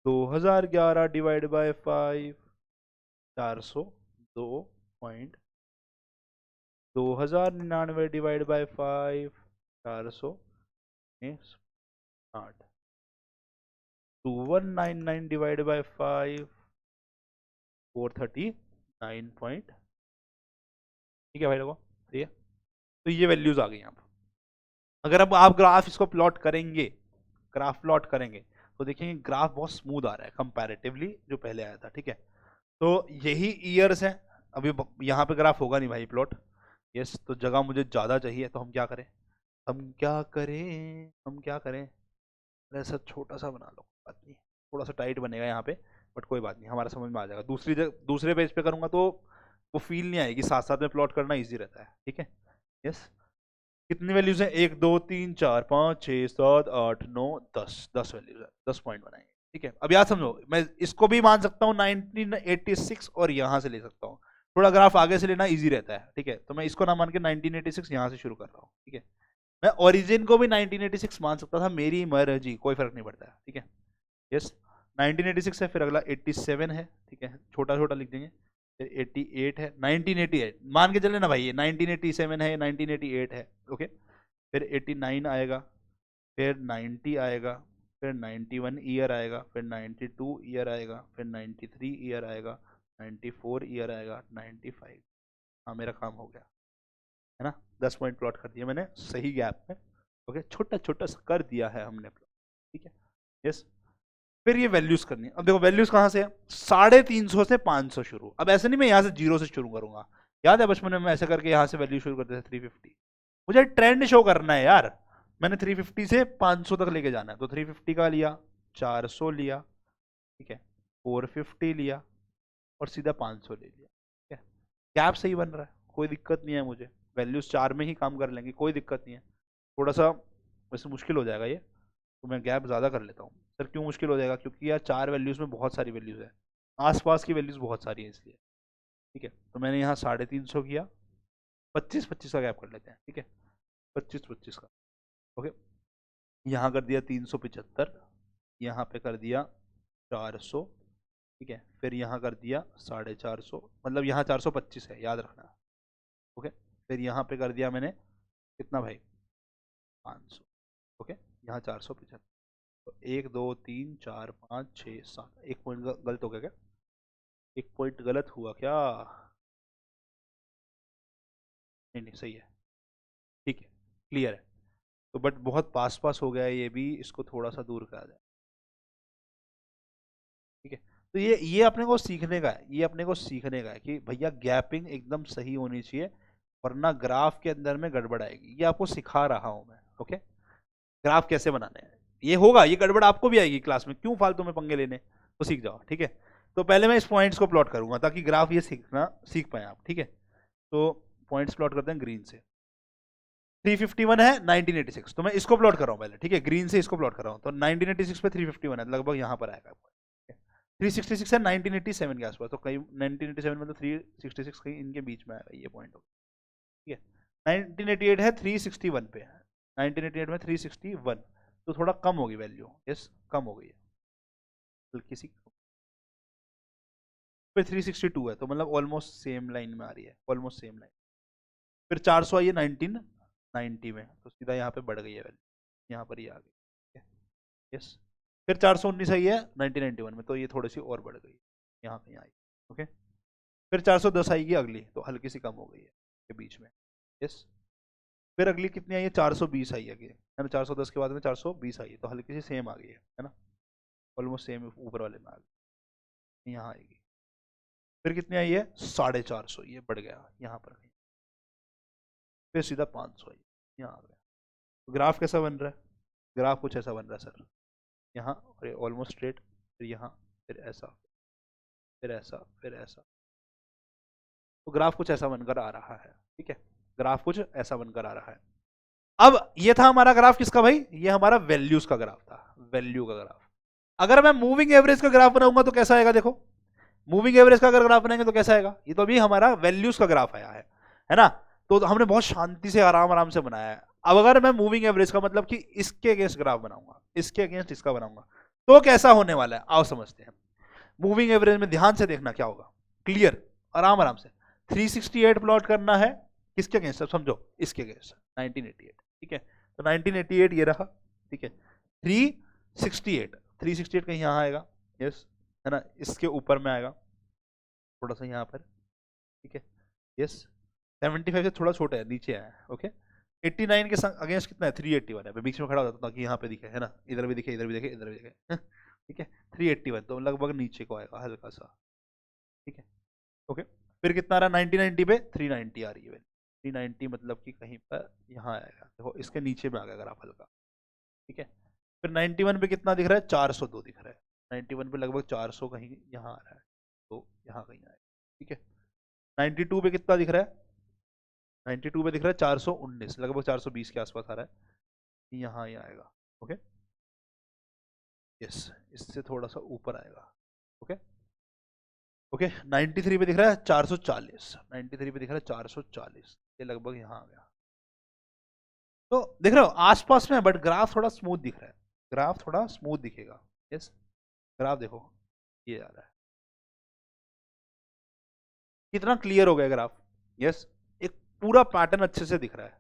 2011 divide by 5 402 point, 2099 divide by 5 460, 2199 divide by 5 439 point. ठीक है भाई लोगों, सही है। तो ये वैल्यूज आ गई यहाँ पर। अगर अब आप ग्राफ इसको प्लॉट करेंगे, ग्राफ प्लॉट करेंगे तो देखेंगे ग्राफ बहुत स्मूथ आ रहा है कंपैरेटिवली जो पहले आया था। ठीक है, तो यही ईयर्स है, अभी यहाँ पे ग्राफ होगा नहीं भाई प्लॉट। यस, तो जगह मुझे ज़्यादा चाहिए, तो हम क्या करें, हम क्या करें, हम क्या करें, ऐसा छोटा सा बना लो, बात नहीं, थोड़ा सा टाइट बनेगा यहाँ पे, बट कोई बात नहीं, हमारा समझ में आ जाएगा। दूसरे पेज पे करूँगा तो वो फील नहीं आएगी, साथ साथ में प्लॉट करना ईजी रहता है। ठीक है, यस, कितनी वैल्यूज हैं, 1 2 3 4 5 6 7 8 9 10 वैल्यूज है, 10 पॉइंट बनाएंगे। ठीक है, अब याद समझो, मैं इसको भी मान सकता हूँ 1986 और यहाँ से ले सकता हूँ, थोड़ा ग्राफ आगे से लेना इजी रहता है। ठीक है, तो मैं इसको ना मान के 1986 यहाँ से शुरू कर रहा हूँ। ठीक है, मैं ओरिजिन को भी 1986 मान सकता था, मेरी मर्जी, कोई फर्क नहीं पड़ता है। ठीक है, यस, 1986 है, फिर अगला 87 है। ठीक है, छोटा छोटा लिख देंगे, फिर 88 है, 1988 मान के चले ना भाई, ये 1987 है, 1988 है। ओके, फिर 89 आएगा, फिर 90 आएगा, फिर 91 ईयर आएगा, फिर 92 ईयर आएगा, फिर 93 ईयर आएगा, 94 ईयर आएगा, 95। हाँ मेरा काम हो गया है ना, 10 पॉइंट प्लॉट कर दिया मैंने सही गैप में। ओके, छोटा छोटा सा कर दिया है हमने प्लॉट। ठीक है, यस, फिर ये वैल्यूज करनी है। अब देखो वैल्यूज कहाँ से है, 350 से 500 शुरू। अब ऐसे नहीं मैं यहाँ से 0 से शुरू करूंगा, याद है बचपन में मैं ऐसे करके यहाँ से वैल्यू शुरू करते थे 350। मुझे ट्रेंड शो करना है यार, मैंने 350 से 500 तक लेके जाना है, तो 350 का लिया, 400 लिया, ठीक है, 450 लिया और सीधा 500 ले लिया। ठीक है, गैप सही बन रहा है, कोई दिक्कत नहीं है मुझे, वैल्यूज 4 में ही काम कर लेंगे, कोई दिक्कत नहीं है। थोड़ा सा वैसे मुश्किल हो जाएगा ये, तो मैं गैप ज़्यादा कर लेता हूँ। सर क्यों मुश्किल हो जाएगा, क्योंकि यार 4 वैल्यूज़ में बहुत सारी वैल्यूज़ है, आसपास की वैल्यूज़ बहुत सारी है इसलिए। ठीक है, तो मैंने यहाँ 350 किया, 25-25 का गैप कर लेते हैं। ठीक है, 25 का। ओके, यहाँ कर दिया 375, यहाँ पे कर दिया 400, ठीक है, फिर यहाँ कर दिया 450, मतलब यहाँ 425 है, याद रखना। ओके, फिर यहाँ पे कर दिया मैंने कितना भाई, 500। ओके, यहाँ 475, तो 1 2 3 4 5 6 7, एक पॉइंट गलत हो गया क्या, एक पॉइंट गलत हुआ क्या, नहीं नहीं सही है, ठीक है, क्लियर है। तो बट बहुत पास पास हो गया है ये भी, इसको थोड़ा सा दूर करा जाए, ठीक है। तो ये अपने को सीखने का है, ये अपने को सीखने का है कि भैया गैपिंग एकदम सही होनी चाहिए, वरना ग्राफ के अंदर में गड़बड़ आएगी। ये आपको सिखा रहा हूं मैं। ओके, ग्राफ कैसे बनाने हैं, ये होगा, ये गड़बड़ आपको भी आएगी क्लास में, क्यों फालतू में पंगे लेने, तो सीख जाओ, ठीक है। तो पहले मैं इस पॉइंट्स को प्लॉट करूंगा ताकि ग्राफ ये सीख पाए आप, ठीक है। तो पॉइंट्स प्लॉट करते हैं ग्रीन से। 351 है 1986, तो मैं इसको प्लॉट कर रहा हूँ पहले, ठीक है, ग्रीन से इसको प्लॉट कर रहा हूँ। तो 1986 पे 351 है, लगभग यहाँ पर आएगा। 366 है 1987 के आसपास, तो कहीं 1987 मतलब 366 कहीं इनके बीच में आएगा ये पॉइंट, ठीक है। 1988 है 361 पे, 1988 में 361, तो थोड़ा कम होगी वैल्यू, यस कम हो गई है हल्की सी, फिर 362 है, तो मतलब ऑलमोस्ट सेम लाइन में आ रही है, ऑलमोस्ट सेम लाइन। फिर 400 आई है 1990 में, तो सीधा यहाँ पे बढ़ गई है वैल्यू, यहाँ पर ही आ गई, यस। फिर 419 आई है 1991 में, तो ये थोड़ी सी और बढ़ गई, यहाँ कहीं आई, ओके। फिर 410 आएगी अगली, तो हल्की सी कम हो गई है के बीच में, यस। फिर अगली कितनी आई है 420 आई है ना, 410 के बाद में 420 आई है, तो हल्की सी सेम आ गई है ना, ऑलमोस्ट सेम ऊपर वाले में आ गई, यहाँ आएगी। फिर कितनी आई है 450, ये बढ़ गया यहाँ पर, फिर सीधा 500 आई, यहाँ आ गया। तो ग्राफ कैसा बन रहा है, ग्राफ कुछ ऐसा बन रहा है सर, यहाँ और ऑलमोस्ट स्ट्रेट, फिर यहाँ, फिर ऐसा, फिर ऐसा, फिर ऐसा, तो ग्राफ कुछ ऐसा बनकर आ रहा है, ठीक है, ग्राफ कुछ ऐसा बनकर आ रहा है। अब ये था हमारा ग्राफ किसका भाई, ये हमारा वैल्यूज का ग्राफ था, वैल्यू का ग्राफ। अगर मैं मूविंग एवरेज का ग्राफ बनाऊंगा तो कैसा आएगा, देखो मूविंग एवरेज का अगर ग्राफ बनाएंगे तो कैसा आएगा, ये तो अभी हमारा वैल्यूज का ग्राफ आया है ना, तो हमने बहुत शांति से आराम आराम से बनाया है। अब अगर मैं मूविंग एवरेज का मतलब कि इसके अगेंस्ट ग्राफ बनाऊंगा, इसके अगेंस्ट इसका बनाऊंगा, तो कैसा होने वाला है, आओ समझते हैं। मूविंग एवरेज में ध्यान से देखना क्या होगा, क्लियर, आराम आराम से। 368 प्लॉट करना है किसके अगेंस्ट, समझो इसके अगेंस्ट 1988, ठीक है, तो 1988 ये रहा, ठीक है। 368 कहीं यहाँ आएगा, यस, है ना, इसके ऊपर में आएगा थोड़ा सा यहाँ पर, ठीक है, यस। 75 से थोड़ा छोटा है, नीचे आया, ओके। 89 के अगेंस्ट कितना है 381 है, बीच में खड़ा होता ताकि यहाँ पे दिखे, है ना, इधर भी दिखे, इधर भी दिखे, इधर भी दिखे, ठीक है। 381 तो लगभग नीचे को आएगा हल्का सा, ठीक है, ओके। फिर कितना आ रहा है 1990 पे 390 आ रही है, 390 मतलब कि कहीं पर यहाँ आएगा, देखो इसके नीचे में आ गया ग्राफ हल्का, ठीक है। फिर 91 पे कितना दिख रहा है 402 दिख रहा है, 91 पे लगभग 400 कहीं यहाँ आ रहा है, तो यहाँ कहीं आएगा, ठीक है। 92 पे कितना दिख रहा है, 92 पे दिख रहा है 419, लगभग 420 के आसपास आ रहा है, यहाँ ही आएगा, ओके, यस, इससे थोड़ा सा ऊपर आएगा, ओके ओके। 93 पे दिख रहा है 440, 93 पे दिख रहा है 440, ये लगभग यहाँ आ गया, तो देख रहे हो आसपास में, बट ग्राफ थोड़ा स्मूथ दिख रहा है, ग्राफ थोड़ा स्मूथ दिखेगा, यस। ग्राफ देखो ये आ रहा है, कितना क्लियर हो गया ग्राफ, यस। एक पूरा पैटर्न अच्छे से दिख रहा है,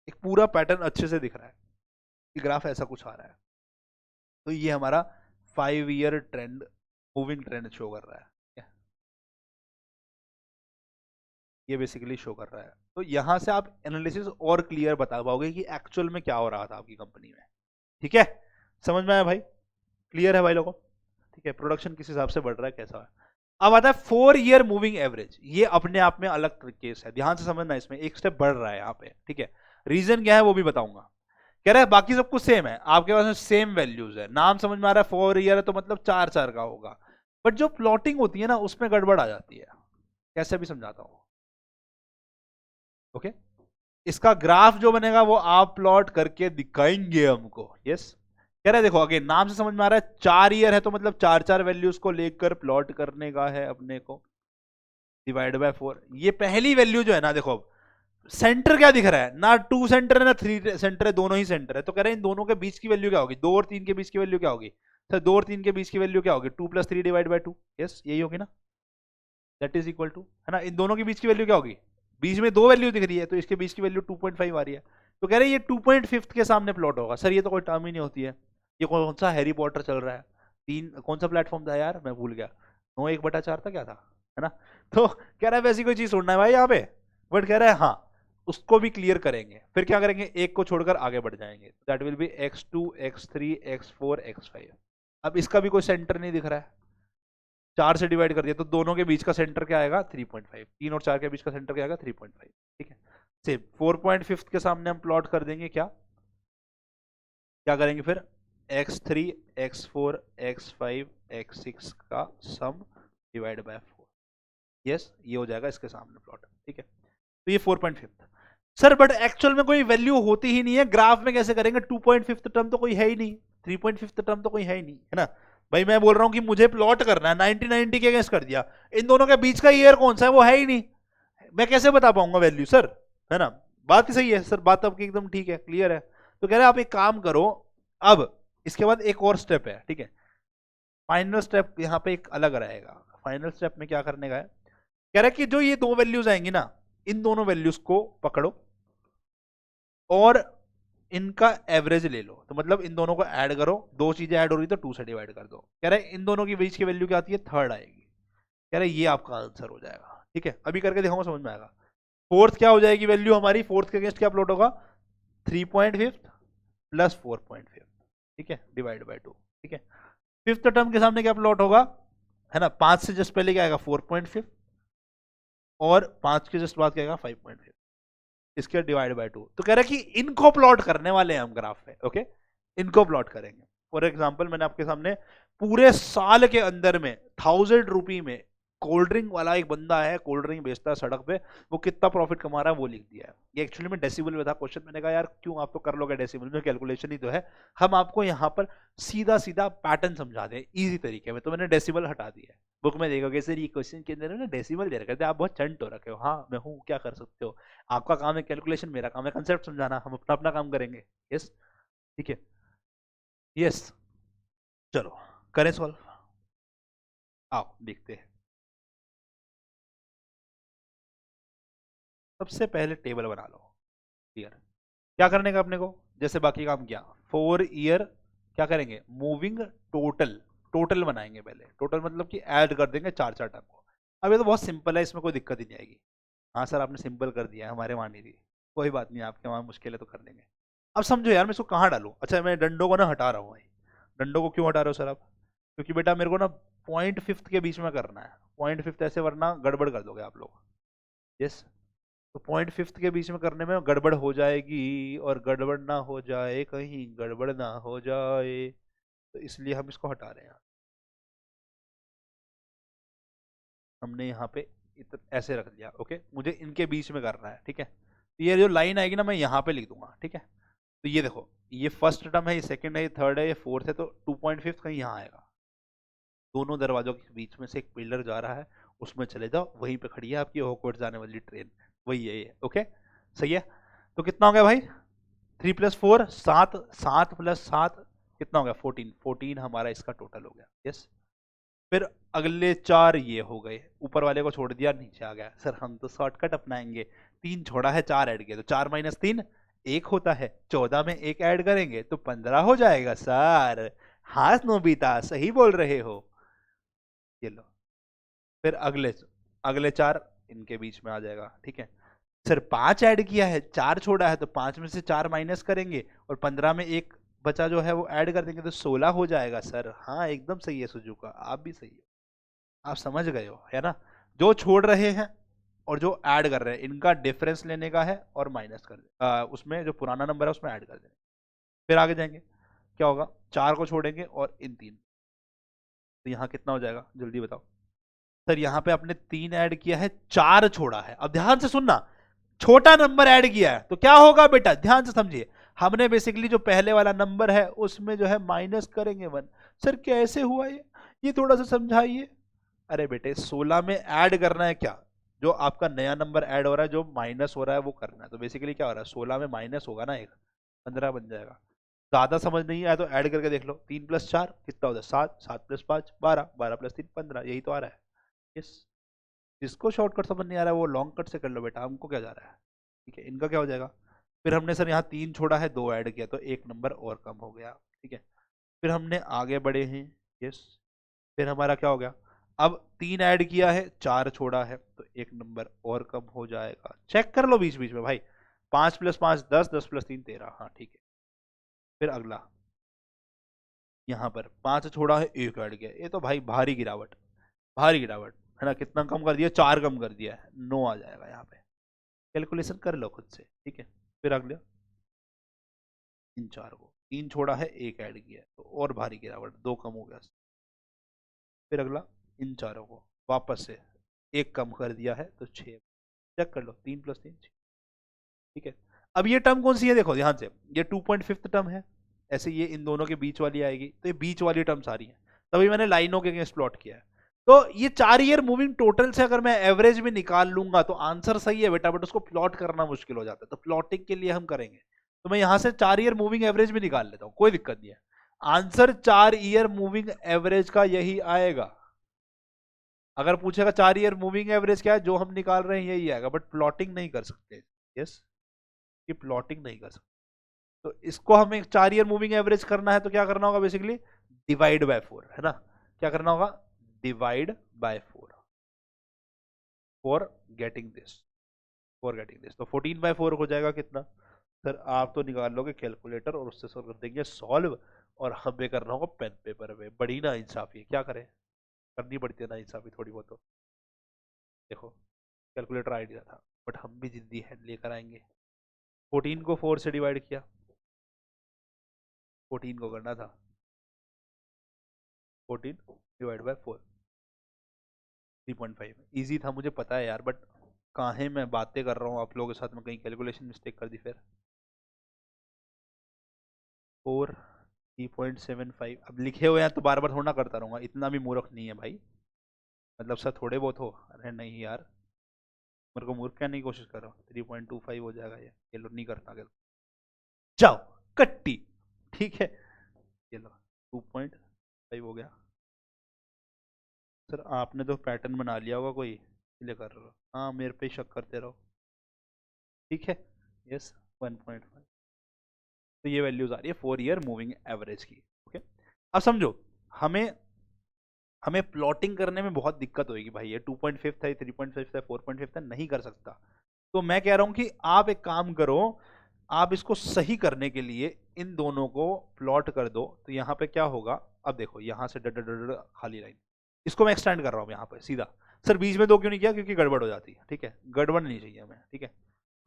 एक पूरा पैटर्न अच्छे से दिख रहा है कि ग्राफ ऐसा कुछ आ रहा है। तो ये हमारा 5 year trend, moving trend show कर रहा है, ये बेसिकली शो कर रहा है। तो यहां से आप एनालिसिस और क्लियर बता पाओगे कि एक्चुअल में क्या हो रहा था आपकी कंपनी में, ठीक है, समझ में आया भाई, क्लियर है भाई लोगों, ठीक है। प्रोडक्शन किस हिसाब से बढ़ रहा है, कैसा है। अब आता है 4 ईयर मूविंग एवरेज, ये अपने आप में अलग केस है, ध्यान से समझना, इसमें एक स्टेप बढ़ रहा है यहाँ पे, ठीक है। रीजन क्या है वो भी बताऊंगा। कह रहा है बाकी सब कुछ सेम है, आपके पास सेम वैल्यूज है, नाम समझ में आ रहा है, 4 ईयर है तो मतलब 4 का होगा, बट जो प्लॉटिंग होती है ना उसमें गड़बड़ आ जाती है, कैसे भी समझाता हूं, ओके। इसका ग्राफ जो बनेगा वो आप प्लॉट करके दिखाएंगे हमको, यस। कह रहा है देखो अगेन नाम से समझ में आ रहा है 4 ईयर है तो मतलब 4 वैल्यूज को लेकर प्लॉट करने का है अपने को, डिवाइड बाय 4। ये पहली वैल्यू जो है ना देखो, सेंटर क्या दिख रहा है, ना 2 सेंटर है ना 3 सेंटर है, दोनों ही सेंटर है। तो कह रहे हैं इन दोनों के बीच की वैल्यू क्या होगी, 2 और 3 के बीच की वैल्यू क्या होगी सर, 2 और 3 के बीच की वैल्यू क्या होगी, 2 + 3 / 2। यस यही होगी ना, दैट इज इक्वल टू, है ना। इन दोनों के बीच की वैल्यू क्या होगी, बीच में 2 वैल्यू दिख रही है तो इसके बीच की वैल्यू 2.5 आ रही है। तो कह रहे हैं ये 2.5 के सामने प्लॉट होगा। सर ये तो कोई टर्म ही नहीं होती है, ये कौन सा हैरी पॉटर चल रहा है, 3 कौन सा प्लेटफॉर्म था यार मैं भूल गया, 9/1/4 था क्या था, है ना। तो कह रहा है वैसी कोई चीज छोड़ना है भाई यहाँ पे, बट कह रहा है हाँ उसको भी क्लियर करेंगे। फिर क्या करेंगे, एक को छोड़कर आगे बढ़ जाएंगे, that will be x2 x3 x4 x5। अब इसका भी कोई सेंटर नहीं दिख रहा है, 4 से डिवाइड कर दिया तो दोनों के बीच का सेंटर क्या आएगा 3.5, 3 और 4 के बीच का सेंटर क्या आएगा 3.5। ठीक है, सेम 4.5 के सामने हम प्लॉट कर देंगे, क्या क्या करेंगे फिर, x3 x4 x5 x6 का सम डिवाइड बाय 4। यस ये हो जाएगा इसके सामने प्लॉट। ठीक है, तो ये 4.5 सर, बट एक्चुअल में कोई वैल्यू होती ही नहीं है, ग्राफ में कैसे करेंगे, 2.5 टर्म तो कोई है ही नहीं, 3.5 टर्म तो कोई है ही नहीं, है ना भाई। मैं बोल रहा हूं कि मुझे प्लॉट करना है, 90 के अगेंस्ट कर दिया, इन दोनों के बीच का ईयर कौन सा है वो है ही नहीं, मैं कैसे बता पाऊंगा वैल्यू सर, है ना। बात ही सही है सर, बात आपकी एकदम ठीक है, क्लियर है। तो कह रहे हैं आप एक काम करो, अब इसके बाद एक और स्टेप है। ठीक है, फाइनल स्टेप यहाँ पे एक अलग रहेगा। फाइनल स्टेप में क्या करने का है, कह रहा है कि जो ये 2 वैल्यूज आएंगी ना, इन दोनों वैल्यूज को पकड़ो और इनका एवरेज ले लो। तो मतलब इन दोनों को ऐड करो, 2 चीजें ऐड हो रही तो 2 से डिवाइड कर दो। कह रहे हैं इन दोनों की बीच की वैल्यू क्या आती है, 3rd आएगी। कह रहे हैं ये आपका आंसर हो जाएगा। ठीक है, अभी करके दिखाऊंगा, समझ में आएगा। 4th क्या हो जाएगी वैल्यू हमारी, 4th के अगेंस्ट क्या प्लॉट होगा, 3.5 + 4.5। ठीक है, डिवाइड बाय 2। ठीक है, 5th टर्म के सामने क्या प्लॉट होगा, है ना, 5 से जस्ट पहले क्या आएगा 4.5 और 5 के जस्ट बाद क्या आएगा 5.5, इसके डिवाइड बाय 2। तो कह रहा है कि इनको प्लॉट करने वाले हैं हम ग्राफ पे। ओके, इनको प्लॉट करेंगे। फॉर एग्जांपल मैंने आपके सामने पूरे साल के अंदर में 1000 रुपये में कोल्ड ड्रिंक वाला एक बंदा है, कोल्ड ड्रिंक बेचता है सड़क पे, वो कितना प्रॉफिट कमा रहा है वो लिख दिया है। ये एक्चुअली में डेसिबल में था क्वेश्चन, मैंने कहा यार क्यों आप तो कर लोगे डेसिबल में, कैलकुलेशन ही तो है, हम आपको यहाँ पर सीधा सीधा पैटर्न समझा दें इजी तरीके में, तो मैंने डेसिबल हटा दिया है। बुक में देखोगे सर ये क्वेश्चन के अंदर ना डेसिमल दे रखा है, आप बहुत चंट हो रखे हो। हाँ मैं हूँ, क्या कर सकते हो, आपका काम है कैलकुलेशन, मेरा काम है कंसेप्ट समझाना, हम अपना अपना काम करेंगे। यस ठीक है, यस चलो करें सॉल्व, आओ देखते हैं। सबसे पहले टेबल बना लो, क्लियर क्या करने का अपने को, जैसे बाकी काम किया 4 ईयर क्या करेंगे, मूविंग टोटल, टोटल बनाएंगे पहले, टोटल मतलब कि ऐड कर देंगे 4 टर्म को। अब ये तो बहुत सिंपल है, इसमें कोई दिक्कत ही नहीं आएगी। हाँ सर आपने सिंपल कर दिया है, हमारे वहाँ नहीं थी, कोई बात नहीं, आपके वहाँ मुश्किल है तो कर लेंगे। अब समझो यार मैं इसको कहाँ डालूँ, अच्छा मैं डंडों को ना हटा रहा हूँ भाई। डंडों को क्यों हटा रहे हो सर आप, क्योंकि बेटा मेरे को ना 0.5 के बीच में करना है, 0.5 ऐसे वरना गड़बड़ कर दोगे आप लोग। यस, तो 0.5 के बीच में करने में गड़बड़ हो जाएगी, और गड़बड़ ना हो जाए, कहीं गड़बड़ ना हो जाए, तो इसलिए हम इसको हटा रहे हैं। हमने यहाँ पे ऐसे रख दिया। ओके, मुझे इनके बीच में करना है। ठीक है, तो ये जो लाइन आएगी ना मैं यहाँ पे लिख दूंगा। ठीक है, तो ये देखो ये फर्स्ट टर्म है, ये सेकंड है, ये थर्ड है, ये फोर्थ है, तो 2.5 कहीं यहाँ आएगा। दोनों दरवाजों के बीच में से एक पिलर जा रहा है, उसमें चले जाओ, वहीं पे खड़ी है आपकी हॉकवर्ड जाने वाली ट्रेन, वही है ये। ओके सही है, तो कितना हो गया भाई, 3 + 4 7, 7 + 7 कितना हो गया 14, 14 हमारा इसका टोटल हो गया। यस, फिर अगले 4 ये हो गए, ऊपर वाले को छोड़ दिया नीचे आ गया। सर हम तो शॉर्टकट अपनाएंगे, 3 छोड़ा है 4 ऐड किया, तो 4 - 3 1 होता है, 14 में 1 ऐड करेंगे तो 15 हो जाएगा सर। हाँ नोबिता सही बोल रहे हो, ये लो। फिर अगले अगले 4 इनके बीच में आ जाएगा। ठीक है सर, 5 ऐड किया है 4 छोड़ा है, तो 5 में से 4 माइनस करेंगे और 15 में 1 बचा जो है वो ऐड कर देंगे, तो 16 हो जाएगा सर। हाँ एकदम सही है सुजुका, आप भी सही हो, आप समझ गए हो, है ना। जो छोड़ रहे हैं और जो ऐड कर रहे हैं इनका डिफरेंस लेने का है और माइनस कर दे, उसमें जो पुराना नंबर है उसमें ऐड कर देंगे। फिर आगे जाएंगे, क्या होगा, 4 को छोड़ेंगे और इन 3, तो यहाँ कितना हो जाएगा जल्दी बताओ सर। यहाँ पे आपने 3 ऐड किया है, 4 छोड़ा है। अब ध्यान से सुनना, छोटा नंबर ऐड किया है तो क्या होगा बेटा, ध्यान से समझिए। हमने बेसिकली जो पहले वाला नंबर है उसमें जो है माइनस करेंगे 1। सर कैसे हुआ ये थोड़ा सा समझाइए। अरे बेटे 16 में ऐड करना है क्या, जो आपका नया नंबर ऐड हो रहा है, जो माइनस हो रहा है वो करना है। तो बेसिकली क्या हो रहा है, 16 में माइनस होगा ना एक, 15 बन जाएगा। ज्यादा समझ नहीं आया तो ऐड करके देख लो, 3 + 4 कितना होता है 7, 7 + 5 12, 12 + 3 15, यही तो आ रहा है। यस, जिसको शॉर्टकट समझ नहीं आ रहा है वो लॉन्ग कट से कर लो बेटा, हमको क्या जा रहा है। ठीक है, इनका क्या हो जाएगा, फिर हमने सर यहाँ 3 छोड़ा है, 2 ऐड किया तो एक नंबर और कम हो गया। ठीक है, फिर हमने आगे बढ़े हैं। यस, फिर हमारा क्या हो गया, अब 3 ऐड किया है, 4 छोड़ा है तो एक नंबर और कम हो जाएगा। चेक कर लो बीच बीच में भाई, 5 + 5 10, 10 + 3 13, हाँ ठीक है। फिर अगला यहाँ पर 5 छोड़ा है, 1 ऐड किया, ये तो भाई भारी गिरावट, भारी गिरावट है ना। कितना कम कर दिया, 4 कम कर दिया है, 9 आ जाएगा यहाँ पे। कैलकुलेशन कर लो खुद से। ठीक है, फिर अगले इन 4 को 3 छोड़ा है, 1 ऐड किया है तो और भारी गिरावट, 2 कम हो गया। फिर अगला इन चारों को वापस से 1 कम कर दिया है तो 6। चेक कर लो, 3 + 3 6। ठीक है, अब ये टर्म कौन सी है, देखो ध्यान से, ये 2.5 टर्म है, ऐसे ये इन दोनों के बीच वाली आएगी, तो ये बीच वाली टर्म सारी है, तभी मैंने लाइनों के अगेंस्ट प्लॉट किया है। तो ये 4 ईयर मूविंग टोटल से अगर मैं एवरेज में निकाल लूंगा तो आंसर सही है बेटा, बट उसको प्लॉट करना मुश्किल हो जाता है, तो प्लॉटिंग के लिए हम करेंगे। तो मैं यहां से 4 ईयर मूविंग एवरेज भी निकाल लेता हूं, कोई दिक्कत नहीं है। आंसर 4 ईयर मूविंग एवरेज का यही आएगा। अगर पूछेगा 4 ईयर मूविंग एवरेज क्या है, जो हम निकाल रहे हैं यही आएगा, बट प्लॉटिंग नहीं कर सकते। यस, कि प्लॉटिंग नहीं कर सकते। तो इसको हमें 4 ईयर मूविंग एवरेज करना है तो क्या करना होगा, बेसिकली डिवाइड बाय 4, है ना। क्या करना होगा, divide by 4 for getting this, for getting this. तो 14/4 हो जाएगा कितना, सर आप तो निकाल लोगे कैलकुलेटर और उससे सर कर देंगे सॉल्व, और हमें करना होगा पेन पेपर में। बड़ी ना इंसाफी, क्या करें, करनी पड़ती है ना इंसाफी थोड़ी बहुत। तो देखो, कैलकुलेटर आइडिया था, बट हम भी जिद्दी है, लेकर आएंगे। 14 को 4 से डिवाइड किया, 14 को करना था 14 डिवाइड बाय 4, 3.5। ईजी था मुझे पता है यार, बट काहे मैं बातें कर रहा हूँ आप लोगों के साथ में, कहीं कैलकुलेशन मिस्टेक कर दी फिर। 4 3.75, अब लिखे हुए हैं तो बार बार थोड़ा ना करता रहूंगा, इतना भी मूर्ख नहीं है भाई, मतलब सर थोड़े बहुत हो। अरे नहीं यार, मेरे को मूर्ख कहने की कोशिश कर रहा हूँ। 3.25 हो जाएगा ये लो, नहीं करता क्या, जाओ कट्टी। ठीक है, ये लो 2.5 हो गया। सर आपने तो पैटर्न बना लिया होगा कोई, इसलिए कर रहे हो। हाँ, मेरे पे शक करते रहो। ठीक है, यस 1.5। तो ये वैल्यूज आ रही है 4 ईयर मूविंग एवरेज की। ओके, अब समझो, हमें हमें प्लॉटिंग करने में बहुत दिक्कत होगी भाई। ये 2.5 था, 3.5 था, 4.5 था, नहीं कर सकता। तो मैं कह रहा हूं कि आप एक काम करो, आप इसको सही करने के लिए इन दोनों को प्लॉट कर दो। तो यहाँ पे क्या होगा, अब देखो यहाँ से डड डड डड खाली लाइन, इसको मैं एक्सटेंड कर रहा हूँ यहाँ पे सीधा। सर बीच में 2 क्यों नहीं किया, क्योंकि गड़बड़ हो जाती है। ठीक है, गड़बड़ नहीं चाहिए हमें। ठीक है,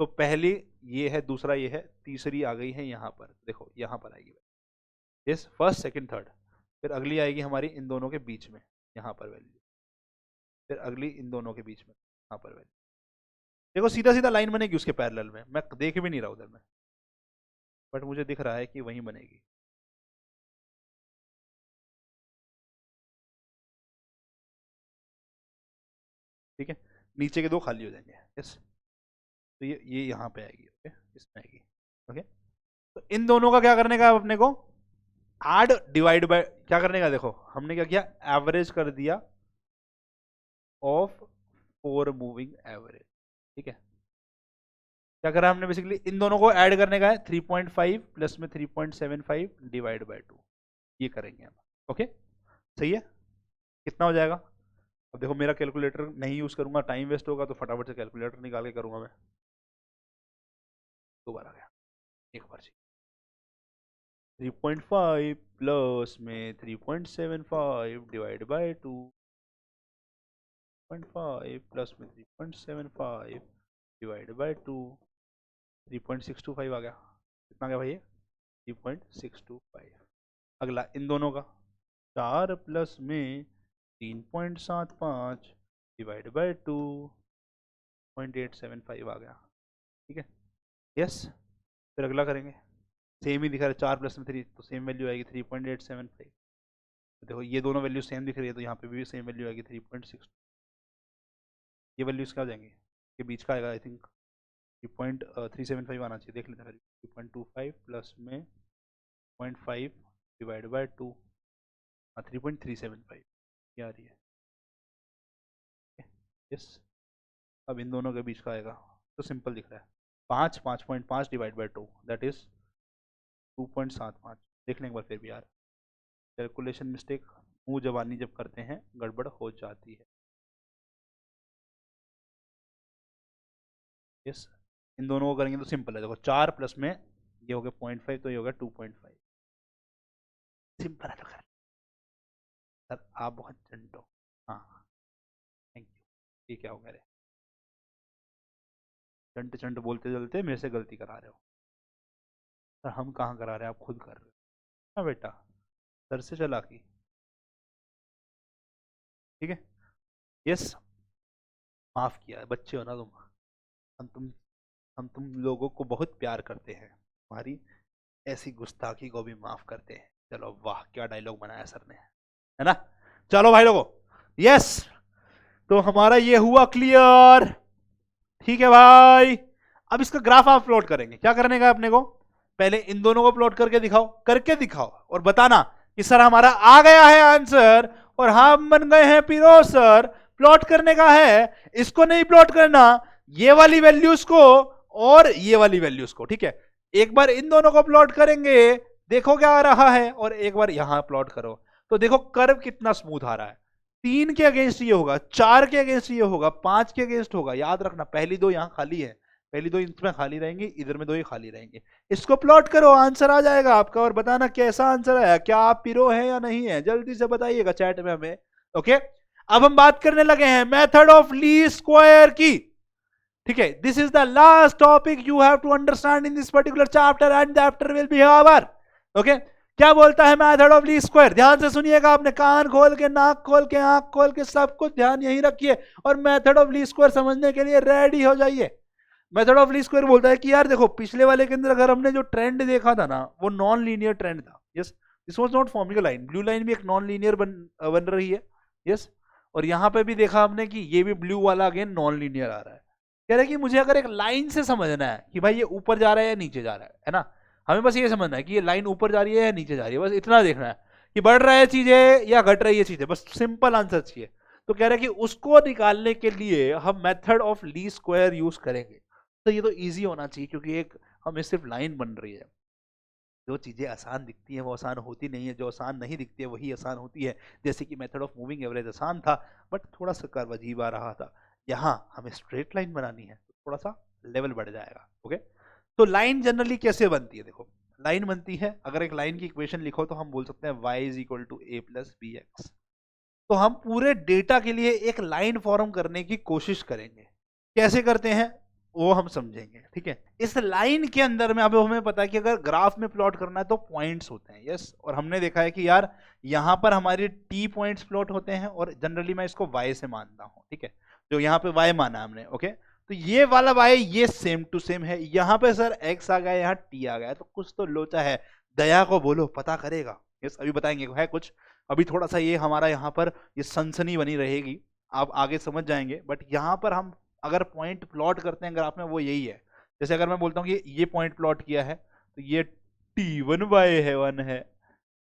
तो पहली ये है, दूसरा ये है, तीसरी आ गई है यहाँ पर, देखो यहाँ पर आएगी यस, फर्स्ट सेकंड थर्ड। फिर अगली आएगी हमारी इन दोनों के बीच में, यहाँ पर वैल्यू। फिर अगली इन दोनों के बीच में, यहाँ पर वैल्यू। देखो सीधा सीधा लाइन बनेगी उसके पैरेलल में, मैं देख भी नहीं रहा उधर में, बट मुझे दिख रहा है कि वहीं बनेगी। ठीक है, नीचे के 2 खाली हो जाएंगे। यस, तो ये यहाँ पे आएगी। ओके, इसमें आएगी। ओके, तो इन दोनों का क्या करने का है अपने को, ऐड डिवाइड बाय, क्या करने का, देखो हमने क्या किया, एवरेज कर दिया ऑफ 4 मूविंग एवरेज। ठीक है, क्या करा हमने, बेसिकली इन दोनों को ऐड करने का है, 3.5 प्लस में 3.75 डिवाइड बाय 2, ये करेंगे हम। ओके, सही है, कितना हो जाएगा। अब देखो मेरा कैलकुलेटर नहीं यूज करूंगा, टाइम वेस्ट होगा, तो फटाफट से कैलकुलेटर निकाल के करूंगा मैं। 2 बार आ गया, एक बार जी। 3.5 प्लस में 3.75 डिवाइड बाय 2, 0.5 प्लस में 3.75 डिवाइड बाय 2, 3.625 आ गया। कितना गया भाई, 3.625। अगला इन दोनों का, 4 प्लस में 3.75 डिवाइड बाय 2, 0.875 आ गया। ठीक है, यस। फिर अगला करेंगे, सेम ही दिखा रहा है, 4 प्लस में 3 तो सेम वैल्यू आएगी 3.875। देखो ये दोनों वैल्यू सेम दिख रही है, तो यहाँ पे भी सेम वैल्यू आएगी 3.6। ये वैल्यूज क्या हो जाएंगे, के बीच का आएगा आई थिंक 3.375 आना चाहिए, देख लेते हैं 3.25 प्लस में 0.5 डिवाइड बाय 2, 3.375 ये आ रही है। यस, अब इन दोनों के बीच का आएगा तो सिंपल दिख रहा है 5.5 डिवाइड बाय 2 दैट इज 2.75। देख लें एक बार फिर भी यार, कैलकुलेशन मिस्टेक, मुंह जबानी जब करते हैं गड़बड़ हो जाती है। यस, इन दोनों को करेंगे तो सिंपल है, देखो 4 प्लस में ये हो गया 0.5 तो ये हो गया 2.5, सिंपल है तो कर सर आप बहुत चंट हो। हाँ थैंक यू, ये क्या हो गया रे, चंट चंट बोलते चलते मेरे से गलती करा रहे हो सर, हम कहाँ करा रहे हैं, आप खुद कर रहे हो। हाँ बेटा, सर से चला की, ठीक है। यस, माफ किया है, बच्चे हो ना तुम, हम तुम लोगों को बहुत प्यार करते हैं, हमारी ऐसी गुस्ताखी को भी माफ करते हैं। चलो वाह क्या डायलॉग बनाया सर ने, है ना। चलो भाई लोगों, यस, तो हमारा ये हुआ क्लियर, ठीक है भाई। अब इसका ग्राफ आप प्लॉट करेंगे, क्या करने का अपने को, पहले इन दोनों को प्लॉट करके दिखाओ और बताना कि सर हमारा आ गया है आंसर और हम बन गए हैं पीरो सर। प्लॉट करने का है, इसको नहीं प्लॉट करना, ये वाली वैल्यूज को और ये वाली वैल्यूज को, ठीक है। एक बार इन दोनों को प्लॉट करेंगे, देखो क्या आ रहा है, और एक बार यहां प्लॉट करो तो देखो कर्व कितना स्मूथ आ रहा है। 3 के अगेंस्ट ये होगा, 4 के अगेंस्ट ये होगा, 5 के अगेंस्ट होगा। याद रखना पहली दो यहां खाली है, पहली दो इसमें खाली रहेंगी, इधर में दो ही खाली रहेंगे। इसको प्लॉट करो, आंसर आ जाएगा आपका, और बताना कैसा आंसर आया, क्या आप पीरो है या नहीं है, जल्दी से बताइएगा चैट में हमें। ओके, अब हम बात करने लगे हैं मेथड ऑफ लीस्ट स्क्वायर की, ठीक है। This is the last topic you have to understand in this particular chapter and the chapter will be over. Okay, क्या बोलता है मेथड ऑफ लीस्ट स्क्वायर, ध्यान से सुनिएगा, आपने कान खोल के, नाक खोल के, आंख खोल के, सब कुछ ध्यान यहीं रखिए और मेथड ऑफ लीस्ट स्क्वायर समझने के लिए रेडी हो जाइए। मेथड ऑफ लीस्ट स्क्वायर बोलता है कि यार देखो, पिछले वाले के अंदर अगर हमने जो ट्रेंड देखा था ना, वो नॉन लीनियर ट्रेंड था। Yes, this was not forming a line, blue line भी एक नॉन लीनियर बन रही है। यस, और यहां पे भी देखा हमने कि ये भी ब्लू वाला अगेन नॉन लीनियर आ रहा है। कह रहे हैं कि मुझे अगर एक लाइन से समझना है कि भाई ये ऊपर जा रहा है या नीचे जा रहा है ना, हमें बस ये समझना है कि ये लाइन ऊपर जा रही है या नीचे जा रही है, बस इतना देखना है कि बढ़ रहा है चीजें या घट रही है चीजें, बस सिंपल आंसर चाहिए। तो कह रहे हैं कि उसको निकालने के लिए हम method of least square use करेंगे। तो ये तो इजी होना चाहिए, क्योंकि एक हमें सिर्फ लाइन बन रही है। जो चीजें आसान दिखती हैं वो आसान होती नहीं है, जो आसान नहीं दिखती है वही आसान होती है। जैसे कि मेथड ऑफ मूविंग एवरेज आसान था, बट थोड़ा सा कर्व अजीब आ रहा था। यहाँ हमें स्ट्रेट लाइन बनानी है तो थोड़ा सा लेवल बढ़ जाएगा। ओके, तो लाइन जनरली कैसे बनती है, देखो लाइन बनती है, अगर एक लाइन की इक्वेशन लिखो तो हम बोल सकते हैं y is equal to a plus B X. तो हम पूरे डेटा के लिए एक लाइन फॉर्म करने की कोशिश करेंगे, कैसे करते हैं वो हम समझेंगे, ठीक है। इस लाइन के अंदर में अब हमें पता है कि अगर ग्राफ में प्लॉट करना है तो पॉइंट्स होते हैं। यस, और हमने देखा है कि यार यहाँ पर हमारे t पॉइंट्स प्लॉट होते हैं, और जनरली मैं इसको y से मानता हूँ, ठीक है, जो यहाँ पे y माना हमने। ओके, तो ये वाला y ये सेम टू सेम है, यहाँ पे सर x आ गया, यहाँ t आ गया, तो कुछ तो लोचा है। दया को बोलो पता करेगा। यस, अभी बताएंगे है कुछ, अभी थोड़ा सा ये हमारा यहाँ पर ये सनसनी बनी रहेगी, आप आगे समझ जाएंगे। बट यहाँ पर हम अगर पॉइंट प्लॉट करते हैं ग्राफ में वो यही है। जैसे अगर मैं बोलता हूँ कि ये पॉइंट प्लॉट किया है तो ये t1/1 है,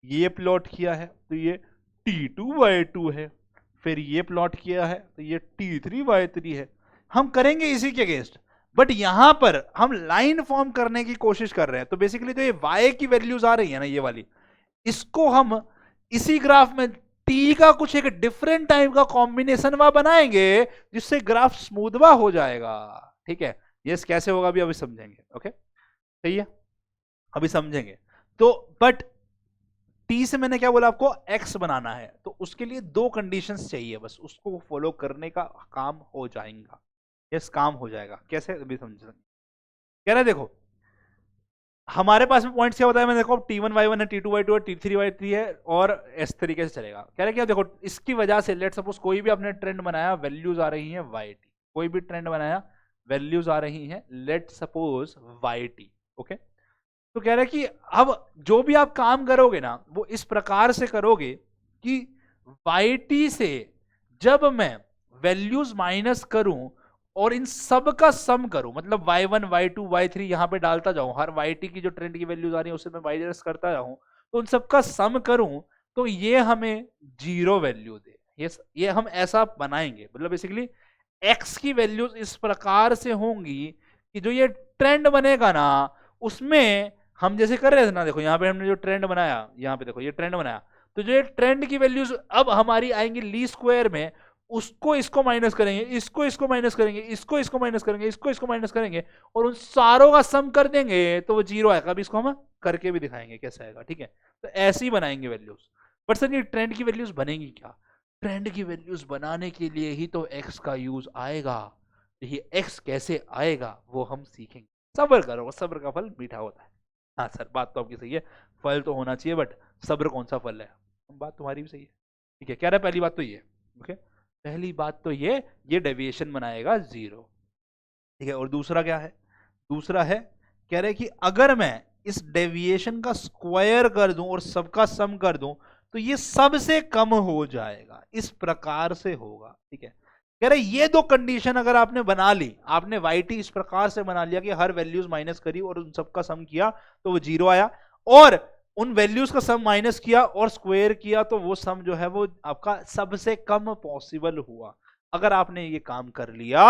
ये प्लॉट किया है तो ये t2/2 है, फिर ये प्लॉट किया है तो ये t3/3 है। हम करेंगे इसी के अगेंस्ट, बट यहां पर हम लाइन फॉर्म करने की कोशिश कर रहे हैं। तो बेसिकली तो ये y की वैल्यूज आ रही है ना, ये वाली, इसको हम इसी ग्राफ में t का कुछ एक डिफरेंट टाइप का कॉम्बिनेशन बनाएंगे जिससे ग्राफ स्मूथवा हो जाएगा, ठीक है। यस, कैसे होगा अभी समझेंगे। ओके, सही है, अभी समझेंगे। तो बट t से मैंने क्या बोला, आपको x बनाना है, तो उसके लिए 2 कंडीशंस चाहिए, बस उसको फॉलो करने का काम हो जाएगा। यस, काम हो जाएगा, कैसे अभी समझेंगे। कह रहे देखो हमारे पास में पॉइंट्स क्या बताया मैंने, देखो t1/1 है, t2/2 है, t3/3 है, और इस तरीके से चलेगा। कह रहे क्या, देखो इसकी वजह से लेट सपोज कोई भी आपने ट्रेंड बनाया, वैल्यूज आ रही हैं yt, कोई भी ट्रेंड बनाया वैल्यूज आ रही हैं लेट सपोज yt। ओके, तो कह रहे कि अब जो भी आप काम करोगे ना वो इस प्रकार से करोगे कि yt से जब मैं वैल्यूज माइनस करूं और इन सब का सम करूं, मतलब y1 y2 y3 यहां पे डालता जाऊं, हर yt की जो ट्रेंड की वैल्यूज आ रही है उसे मैं माइनस करता जाऊं, तो उन सब का सम करूं तो ये हमें 0 वैल्यू दे। ये हम ऐसा बनाएंगे, मतलब बेसिकली x की वैल्यूज इस प्रकार से होंगी कि जो ये ट्रेंड बनेगा ना उसमें हम जैसे कर रहे थे ना, देखो यहाँ पे हमने जो ट्रेंड बनाया, यहाँ पे देखो ये ट्रेंड बनाया, तो जो ये ट्रेंड की वैल्यूज अब हमारी आएंगी ली स्क्वायर में, उसको इसको माइनस करेंगे, इसको इसको माइनस करेंगे, इसको इसको माइनस करेंगे, इसको इसको माइनस करेंगे और उन सारों का सम कर देंगे तो वो 0 आएगा। अभी इसको हम करके भी दिखाएंगे कैसे आएगा, ठीक है। तो ऐसे ही बनाएंगे वैल्यूज। बट सर ये ट्रेंड की वैल्यूज बनेंगी क्या? ट्रेंड की वैल्यूज बनाने के लिए ही तो एक्स का यूज आएगा। ये एक्स कैसे आएगा वो हम सीखेंगे। सब्र करो, सब्र का फल मीठा होता है। हाँ सर बात तो आपकी सही है, फल तो होना चाहिए, बट सब्र कौन सा फल है? बात तुम्हारी भी सही है, ठीक है। कह रहा है पहली बात तो ये, ओके, पहली बात तो ये डेविएशन बनाएगा 0, ठीक है। और दूसरा क्या है? दूसरा है कह रहे कि अगर मैं इस डेविएशन का स्क्वायर कर दूं और सबका सम कर दूं तो ये सबसे कम हो जाएगा, इस प्रकार से होगा, ठीक है। कह रहे ये दो कंडीशन अगर आपने बना ली, आपने yt इस प्रकार से बना लिया कि हर वैल्यूज माइनस करी और उन सबका सम किया तो वो 0 आया, और उन वैल्यूज का सम माइनस किया और स्क्वायर किया तो वो सम जो है वो आपका सबसे कम पॉसिबल हुआ। अगर आपने ये काम कर लिया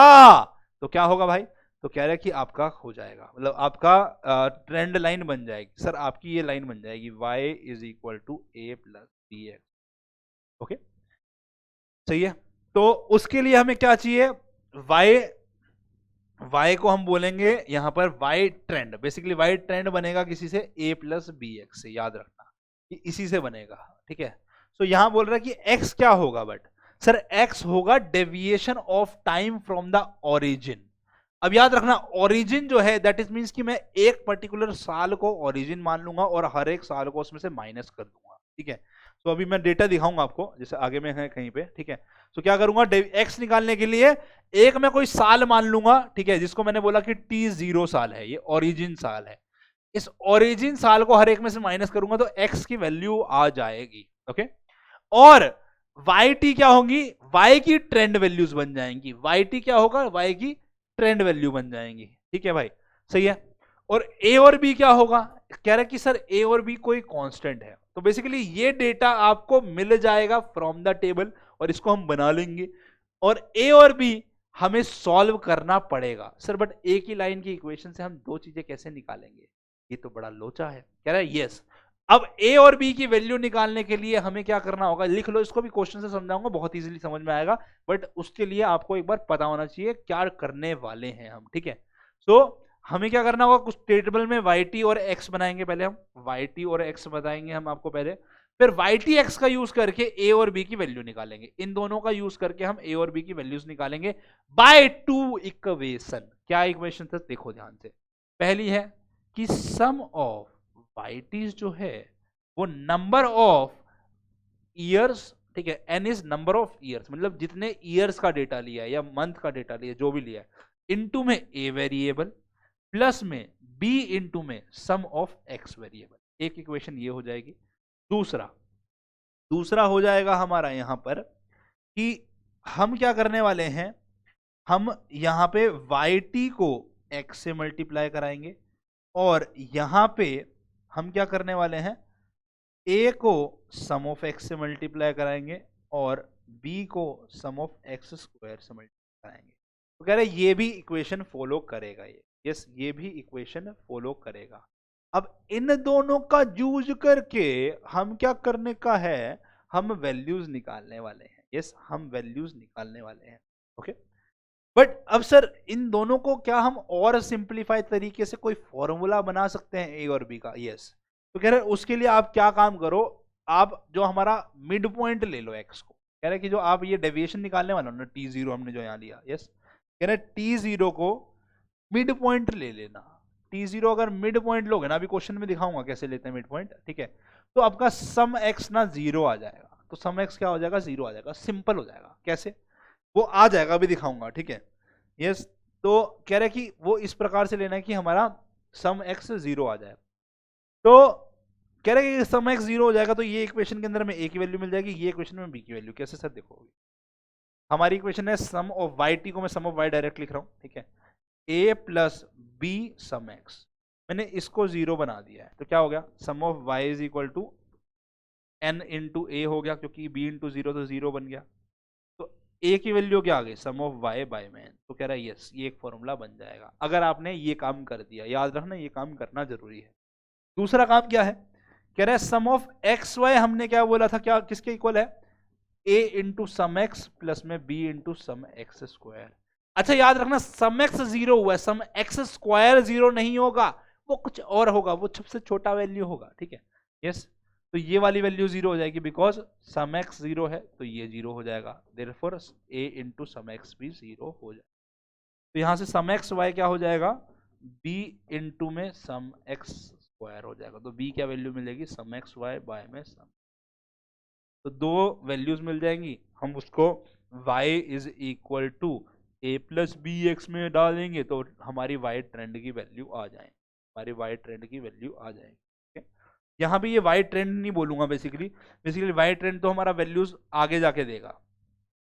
तो क्या होगा भाई? तो कह रहे हैं कि आपका हो जाएगा, मतलब आपका ट्रेंड लाइन बन जाएगी। सर आपकी ये लाइन बन जाएगी y is equal to a plus B X, okay सही है। तो उसके लिए हमें क्या चाहिए? y को हम बोलेंगे यहां पर y trend, basically y trend बनेगा किसी से a प्लस बी एक्स से, याद रखना कि इसी से बनेगा, ठीक है। तो यहां बोल रहा है कि x क्या होगा? बट सर x होगा deviation of time from the origin. अब याद रखना ओरिजिन जो है दैट इज मींस कि मैं एक पर्टिकुलर साल को ओरिजिन मान लूंगा और हर एक साल को उसमें से माइनस कर दूंगा, ठीक है। तो अभी मैं डेटा दिखाऊंगा आपको, जैसे आगे में है कहीं पे, ठीक है। तो क्या करूंगा? एक्स निकालने के लिए एक मैं कोई साल मान लूंगा, ठीक है, जिसको मैंने बोला कि t0 साल है, ये ओरिजिन साल है। इस ओरिजिन साल को हर एक में से माइनस करूंगा तो एक्स की वैल्यू आ जाएगी, ओके। और yt क्या होगी? y की ट्रेंड वैल्यूज बन जाएंगी। yt क्या होगा? y की ट्रेंड वैल्यू बन जाएंगी, ठीक है भाई, सही है। और a और b क्या होगा? कह रहा है कि सर a और b कोई कांस्टेंट है। तो बेसिकली ये डेटा आपको मिल जाएगा फ्रॉम द टेबल और इसको हम बना लेंगे, और a और b हमें सॉल्व करना पड़ेगा। सर बट एक ही लाइन की इक्वेशन से हम दो चीजें कैसे निकालेंगे? ये तो बड़ा लोचा है। कह रहा है यस, अब a और b की वैल्यू निकालने के लिए हमें क्या करना होगा? लिख लो, इसको भी क्वेश्चन से समझाऊंगा, बहुत इजीली समझ में आएगा, बट उसके लिए आपको एक बार पता होना चाहिए क्या करने वाले हैं हम, ठीक है। तो हमें क्या करना होगा? कुछ टेबल में yt और x बनाएंगे, पहले हम yt और x बताएंगे हम आपको पहले, फिर yt x का यूज करके a और b की वैल्यू निकालेंगे। इन दोनों का यूज करके हम a और b की वैल्यूज निकालेंगे बाय 2 इक्वेशन। क्या इक्वेशन था? देखो ध्यान से। पहली है कि सम ऑफ yt's जो है वो नंबर ऑफ ईयर्स, ठीक है, n is number of years, मतलब जितने ईयर्स का डेटा लिया है या मंथ का डेटा लिया है, जो भी लिया है, इनटू में a वेरिएबल प्लस में b इनटू में सम ऑफ x वेरिएबल। एक इक्वेशन ये हो जाएगी। दूसरा हो जाएगा हमारा यहां पर कि हम क्या करने वाले हैं, हम यहां पे yt को x से मल्टीप्लाई कराएंगे और यहां पे हम क्या करने वाले हैं? a को सम ऑफ x से मल्टीप्लाई कराएंगे और b को सम ऑफ x स्क्वायर से मल्टीप्लाई कराएंगे। तो कह रहे ये भी इक्वेशन फॉलो करेगा, ये भी इक्वेशन फॉलो करेगा। अब इन दोनों का यूज करके हम क्या करने का है? हम वैल्यूज निकालने वाले हैं। हम वैल्यूज निकालने वाले हैं, ओके। बट अब सर इन दोनों को क्या हम और सिंप्लीफाई तरीके से कोई फॉर्मूला बना सकते हैं a और b का? यस। तो कह रहे उसके लिए आप क्या काम करो, आप जो हमारा मिड पॉइंट ले लो x को। कह रहे कि जो आप ये डेविएशन निकालने वाला हो ना t0 हमने जो यहाँ लिया, यस, कह रहे t0 को मिड पॉइंट ले लेना। t0 अगर मिड पॉइंट लोगे ना, अभी क्वेश्चन में दिखाऊंगा कैसे लेते हैं मिड पॉइंट, ठीक है, तो आपका सम x ना 0 आ जाएगा। तो सम x क्या हो जाएगा? 0 आ जाएगा। सिंपल हो जाएगा। कैसे? वो आ जाएगा, अभी दिखाऊंगा, ठीक है। यस, तो कह रहे कि वो इस प्रकार से लेना है कि हमारा सम x 0 आ जाए। तो कह रहे कि सम x 0 हो जाएगा तो ये इक्वेशन के अंदर में a की वैल्यू मिल जाएगी, ये इक्वेशन में b की वैल्यू। कैसे सर? देखो हमारी इक्वेशन है सम ऑफ वाई टी को मैं सम ऑफ वाई डायरेक्ट लिख रहा हूं, ठीक है, a plus B sum X, मैंने इसको 0 बना दिया है, तो क्या हो गया, sum of y is equal to n into A हो गया, क्योंकि b इंटू 0 तो 0 बन गया, तो a की वैल्यू क्या आ गई, सम ऑफ y बाय में n, तो कह रहा है यस ये एक फॉर्मूला बन जाएगा अगर आपने ये काम कर दिया। याद रखना ये काम करना जरूरी है। दूसरा काम क्या है, कह रहा है सम ऑफ एक्स वाई, हमने क्या बोला था, क्या किसके इक्वल है, a into sum X plus में b into sum X square. अच्छा याद रखना सम एक्स 0 हुआ है, सम एक्स स्क्वायर 0 नहीं होगा, वो कुछ और होगा, वो सबसे छोटा वैल्यू होगा, ठीक है, यस। तो ये वाली वैल्यू 0 हो जाएगी, बिकॉज सम एक्स 0 है तो ये 0 हो जाएगा, therefore a into sum X भी 0 हो जाएगा। तो यहां से सम एक्स वाई क्या हो जाएगा, b इंटू में सम एक्स स्क्वायर हो जाएगा, तो b क्या वैल्यू मिलेगी, सम एक्स वाई बाय में सम, तो दो वैल्यूज मिल जाएंगी, हम उसको y is equal to A plus B X में डालेंगे तो हमारी y ट्रेंड की वैल्यू आ जाए, हमारी y ट्रेंड की वैल्यू आ जाएगी, ठीक है। यहाँ पे ये y ट्रेंड नहीं बोलूंगा, बेसिकली y ट्रेंड तो हमारा वैल्यूज आगे जाके देगा,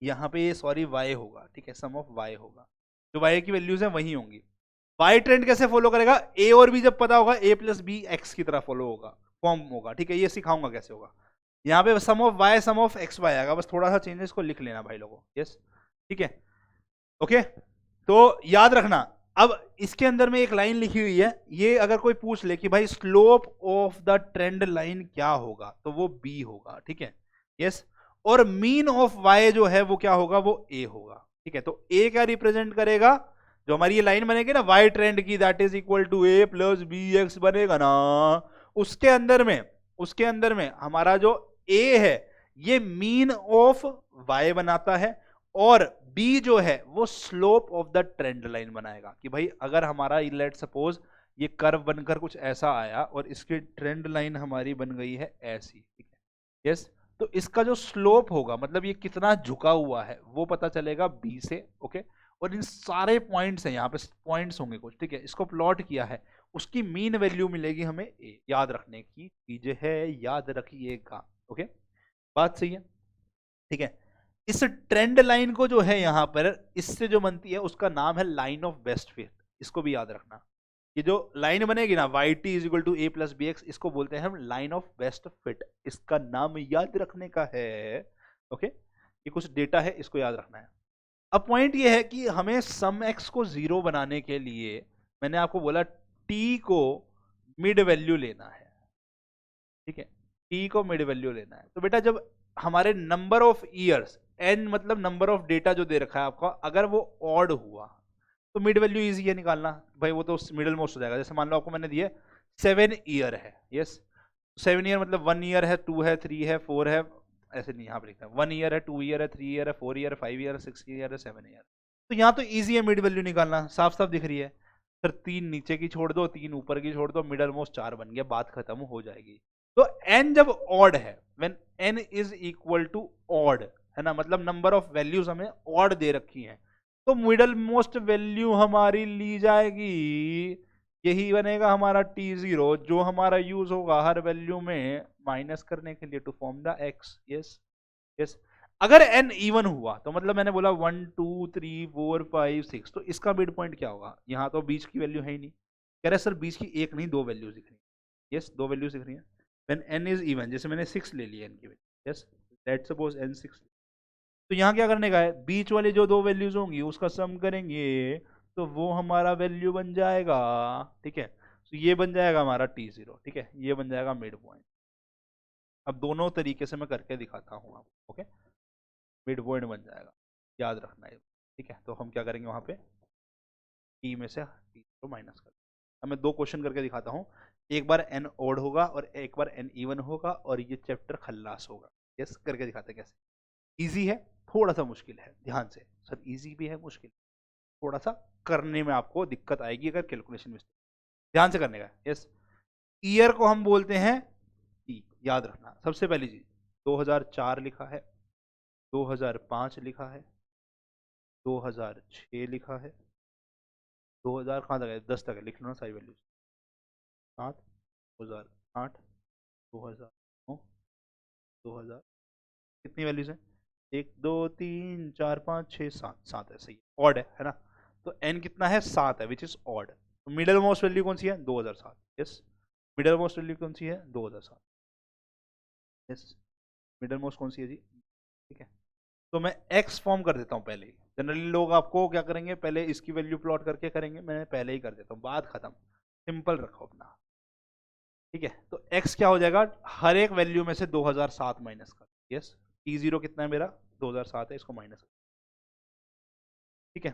यहाँ पे ये सॉरी y होगा, ठीक है, सम ऑफ y होगा, जो y की वैल्यूज है वही होंगी। y ट्रेंड कैसे फॉलो करेगा, a और b जब पता होगा a प्लस बी एक्स की तरह फॉलो होगा, फॉर्म होगा, ठीक है, ये सिखाऊंगा कैसे होगा। यहाँ पे sum of y sum of X Y आएगा, बस थोड़ा सा चेंजेस को लिख लेना भाई लोगों, यस, ठीक है, ओके। तो याद रखना, अब इसके अंदर में एक लाइन लिखी हुई है, ये अगर कोई पूछ ले कि भाई slope of the trend line क्या होगा, तो वो b होगा, ठीक है, यस। और मीन ऑफ y जो है वो क्या होगा, वो a होगा, ठीक है। तो a क्या रिप्रेजेंट करेगा, जो हमारी ये लाइन बनेगी ना y ट्रेंड की, that is equal to a plus B X बनेगा ना, उसके अंदर में हमारा जो a है ये मीन ऑफ y बनाता है, और b जो है वो slope of the trend line बनाएगा, कि भाई अगर हमारा लेट सपोज ये कर्व बनकर कुछ ऐसा आया और इसकी ट्रेंड लाइन हमारी बन गई है ऐसी, ठीक है, यस, तो इसका जो स्लोप होगा, मतलब ये कितना झुका हुआ है, वो पता चलेगा b से, ओके। और इन सारे पॉइंट्स हैं, यहाँ पे पॉइंट्स होंगे कुछ, ठीक है, इसको प्लॉट किया है, उसकी मीन वैल्यू मिलेगी हमें a, याद रखने की चीज है, याद रखिएगा, ओके, बात सही है, ठीक है। इस ट्रेंड लाइन को जो है यहां पर इससे जो बनती है उसका नाम है लाइन ऑफ बेस्ट फिट, इसको भी याद रखना, ये जो लाइन बनेगी ना Y T is equal to A plus B X, इसको बोलते हैं हम लाइन ऑफ बेस्ट फिट, इसका नाम याद रखने का है, ओके। ये कुछ डेटा है, इसको याद रखना है। अब पॉइंट ये है कि हमें सम एक्स को 0 बनाने के लिए मैंने आपको बोला टी को मिड वैल्यू लेना है, ठीक है, टी को मिड वैल्यू लेना है। तो बेटा जब हमारे नंबर ऑफ ईयर्स एन मतलब नंबर ऑफ डेटा जो दे रखा है आपका, अगर वो ऑड हुआ तो मिड वैल्यू इजी है निकालना, भाई वो तो मिडिल मोस्ट हो जाएगा। जैसे मान लो आपको मैंने दिए 7 ईयर है, यस, 7 ईयर मतलब 1 ईयर है, 2 है, 3 है, 4 है, ऐसे नहीं यहाँ पे लिखता है 1 ईयर है, 2 ईयर है, 3 ईयर है, 4 ईयर है, 5 ईयर है, 6 ईयर है, 7 ईयर। तो यहाँ तो ईजी है मिड वैल्यू निकालना, साफ साफ दिख रही है। फिर 3 नीचे की छोड़ दो, 3 ऊपर की छोड़ दो, मिडल मोस्ट 4 बन गया, बात खत्म हो जाएगी। तो n जब ऑड है, when n is equal to odd, है ना, मतलब नंबर ऑफ वैल्यूज हमें ऑड दे रखी हैं, तो मिडल मोस्ट वैल्यू हमारी ली जाएगी, यही बनेगा हमारा t0, जो हमारा यूज होगा हर वैल्यू में माइनस करने के लिए to form the x, yes yes. अगर n इवन हुआ तो मतलब मैंने बोला 1 2 3 4 5 6, तो इसका मिड पॉइंट क्या होगा, यहाँ तो बीच की वैल्यू है ही नहीं, कह रहे सर बीच की एक नहीं दो वैल्यूज दिख रही है, यस, दो वैल्यूज दिख रही है। व्हेन n इज इवन, जैसे मैंने 6 ले लिया n की value, yes, let's suppose n 6, तो यहाँ क्या करने का है, बीच वाले जो दो वैल्यूज होंगी उसका सम करेंगे तो वो हमारा वैल्यू बन जाएगा, ठीक है। तो ये बन जाएगा हमारा t0, ठीक है, ये बन जाएगा मिड पॉइंट। अब दोनों तरीके से मैं करके दिखाता हूँ आपको, ओके, मिड पॉइंट बन जाएगा, याद रखना है, ठीक है। तो हम क्या करेंगे वहाँ पे टी में से t0 माइनस कर, अब मैं 2 क्वेश्चन करके दिखाता हूँ, एक बार n ओड होगा और एक बार n इवन होगा, और ये चैप्टर खल्लास होगा, यस, करके दिखाते हैं कैसे। इजी है, थोड़ा सा मुश्किल है, ध्यान से, सर इजी भी है मुश्किल, थोड़ा सा करने में आपको दिक्कत आएगी अगर कैलकुलेशन मिस्टेक, ध्यान से करने का, यस। ईयर को हम बोलते हैं ई, याद रखना, सबसे पहली चीज 2004 लिखा है, 2005 लिखा है, 2006 लिखा है, 2000 कहाँ तक है, 10 तक है, लिख लो ना सारी वैल्यूज, 7 2008 2009 2000, कितनी वैल्यूज हैं, 1 2 3 4 5 6 7, 7 है, सही ऑड है ना। तो n कितना है 7 है, विच इज ऑड। तो मिडल मोस्ट वैल्यू कौन सी है 2007, यस। मिडल मोस्ट वैल्यू कौन सी है 2007, यस। मिडल मोस्ट कौन सी है जी, ठीक है। तो मैं x फॉर्म कर देता हूँ पहले ही। जनरली लोग आपको क्या करेंगे, पहले इसकी वैल्यू प्लॉट करके करेंगे, मैं पहले ही कर देता हूँ, बात खत्म, सिंपल रखो अपना, ठीक है। तो x क्या हो जाएगा, हर एक वैल्यू में से 2007 माइनस कर, यस। t0 कितना है मेरा 2007 है, इसको माइनस, ठीक है।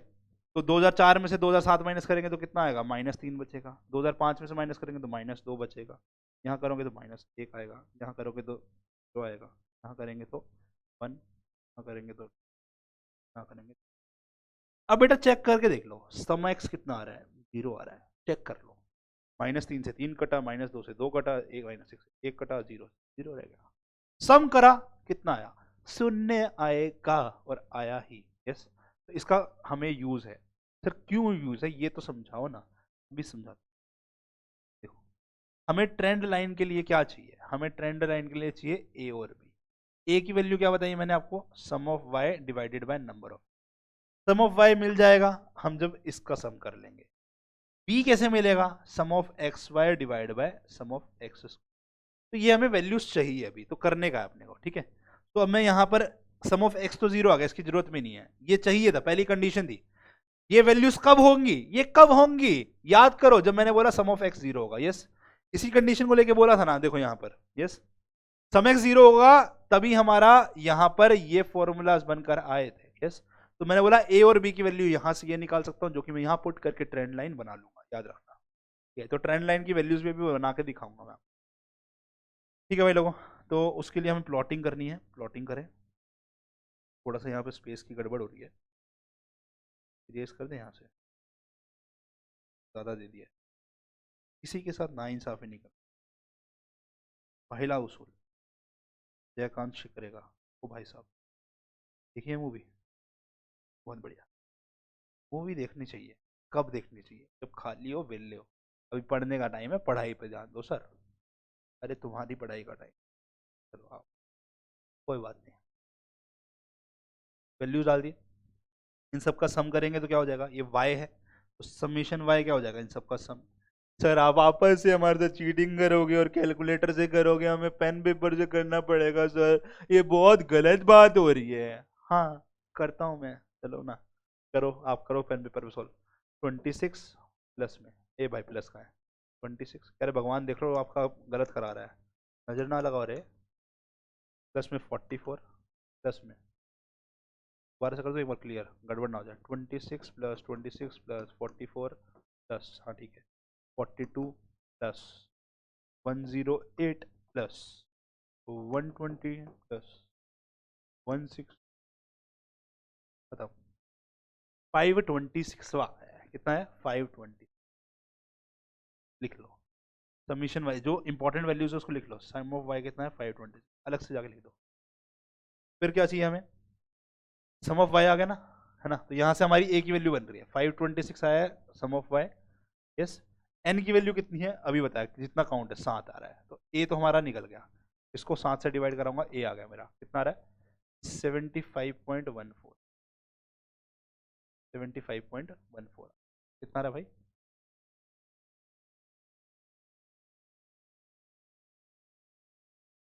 तो 2004 में से 2007 माइनस करेंगे तो कितना आएगा, -3 बचेगा। 2005 में से माइनस करेंगे तो -2 बचेगा। यहाँ करोगे तो -1 आएगा, यहाँ करोगे तो 2 आएगा, यहाँ करेंगे तो 1, यहाँ करेंगे तो, यहाँ करेंगे। अब बेटा चेक करके देख लो, सम एक्स कितना आ रहा है, 0 आ रहा है, चेक कर लो। -3 से 3 कटा, -2 से 2 कटा, 1 -6 से 1 कटा, 0 0 रह गया। सम करा, कितना आया, 0 आएगा, और आया ही, यस। तो इसका हमें यूज है। सर क्यों यूज है ये तो समझाओ ना, भी समझा। देखो, हमें ट्रेंड लाइन के लिए क्या चाहिए, हमें ट्रेंड लाइन के लिए चाहिए ए और बी। ए की वैल्यू क्या बताई मैंने आपको, sum of Y divided by number of. Sum of Y मिल जाएगा हम जब इसका सम कर लेंगे। बी कैसे मिलेगा, sum of X Y divide by sum of X. तो ये हमें वैल्यूज चाहिए अभी, तो करने का है अपने को, ठीक है। तो अब मैं यहाँ पर सम ऑफ एक्स तो 0 आ गया, इसकी जरूरत में नहीं है, ये चाहिए था, पहली कंडीशन थी। ये वैल्यूज कब होंगी, ये कब होंगी, याद करो जब मैंने बोला सम ऑफ एक्स 0 होगा, यस। इसी कंडीशन को लेके बोला था ना, देखो यहाँ पर, यस। सम एक्स 0 होगा तभी हमारा यहाँ पर ये फॉर्मूलाज बनकर आए थे, यस। तो मैंने बोला ए और बी की वैल्यू यहां से ये निकाल सकता हूं, जो कि मैं यहां पुट करके ट्रेंड लाइन बना लूंगा, याद रखना, ठीक है। तो ट्रेंड लाइन की वैल्यूज भी बना के दिखाऊंगा मैं, ठीक है भाई लोगों। तो उसके लिए हमें प्लॉटिंग करनी है, प्लॉटिंग करें। थोड़ा सा यहाँ पे स्पेस की गड़बड़ हो रही है, इरेज कर दें यहाँ से, ज़्यादा दे दिया। किसी के साथ ना इंसाफी नहीं कर। पहला उसूल जयकांत शिकरेगा, ओ भाई साहब, देखिए मूवी, बहुत बढ़िया मूवी, देखनी चाहिए। कब देखनी चाहिए, जब खाली हो, वेले हो। अभी पढ़ने का टाइम है, पढ़ाई पे ध्यान दो सर। अरे तुम्हारी पढ़ाई का टाइम, चलो आप, कोई बात नहीं। वैल्यूज डाल दिए, इन सब का सम करेंगे तो क्या हो जाएगा, ये y है, तो समीशन y क्या हो जाएगा, इन सब का सम। सर आप वापस से हमारे साथ चीटिंग करोगे और कैलकुलेटर से करोगे, हमें पेन पेपर से करना पड़ेगा सर, ये बहुत गलत बात हो रही है। हाँ करता हूँ मैं, चलो ना, करो आप, करो पेन पेपर पे सॉल्व। 26 प्लस में, ए भाई प्लस का है 26, अरे भगवान देख लो आपका गलत करा रहा है, नजर ना लगाओ रे। प्लस में 44, प्लस में दोबारा से कर दो एक बार, क्लियर गड़बड़ ना हो जाए। 26 प्लस 44 प्लस, हाँ ठीक है, 42 प्लस 108 प्लस 120 प्लस 16, बताओ 526 है, कितना है 520। लिख लो समीशन वाई, जो इंपॉर्टेंट वैल्यूज है उसको लिख लो, सम ऑफ वाई कितना है 520, अलग से जाके लिख दो। फिर क्या चाहिए हमें, सम ऑफ वाई आ गया ना, है ना। तो यहाँ से हमारी ए की वैल्यू बन रही है 526 आया है सम ऑफ वाई, यस। एन की वैल्यू कितनी है अभी बताया, जितना काउंट है 7 आ रहा है, तो ए तो हमारा निकल गया, इसको 7 से डिवाइड कराऊंगा, ए आ गया मेरा, कितना आ रहा है 75.14, 75.14 कितना आ रहा है भाई,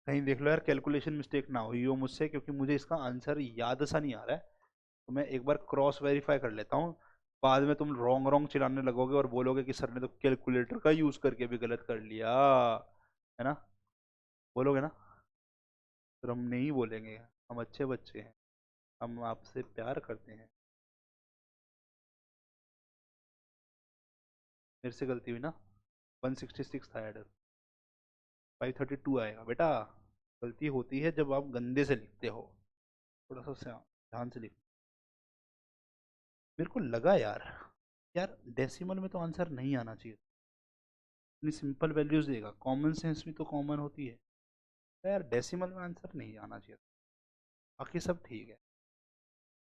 कहीं देख लो यार, कैलकुलेशन मिस्टेक ना हुई हो मुझसे, क्योंकि मुझे इसका आंसर याद सा नहीं आ रहा है। तो मैं एक बार क्रॉस वेरीफाई कर लेता हूँ, बाद में तुम रॉन्ग रॉन्ग चिल्लाने लगोगे और बोलोगे कि सर ने तो कैलकुलेटर का यूज करके भी गलत कर लिया, है ना, बोलोगे ना। फिर हम नहीं बोलेंगे, हम अच्छे बच्चे हैं, हम आपसे प्यार करते हैं। मेरे से गलती हुई ना, 166 था एडर, 532 आएगा बेटा। गलती होती है जब आप गंदे से लिखते हो, थोड़ा सा ध्यान से लिखो। मेरे को लगा यार, यार डेसिमल में तो आंसर नहीं आना चाहिए, इतनी सिंपल वैल्यूज देगा, कॉमन सेंस भी तो कॉमन होती है, तो यार डेसिमल में आंसर नहीं आना चाहिए, बाकी सब ठीक है।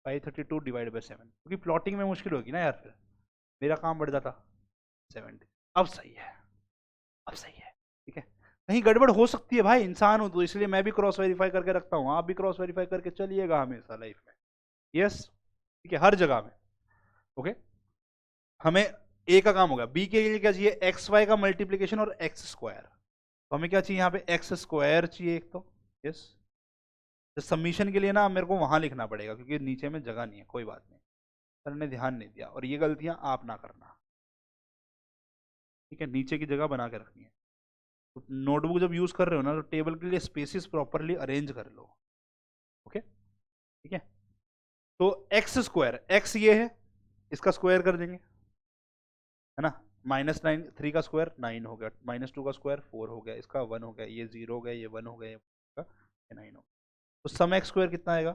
532 डिवाइड बाई 7, क्योंकि प्लॉटिंग में मुश्किल होगी ना यार, फिर मेरा काम बढ़ जाता 70। अब सही है, अब सही है, ठीक है। कहीं गड़बड़ हो सकती है भाई, इंसान हूं तो इसलिए मैं भी क्रॉस वेरीफाई करके रखता हूं, आप भी क्रॉस वेरीफाई करके चलिएगा हमेशा लाइफ में। यस, ठीक है, हर जगह में। ओके, हमें ए का काम होगा, बी के लिए क्या चाहिए, एक्स वाई का मल्टीप्लीकेशन और एक्स स्क्वायर। तो हमें क्या चाहिए यहाँ पे, एक्स स्क्वायर चाहिए एक तो। यस, तो सबमिशन के लिए ना मेरे को वहां लिखना पड़ेगा क्योंकि नीचे में जगह नहीं है, कोई बात नहीं, सर ने ध्यान नहीं दिया, और ये गलतियां आप ना करना, ठीक है, नीचे की जगह बना के रखनी है। तो नोटबुक जब यूज कर रहे हो ना तो टेबल के लिए स्पेसिस प्रॉपरली अरेंज कर लो। ओके, ठीक है, तो एक्स स्क्वायर, एक्स ये है, इसका स्क्वायर कर देंगे, है ना, -9, 3 का स्क्वायर 9 हो गया, -2 का स्क्वायर 4 हो गया, इसका 1 हो गया, ये 0 हो गया, ये 1 हो गया, ये 9 हो गया। तो सम एक्स स्क्वायर कितना आएगा,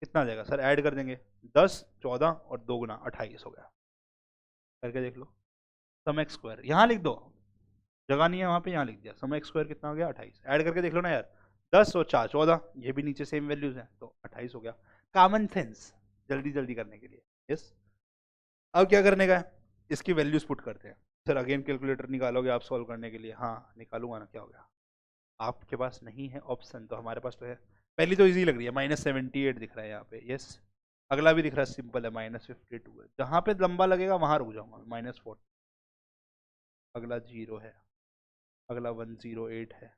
कितना आ जाएगा सर, ऐड कर देंगे, 10, 14 और 2 गुना 28 हो गया। करके देख लो, सम एक्स स्क्वायर यहाँ लिख दो, जगह नहीं है वहां पे, यहाँ लिख दिया, सम एक्स स्क्वायर कितना हो गया 28। ऐड करके देख लो ना यार, 10 और 4 14, ये भी नीचे सेम वैल्यूज हैं तो 28 हो गया। कॉमन सेंस, जल्दी जल्दी करने के लिए। यस, अब क्या करने का है, इसकी वैल्यूज पुट करते हैं। सर अगेन कैलकुलेटर निकालोगे आप सॉल्व करने के लिए, हाँ निकालूंगा ना, क्या हो गया, आपके पास नहीं है ऑप्शन तो हमारे पास तो है। पहली तो इजी लग रही है, -78 दिख रहा है यहाँ पे। यस, अगला भी दिख रहा है, सिंपल है, -52 है। जहाँ पे लंबा लगेगा वहां रुक जाऊंगा, -40, अगला 0 है, अगला 108 है,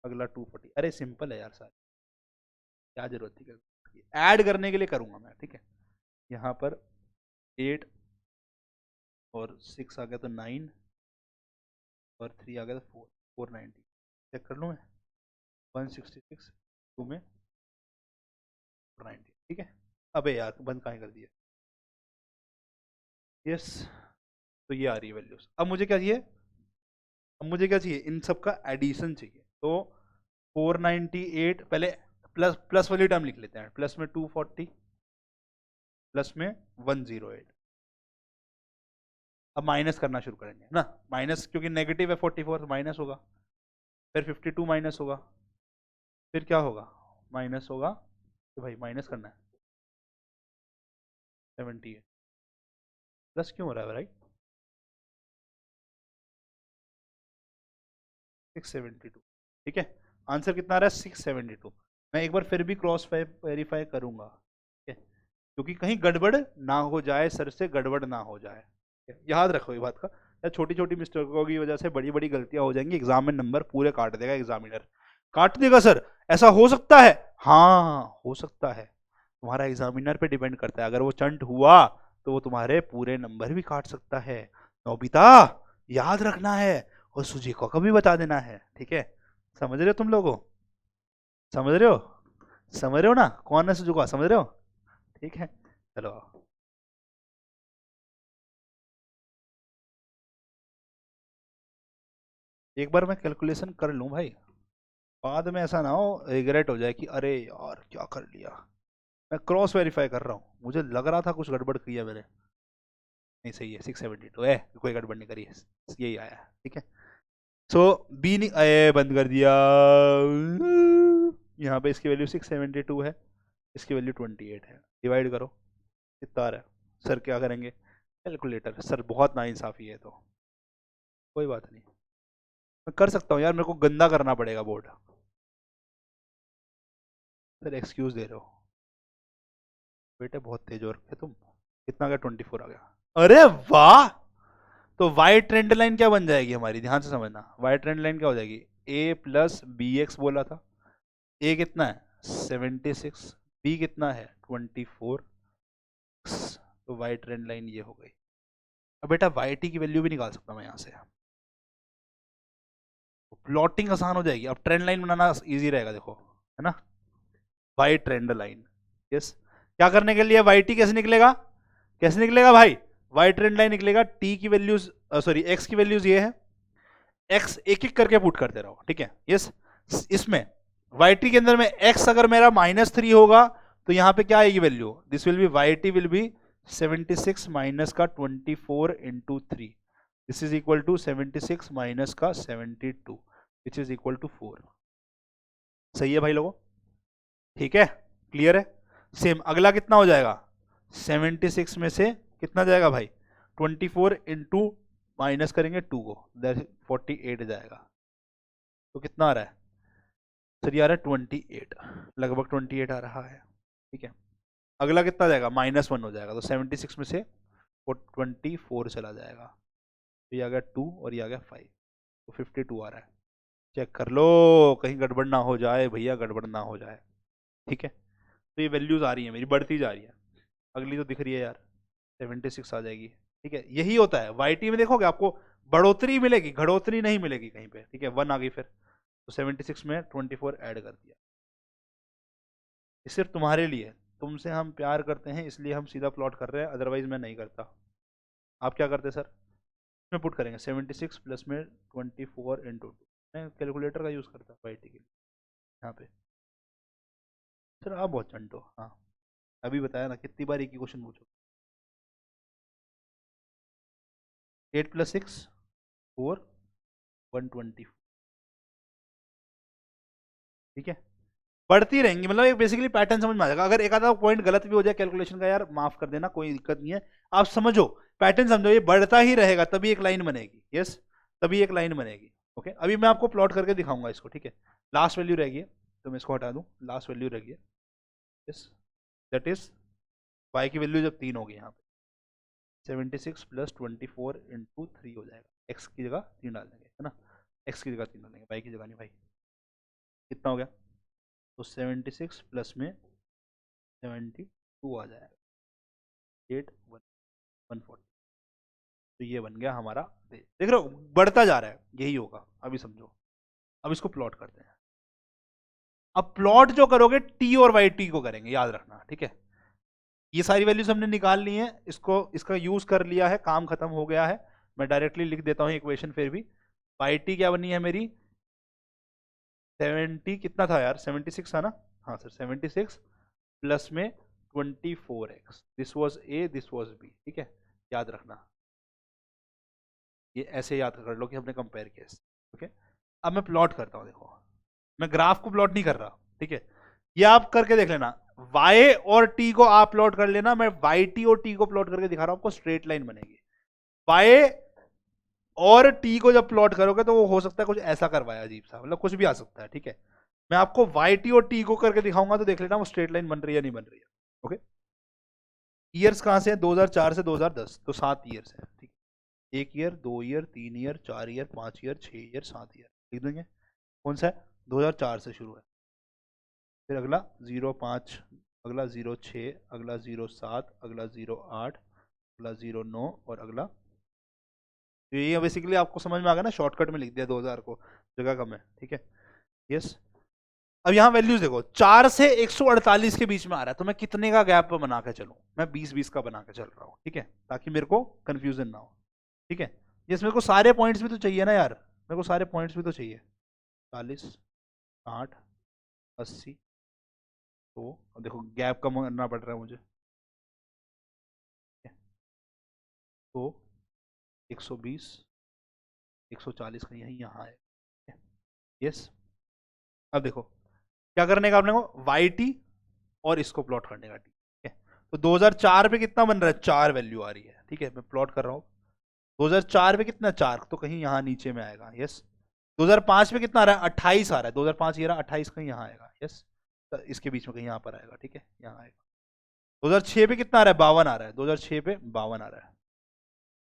अगला 240। अरे सिंपल है यार सर, क्या जरूरत थी, ऐड करने के लिए करूंगा मैं, ठीक है। यहाँ पर 8 और 6 आ गया तो 9 और 3 आ गया तो 4, 490। चेक कर लूँ मैं, 166 2 में 490, ठीक है। अबे यार बंद कहाँ कर दिया। यस, तो ये आ रही है वैल्यूज। अब मुझे क्या चाहिए, अब मुझे क्या चाहिए, इन सब का एडिशन चाहिए। तो 498, पहले प्लस प्लस वाली टर्म लिख लेते हैं, प्लस में 240 प्लस में 108। अब माइनस करना शुरू करेंगे ना, माइनस क्योंकि नेगेटिव है 44 तो माइनस होगा, फिर 52 माइनस होगा, फिर क्या होगा, माइनस होगा, तो भाई माइनस करना है 78, प्लस क्यों हो रहा है भाई, 672, ठीक है। आंसर कितना आ रहा है, 672। मैं एक बार फिर भी क्रॉस वेरीफाई करूंगा, ठीक है, क्योंकि कहीं गड़बड़ ना हो जाए, सर से गड़बड़ ना हो जाए, याद रखो ये बात का। या छोटी छोटी मिस्टेकों की वजह से बड़ी बड़ी गलतियां हो जाएंगी, एग्जाम में नंबर पूरे काट देगा एग्जामिनर। काट देगा सर, ऐसा हो सकता है, हाँ हो सकता है, तुम्हारा एग्जामिनर पे डिपेंड करता है। अगर वो चंट हुआ तो वो तुम्हारे पूरे नंबर भी काट सकता है। नोबिता याद रखना है और सुजी को कभी बता देना है, ठीक है। समझ रहे हो तुम लोगों, समझ रहे हो, समझ रहे हो ना, कौन है सुजी को, समझ रहे हो, ठीक है। चलो एक बार मैं कैलकुलेशन कर लूं भाई, बाद में ऐसा ना हो रिग्रेट हो जाए कि अरे यार क्या कर लिया। मैं क्रॉस वेरीफाई कर रहा हूँ, मुझे लग रहा था कुछ गड़बड़ किया मैंने, नहीं सही है, 672 है, कोई गड़बड़ नहीं करी है, यही आया, ठीक है। सो बी नहीं, बंद कर दिया। यहाँ पे इसकी वैल्यू 672 है, इसकी वैल्यू 28 है, डिवाइड करो कितना आ रहा है। सर क्या करेंगे, कैलकुलेटर, सर बहुत नाइंसाफी है, तो कोई बात नहीं, मैं कर सकता हूँ यार, मेरे को गंदा करना पड़ेगा बोर्ड। सर एक्सक्यूज दे रहे हो बेटे, बहुत तेज हो रखे तुम। कितना आ गया, 24 आ गया, अरे वाह। तो वाई ट्रेंड लाइन क्या बन जाएगी हमारी, ध्यान से समझना, वाई ट्रेंड लाइन क्या हो जाएगी, ए प्लस बी एक्स बोला था, ए कितना है 76, बी कितना है 24, तो वाई ट्रेंड लाइन ये हो गई। अब बेटा वाई टी की वैल्यू भी निकाल सकता मैं यहाँ से, प्लॉटिंग आसान हो जाएगी। अब ट्रेंड लाइन बनाना इजी रहेगा, देखो है ना, वाई ट्रेंड लाइन। यस, क्या करने के लिए, वाई टी कैसे निकलेगा, कैसे निकलेगा भाई, वाई ट्रेंड लाइन निकलेगा, टी की वैल्यूज सॉरी एक्स की वैल्यूज ये है, एक्स एक एक करके पुट करते रहो, ठीक है। यस, इसमें वाई टी के अंदर में एक्स अगर मेरा -3 होगा तो यहाँ पे क्या आएगी value, this will be Y T will be 76 minus का 24 into 3, this is equal to 76 minus का 72 विच इज इक्वल टू 4। सही है भाई लोगों, ठीक है, क्लियर है। सेम अगला कितना हो जाएगा, 76 में से कितना जाएगा भाई, 24 इंटू माइनस करेंगे 2 को, 48 जाएगा। तो कितना आ रहा है सर? ये आ रहा है 28, लगभग 28 आ रहा है। ठीक है, अगला कितना जाएगा? -1 हो जाएगा, तो 76 में से 24 चला जाएगा। तो ये आ गया 2 और ये आ गया 5, तो 52 आ रहा है। चेक कर लो, कहीं गड़बड़ ना हो जाए भैया, गड़बड़ ना हो जाए। ठीक है, तो ये वैल्यूज आ रही है मेरी, बढ़ती जा रही है। अगली तो दिख रही है यार, 76 आ जाएगी। ठीक है, यही होता है वाईटी में, देखोगे आपको बढ़ोतरी मिलेगी, घड़ोतरी नहीं मिलेगी कहीं पे। ठीक है, 1 आ गई फिर, तो 76 में 24 ऐड कर दिया। ये सिर्फ तुम्हारे लिए, तुमसे हम प्यार करते हैं इसलिए हम सीधा प्लॉट कर रहे हैं, अदरवाइज मैं नहीं करता। आप क्या करते सर? इसमें पुट करेंगे 76 प्लस में 24 इंटू 2। मैं कैलकुलेटर का यूज़ करता वाईटी के लिए यहाँ पे। सर आप बहुत चंट हो। हाँ, अभी बताया ना, कितनी बार एक ही क्वेश्चन पूछो। 8 + 6 4 120। ठीक है, बढ़ती रहेंगी, मतलब एक बेसिकली पैटर्न समझ में आ जाएगा। अगर एक आधा पॉइंट गलत भी हो जाए कैलकुलेशन का, यार माफ कर देना, कोई दिक्कत नहीं है। आप समझो, पैटर्न समझो, ये बढ़ता ही रहेगा तभी एक लाइन बनेगी। यस, तभी एक लाइन बनेगी। ओके, अभी मैं आपको प्लॉट करके दिखाऊंगा इसको। ठीक है, लास्ट वैल्यू रहेगी, तो मैं इसको हटा दूं, लास्ट वैल्यू रहेगी। यस, दैट इज वाई की वैल्यू जब 3 होगी यहाँ पे, 76 + 24 × 3 हो जाएगा। एक्स की जगह 3 डाल देंगे, है ना, एक्स की जगह 3 डालेंगे, वाई की जगह नहीं। भाई कितना हो गया? तो 76 प्लस में 72 आ जाएगा, 8 140। तो ये बन गया हमारा। देख रहे हो, बढ़ता जा रहा है, यही होगा। अभी समझो, अब इसको प्लॉट करते हैं। अब प्लॉट जो करोगे टी और वाई टी को करेंगे, याद रखना। ठीक है, ये सारी वैल्यूज हमने निकाल ली है, इसको इसका यूज कर लिया है, काम खत्म हो गया है। मैं डायरेक्टली लिख देता हूँ इक्वेशन फिर भी। वाई टी क्या बनी है मेरी? 70 कितना था यार? 76 था ना? हाँ सर, 76 प्लस में 24x। This was A, this was B. ठीक है, याद रखना, ये ऐसे याद कर लो कि हमने कंपेयर किया। ओके, अब मैं प्लॉट करता हूँ। देखो, मैं ग्राफ को प्लॉट नहीं कर रहा। ठीक है, ये आप करके देख लेना, y और t को आप प्लॉट कर लेना, मैं yt और t को प्लॉट करके दिखा रहा हूं आपको, स्ट्रेट लाइन बनेगी। y और t को जब प्लॉट करोगे तो वो हो सकता है कुछ ऐसा करवाया अजीब सा, मतलब कुछ भी आ सकता है। ठीक है, मैं आपको yt और t को करके दिखाऊंगा, तो देख लेना वो स्ट्रेट लाइन बन रही है नहीं बन रही है। ओके, ईयर्स कहां से है? 2004 से 2010, तो 7 ईयर्स है। ठीक, 1 year, 2 year, 3 year, 4 year, 5 year, 6 year, 7 year लिख देंगे। कौन सा है? 2004 से शुरू है, फिर अगला 05, अगला 06, अगला 07, अगला 08, अगला 09 और अगला। तो ये बेसिकली आपको समझ में आ गया ना, शॉर्टकट में लिख दिया 2000 को, जगह कम है। ठीक है, यस। अब यहाँ वैल्यूज देखो, 4 से 148 के बीच में आ रहा है, तो मैं कितने का गैप बना के चलूं? मैं 20-20 का बना के चल रहा हूँ। ठीक है, ताकि मेरे को कंफ्यूजन ना हो। ठीक है, यस, मेरे को सारे पॉइंट्स भी तो चाहिए ना यार, मेरे को सारे पॉइंट्स भी तो चाहिए। 40, 60, 80। तो अब देखो, गैप कम करना पड़ रहा है मुझे, तो 120, 140 का यही यहाँ है। यस, अब देखो क्या करने का आपने को, वाई टी और इसको प्लॉट करने का। ठीक है, तो 2004 पे कितना बन रहा है? 4 वैल्यू आ रही है। ठीक है, मैं प्लॉट कर रहा हूँ। 2004 पे कितना? 4, तो कहीं यहाँ नीचे में आएगा। यस, 2005 पे कितना आ रहा है? 28 आ रहा है। 2005 ये रहा, 28 कहीं यहाँ आएगा। यस, तो इसके बीच में कहीं यहाँ पर आएगा। ठीक है, यहाँ आएगा। 2006 पे कितना आ रहा है? 52 आ रहा है। 2006 पे 52 आ रहा है,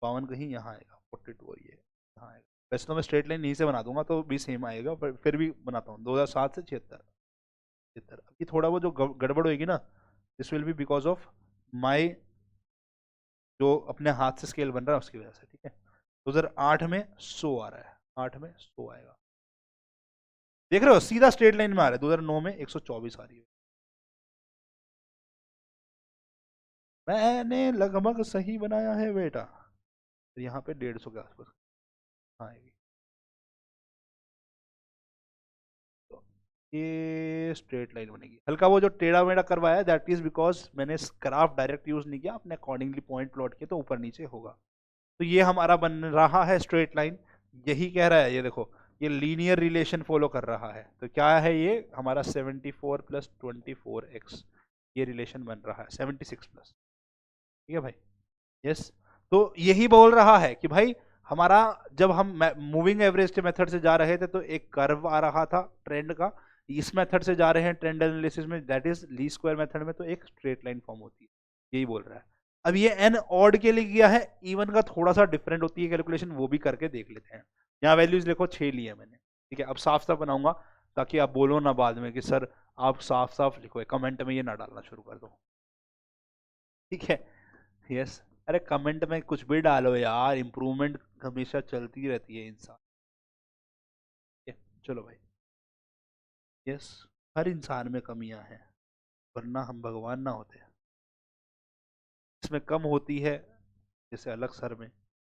52 कहीं यहाँ आएगा। 42 और ये यहाँ आएगा। वैसे तो मैं स्ट्रेट लाइन यहीं से बना दूंगा तो भी सेम आएगा, पर फिर भी बनाता हूँ। 2007 से 76। अभी थोड़ा वो जो गड़बड़ होगी ना, this will B because of my जो अपने हाथ से स्केल बन रहा है उसकी वजह से। ठीक है, 2008 में 100 आ रहा है, 8 में 100 आएगा। देख रहे हो, सीधा स्ट्रेट लाइन में आ रहा है। 2009 में 124 आ रही है। मैंने लगभग सही बनाया है बेटा, तो यहाँ पे 150 के आसपास आएगी। तो ये स्ट्रेट लाइन बनेगी। हल्का वो जो टेढ़ा मेढ़ा करवाया, दैट इज बिकॉज मैंने ग्राफ डायरेक्ट यूज नहीं किया, अपने अकॉर्डिंगली पॉइंट प्लॉट किया, तो ऊपर नीचे होगा। तो ये हमारा बन रहा है स्ट्रेट लाइन। यही कह रहा है, ये देखो, ये लीनियर रिलेशन फॉलो कर रहा है। तो क्या है ये हमारा? 74 + 24x, ये रिलेशन बन रहा है 76 प्लस। ठीक है भाई, यस। तो यही बोल रहा है कि भाई हमारा जब हम मूविंग एवरेज के मेथड से जा रहे थे तो एक कर्व आ रहा था ट्रेंड का, इस मेथड से जा रहे हैं ट्रेंड एनालिसिस में, that is least square method में, तो एक स्ट्रेट लाइन फॉर्म होती है, यही बोल रहा है। अब ये एन ऑड के लिए किया है, इवन का थोड़ा सा डिफरेंट होती है कैलकुलेशन, वो भी करके देख लेते हैं। यहाँ वैल्यूज देखो 6 लिए मैंने, ठीक है। अब साफ साफ बनाऊंगा ताकि आप बोलो ना बाद में कि सर आप साफ साफ लिखो, कमेंट में ये ना डालना शुरू कर दो, ठीक है। यस, अरे कमेंट में कुछ भी डालो यार, इंप्रूवमेंट हमेशा चलती रहती है इंसान। चलो भाई, यस, हर इंसान में कमियां हैं, वरना हम भगवान ना होते। इसमें कम होती है जैसे अलग सर में,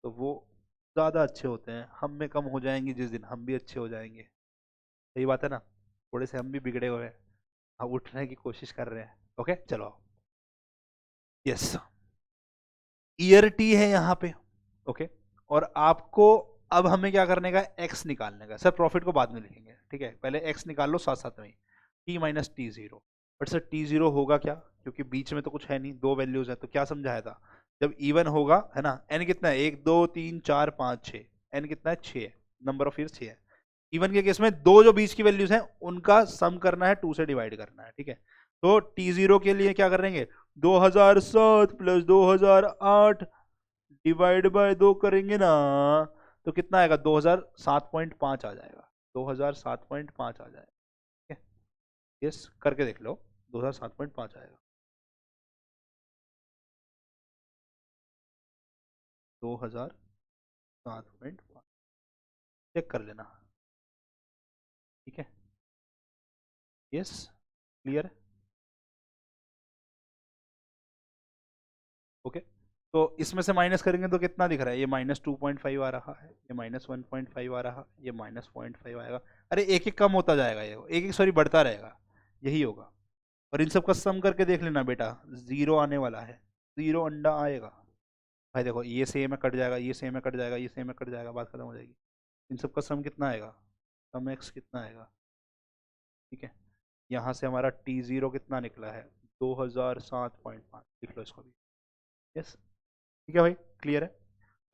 तो वो ज़्यादा अच्छे होते हैं। हम में कम हो जाएंगी जिस दिन, हम भी अच्छे हो जाएंगे। सही बात है ना, थोड़े से हम भी बिगड़े हुए हैं, हम उठने की कोशिश कर रहे हैं। ओके चलो, यस, ईयर टी है यहाँ पे, ओके। और आपको अब हमें क्या करने का, एक्स निकालने का। सर प्रॉफिट को बाद में लिखेंगे, ठीक है, पहले एक्स निकाल लो साथ साथ में, T minus T zero. But sir T zero होगा क्या, क्योंकि बीच में तो कुछ है नहीं, दो वैल्यूज है, तो क्या समझाया था, जब इवन होगा, है ना, एन कितना है, 1 2 3 4 5 6, एन कितना है, 6 है, नंबर ऑफ ईयर 6 है। इवन के केस में दो जो बीच की वैल्यूज हैं उनका सम करना है, 2 से डिवाइड करना है, ठीक है। तो टी जीरो के लिए क्या करेंगे, 2007 प्लस 2008 डिवाइड बाय 2 करेंगे ना, तो कितना आएगा, 2007.5 आ जाएगा, 2007.5 आ जाएगा, ठीक है। यस, करके देख लो, 2007.5 आएगा, 2007.5 चेक कर लेना, ठीक है। यस, क्लियर है, ओके। तो इसमें से माइनस करेंगे तो कितना दिख रहा है, ये -2.5 आ रहा है, ये -1.5 आ रहा है, ये -0.5 आएगा। अरे एक एक कम होता जाएगा, ये एक एक सॉरी बढ़ता रहेगा, यही होगा। और इन सब का सम करके देख लेना बेटा, जीरो आने वाला है, जीरो अंडा आएगा भाई। देखो ये सेम में कट जाएगा, ये सेम में कट जाएगा, ये सेम में कट जाएगा, बात खत्म हो जाएगी। इन सब का सम कितना आएगा, सम एक्स कितना आएगा, ठीक है। यहाँ से हमारा टी जीरो कितना निकला है, 2007.5, लिख लो इसको भी। यस, ठीक है भाई, क्लियर है।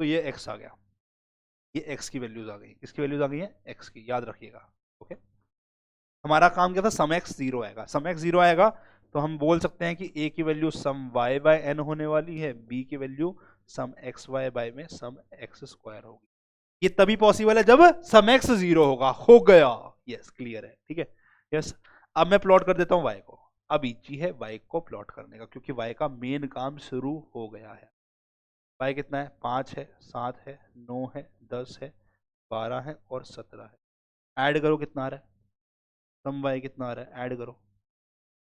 तो ये एक्स आ गया, ये एक्स की वैल्यूज आ गई, किसकी वैल्यूज आ गई है, एक्स की, याद रखिएगा, ओके। हमारा काम क्या था, सम एक्स जीरो आएगा, सम एक्स जीरो आएगा तो हम बोल सकते हैं कि ए की वैल्यू सम वाई बाय एन होने वाली है, बी की वैल्यू सम एक्स वाई बाय में सम एक्स स्क्वायर होगी। ये तभी पॉसिबल है जब सम एक्स जीरो होगा, हो गया। यस, क्लियर है, ठीक है। यस, अब मैं प्लॉट कर देता हूँ वाई को, अब इजी है वाई को प्लॉट करने का, क्योंकि वाई का मेन काम शुरू हो गया है। वाई कितना है, 5 है, 7 है, 9 है, 10 है, 12 है और 17 है। ऐड करो कितना आ रहा है, सम वाई कितना आ रहा है, ऐड करो,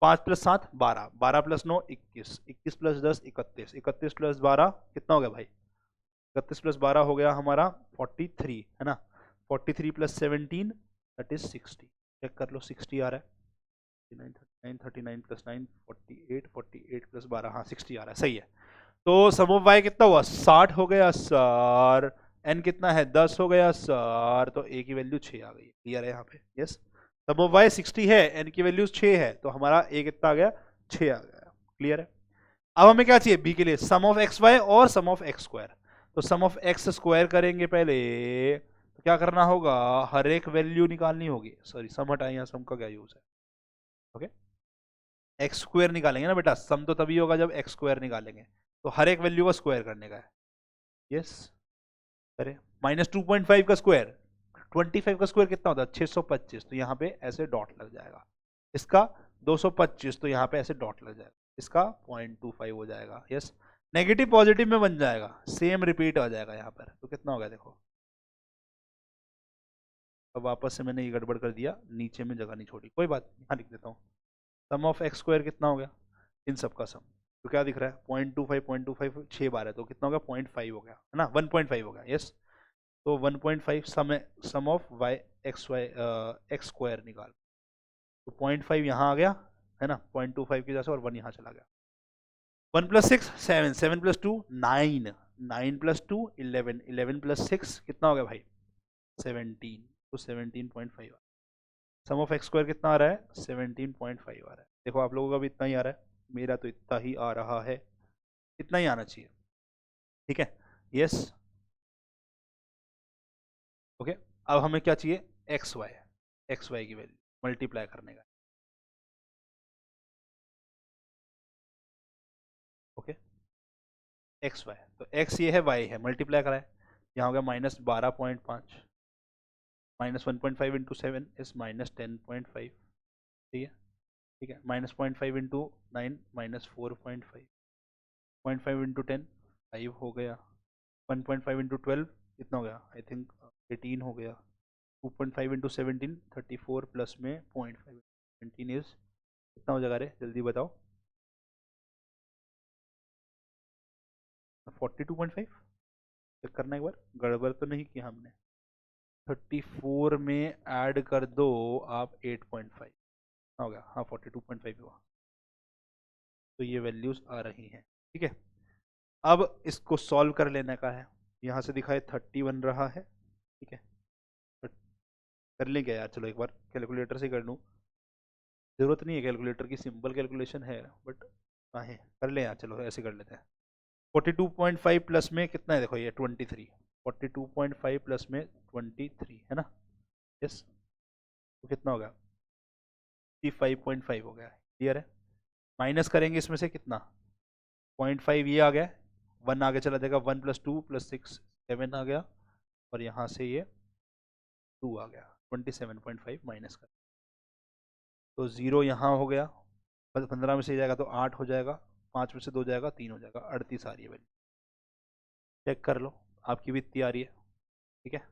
5 + 7 12, 12 + 9 21, 21 + 10 31, 31 + 12 कितना हो गया भाई, 31 + 12 हो गया हमारा 43, है ना। 43 + 17 दैट इज 60, चेक कर लो, 60 आ रहा है, 39 39 + 9 48, 48 + 12, हाँ 60 आ रहा है, सही है। तो सम ऑफ वाई कितना हुआ, 60 हो गया सर, एन कितना है, 10 हो गया सर, तो ए की वैल्यू 6 आ गई, क्लियर है यहाँ पे। यस, सम ऑफ वाई 60 है, एन की वैल्यू 6 है, तो हमारा ए कितना आ गया, 6 आ गया, क्लियर है। अब हमें क्या चाहिए, बी के लिए सम ऑफ एक्स वाई और सम ऑफ एक्स स्क्वायर। तो सम ऑफ एक्स स्क्वायर करेंगे पहले, तो क्या करना होगा, हर एक वैल्यू निकालनी होगी, सॉरी सम हटाए, यहाँ सम का क्या यूज है, ओके। एक्स स्क्वायर निकालेंगे ना बेटा, सम तो तभी होगा जब एक्स स्क्वायर निकालेंगे, तो हर एक वैल्यू का स्क्वायर करने का है। यस, करें, -2.5 का स्क्वायर, 25 का स्क्वायर कितना होता है, 625, तो यहाँ पे ऐसे डॉट लग जाएगा। इसका 225, तो यहाँ पे ऐसे डॉट लग जाएगा, इसका 0.25 हो जाएगा। यस, नेगेटिव पॉजिटिव में बन जाएगा, सेम रिपीट आ जाएगा यहाँ पर, तो कितना हो गया देखो। अब वापस से मैंने ये गड़बड़ कर दिया, नीचे में जगह नहीं छोड़ी, कोई बात नहीं, यहाँ लिख देता हूँ। सम ऑफ एक्स स्क्वायर कितना हो गया, इन सब का सम, तो क्या दिख रहा है, 0.25 6 बार है, तो कितना हो गया, 0.5 हो गया, है ना, 1.5 हो गया। यस, तो 1.5 sum of Y X Y X square निकाल, तो 0.5 यहाँ आ गया, है ना, 0.25 की वजह से, और 1 यहाँ चला गया। 1 + 6 7, 7 + 2 9, 9 + 2 11, 11 + 6 कितना हो गया भाई, 17, तो 17.5 सम ऑफ एक्स स्क्वायर कितना आ रहा है, 17.5 आ रहा है। देखो आप लोगों का भी इतना ही आ रहा है, मेरा तो इतना ही आ रहा है, इतना ही आना चाहिए, ठीक है। यस, ओके, अब हमें क्या चाहिए, एक्स वाई की वैल्यू मल्टीप्लाई करने का। ओके, एक्स वाई, तो एक्स ये है, वाई है, मल्टीप्लाई करा है, यहाँ हो गया -12.5, -1.5 इंटू 7 इज -10.5, ठीक है, ठीक है, -0.5 इंटू 9 -4.5, 0.5 इंटू 10 5 हो गया, 1.5 इंटू 12 कितना हो गया, आई थिंक 18 हो गया, 2.5 इंटू 17 34 प्लस में 0.5 17 इज कितना हो जाएगा, रे जल्दी बताओ, 42.5, चेक करना एक बार, गड़बड़ तो नहीं किया हमने, 34 में ऐड कर दो आप 8.5 हो गया, हाँ 42.5 हुआ, तो ये वैल्यूज आ रही हैं, ठीक है। अब इसको सॉल्व कर लेने का है, यहाँ से दिखाए 30 बन रहा है, ठीक है, कर लें क्या यार, चलो एक बार कैलकुलेटर से कर लूँ, जरूरत नहीं है कैलकुलेटर की, सिंपल कैलकुलेशन है, बट है कर लें यार, चलो ऐसे कर लेते हैं। 42.5 प्लस में कितना है, देखो ये 23, 42.5 प्लस में 23 है ना, यस, तो कितना होगा 55.5 हो गया, क्लियर है। माइनस करेंगे इसमें से कितना, 0.5 ये आ गया, 1 आगे चला जाएगा, 1 + 2 + 6 7 आ गया, और यहाँ से ये 2 आ गया, 27.5 माइनस कर, तो 0 यहाँ हो गया, 15 में से जाएगा तो 8 हो जाएगा, 5 में से 2 जाएगा 3 हो जाएगा, 38 आ रही है वैल्यू, चेक कर लो, आपकी भी इतनी आ रही है, ठीक है,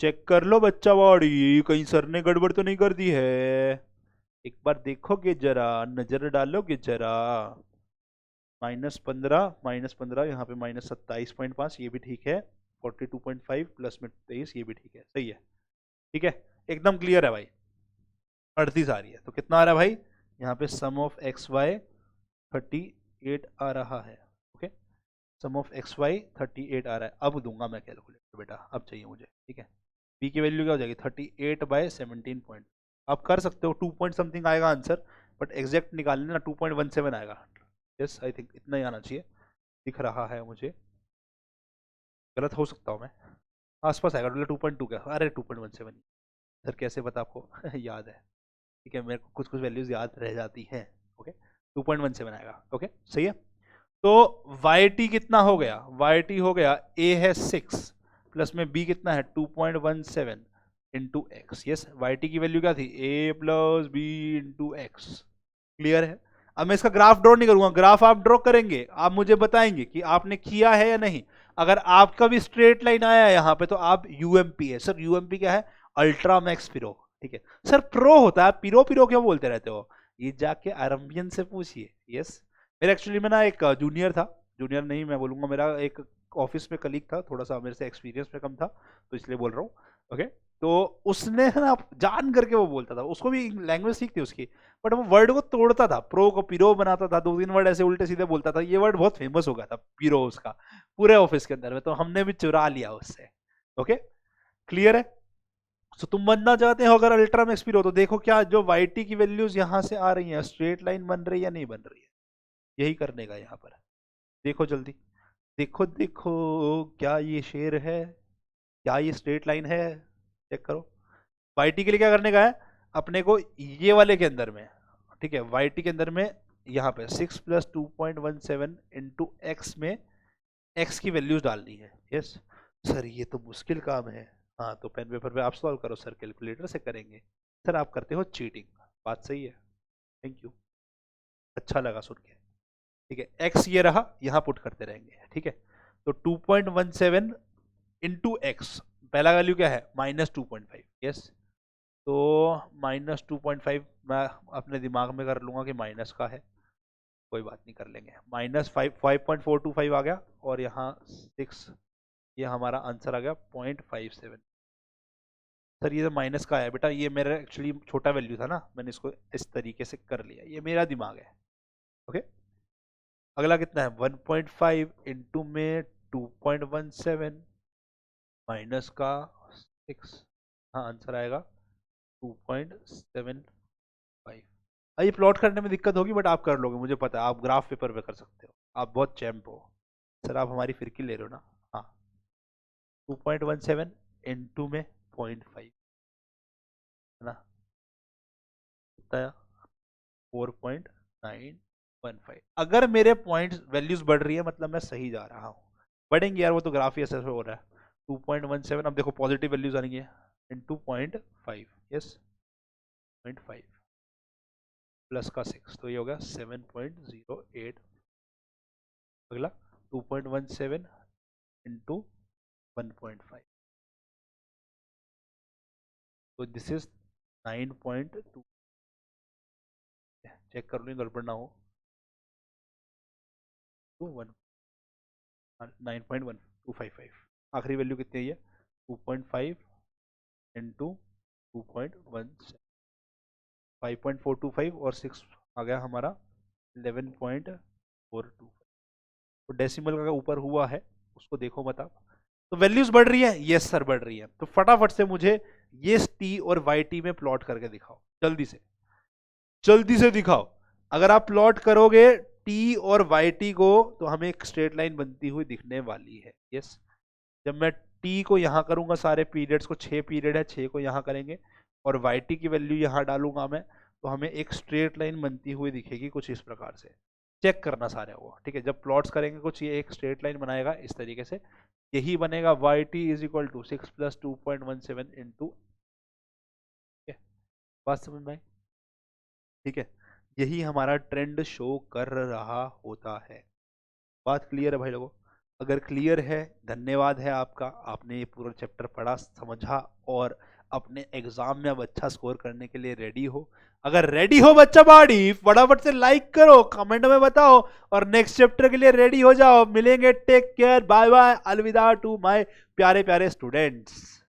चेक कर लो बच्चा वाड़ी, कहीं सर ने गड़बड़ तो नहीं कर दी है, एक बार देखोगे जरा, नजर डालोगे जरा, -15 यहाँ पे -27.5 ये भी ठीक है, 42.5 प्लस में 23 ये भी ठीक है, सही है, ठीक है, एकदम क्लियर है भाई, 38 आ रही है, तो कितना आ रहा है भाई, यहाँ पे सम ऑफ एक्स वाई 38 आ रहा है, okay, sum of X Y 38 आ रहा है, अब दूंगा मैं कैलकुलेटर बेटा, अब चाहिए मुझे, ठीक है, बी की वैल्यू क्या हो जाएगी 38/17 पॉइंट, आप कर सकते हो 2 पॉइंट समथिंग आएगा आंसर, बट एग्जैक्ट निकालने ना 2.17 आएगा, यस आई थिंक इतना ही आना चाहिए, दिख रहा है मुझे, गलत हो सकता हूँ मैं, आसपास आएगा, 2.2 क्या, अरे 2.17, सर कैसे पता आपको याद है, ठीक है, मेरे को कुछ कुछ वैल्यूज याद रह जाती हैं, ओके, 2.17 आएगा, ओके सही है। तो yt कितना हो गया, yt हो गया, a है 6 प्लस में b कितना है 2.17 इंटू एक्स, यस yt की वैल्यू क्या थी, a + b into x, clear है। अब मैं इसका ग्राफ ड्रॉ नहीं करूंगा, ग्राफ आप ड्रॉ करेंगे, आप मुझे बताएंगे कि आपने किया है या नहीं, अगर आपका भी स्ट्रेट लाइन आया है यहाँ पे तो आप यूएमपी है, सर यूएमपी क्या है, अल्ट्रा मैक्स पिरो, ठीक है सर, प्रो होता है, पिरो पिरो क्यों बोलते रहते हो, ये जाके आरंभियन से पूछिए, यस। मेरा एक्चुअली में ना एक जूनियर था, जूनियर नहीं मैं बोलूंगा, मेरा एक ऑफिस में कलीग था, थोड़ा सा मेरे से एक्सपीरियंस में कम था, तो इसलिए बोल रहा हूँ, ओके, तो उसने है ना जान करके वो बोलता था, उसको भी लैंग्वेज सीख थी उसकी, बट वो वर्ड को तोड़ता था, प्रो को पिरो बनाता था, 2-3 वर्ड ऐसे उल्टे सीधे बोलता था, ये वर्ड बहुत फेमस हो गया था पिरो उसका पूरे ऑफिस के अंदर में, तो हमने भी चुरा लिया उससे, ओके क्लियर है। तो तुम बनना चाहते हो अगर अल्ट्रा मैक्स पिरो, तो देखो क्या जो वाईटी की वैल्यूज यहां से आ रही हैं, स्ट्रेट लाइन बन रही है या नहीं बन रही है, यही करने का यहाँ पर, देखो जल्दी, देखो देखो, क्या ये शेर है, क्या ये स्ट्रेट लाइन है, चेक करो। वाईटी के लिए क्या करने का है, अपने को ये वाले के अंदर में, ठीक है, वाईटी के अंदर में यहाँ पे 6 + 2.17 इंटू एक्स में एक्स की वैल्यूज डालनी है, यस सर ये तो मुश्किल काम है, हाँ तो पेन पेपर पे आप सॉल्व करो, सर कैलकुलेटर से करेंगे, सर आप करते हो चीटिंग, बात सही है, थैंक यू, अच्छा लगा सुन के, ठीक है, एक्स ये रहा, यहाँ पुट करते रहेंगे, ठीक है, तो 2.17 इंटू एक्स, पहला वैल्यू क्या है -2.5, यस, तो -2.5 मैं अपने दिमाग में कर लूंगा कि माइनस का है, कोई बात नहीं कर लेंगे, -5.425 आ गया, और यहाँ 6, ये हमारा आंसर आ गया 0.57, सर ये तो माइनस का है बेटा, ये मेरा एक्चुअली छोटा वैल्यू था ना, मैंने इसको इस तरीके से कर लिया, ये मेरा दिमाग है, ओके। अगला कितना है 1.5 इंटू में 2.17 माइनस का 6, हाँ आंसर आएगा 2.75। ये प्लॉट करने में दिक्कत होगी बट आप कर लोगे, मुझे पता है, आप ग्राफ पेपर पे कर सकते हो, आप बहुत चैम्प हो, सर आप हमारी फिरकी ले रहे हो ना, हाँ 2.17 N2 में 0.5 है ना, कितना है 4.915। अगर मेरे पॉइंट्स वैल्यूज बढ़ रही है मतलब मैं सही जा रहा हूँ, बढ़ेंगे यार वो तो ग्राफ ही ऐसे हो रहा है। 2.17, अब देखो पॉजिटिव वैल्यूज आनी है, इनटू 0.5, यस 0.5 प्लस का 6 तो ये होगा 7.08। अगला 2.17 इंटू 1.5 तो दिस इज 9.2। चेक कर लो गड़बड़ ना हो, 9.1255। आखिरी वैल्यू कितनी है ये 2.5 इंटू 2.17, 5.425 और 6 आ गया हमारा 11.42। तो डेसिमल का ऊपर हुआ है उसको देखो मत आप। तो वैल्यूज बढ़ रही है, यस सर बढ़ रही है, तो फटाफट से मुझे ये टी और वाई टी में प्लॉट करके दिखाओ, जल्दी से दिखाओ। अगर आप प्लॉट करोगे टी और वाई टी को तो हमें एक स्ट्रेट लाइन बनती हुई दिखने वाली है, यस। जब मैं टी को यहां करूंगा, सारे पीरियड्स को 6 पीरियड है, 6 को यहां करेंगे और वाई टी की वैल्यू यहां डालूंगा मैं, तो हमें एक स्ट्रेट लाइन बनती हुई दिखेगी कुछ इस प्रकार से। चेक करना सारे को, ठीक है। जब प्लॉट्स करेंगे कुछ ये एक स्ट्रेट लाइन बनाएगा इस तरीके से, यही बनेगा Y T is equal to 6 plus 2.17 into, बात समझ में आई, ठीक है। यही हमारा ट्रेंड शो कर रहा होता है। बात क्लियर है भाई लोगों? अगर क्लियर है धन्यवाद है आपका, आपने ये पूरा चैप्टर पढ़ा समझा और अपने एग्जाम में अब अच्छा स्कोर करने के लिए रेडी हो। अगर रेडी हो बच्चा बॉडी फटाफट से लाइक करो, कमेंट में बताओ और नेक्स्ट चैप्टर के लिए रेडी हो जाओ। मिलेंगे, टेक केयर, बाय बाय, अलविदा टू माय प्यारे प्यारे स्टूडेंट्स।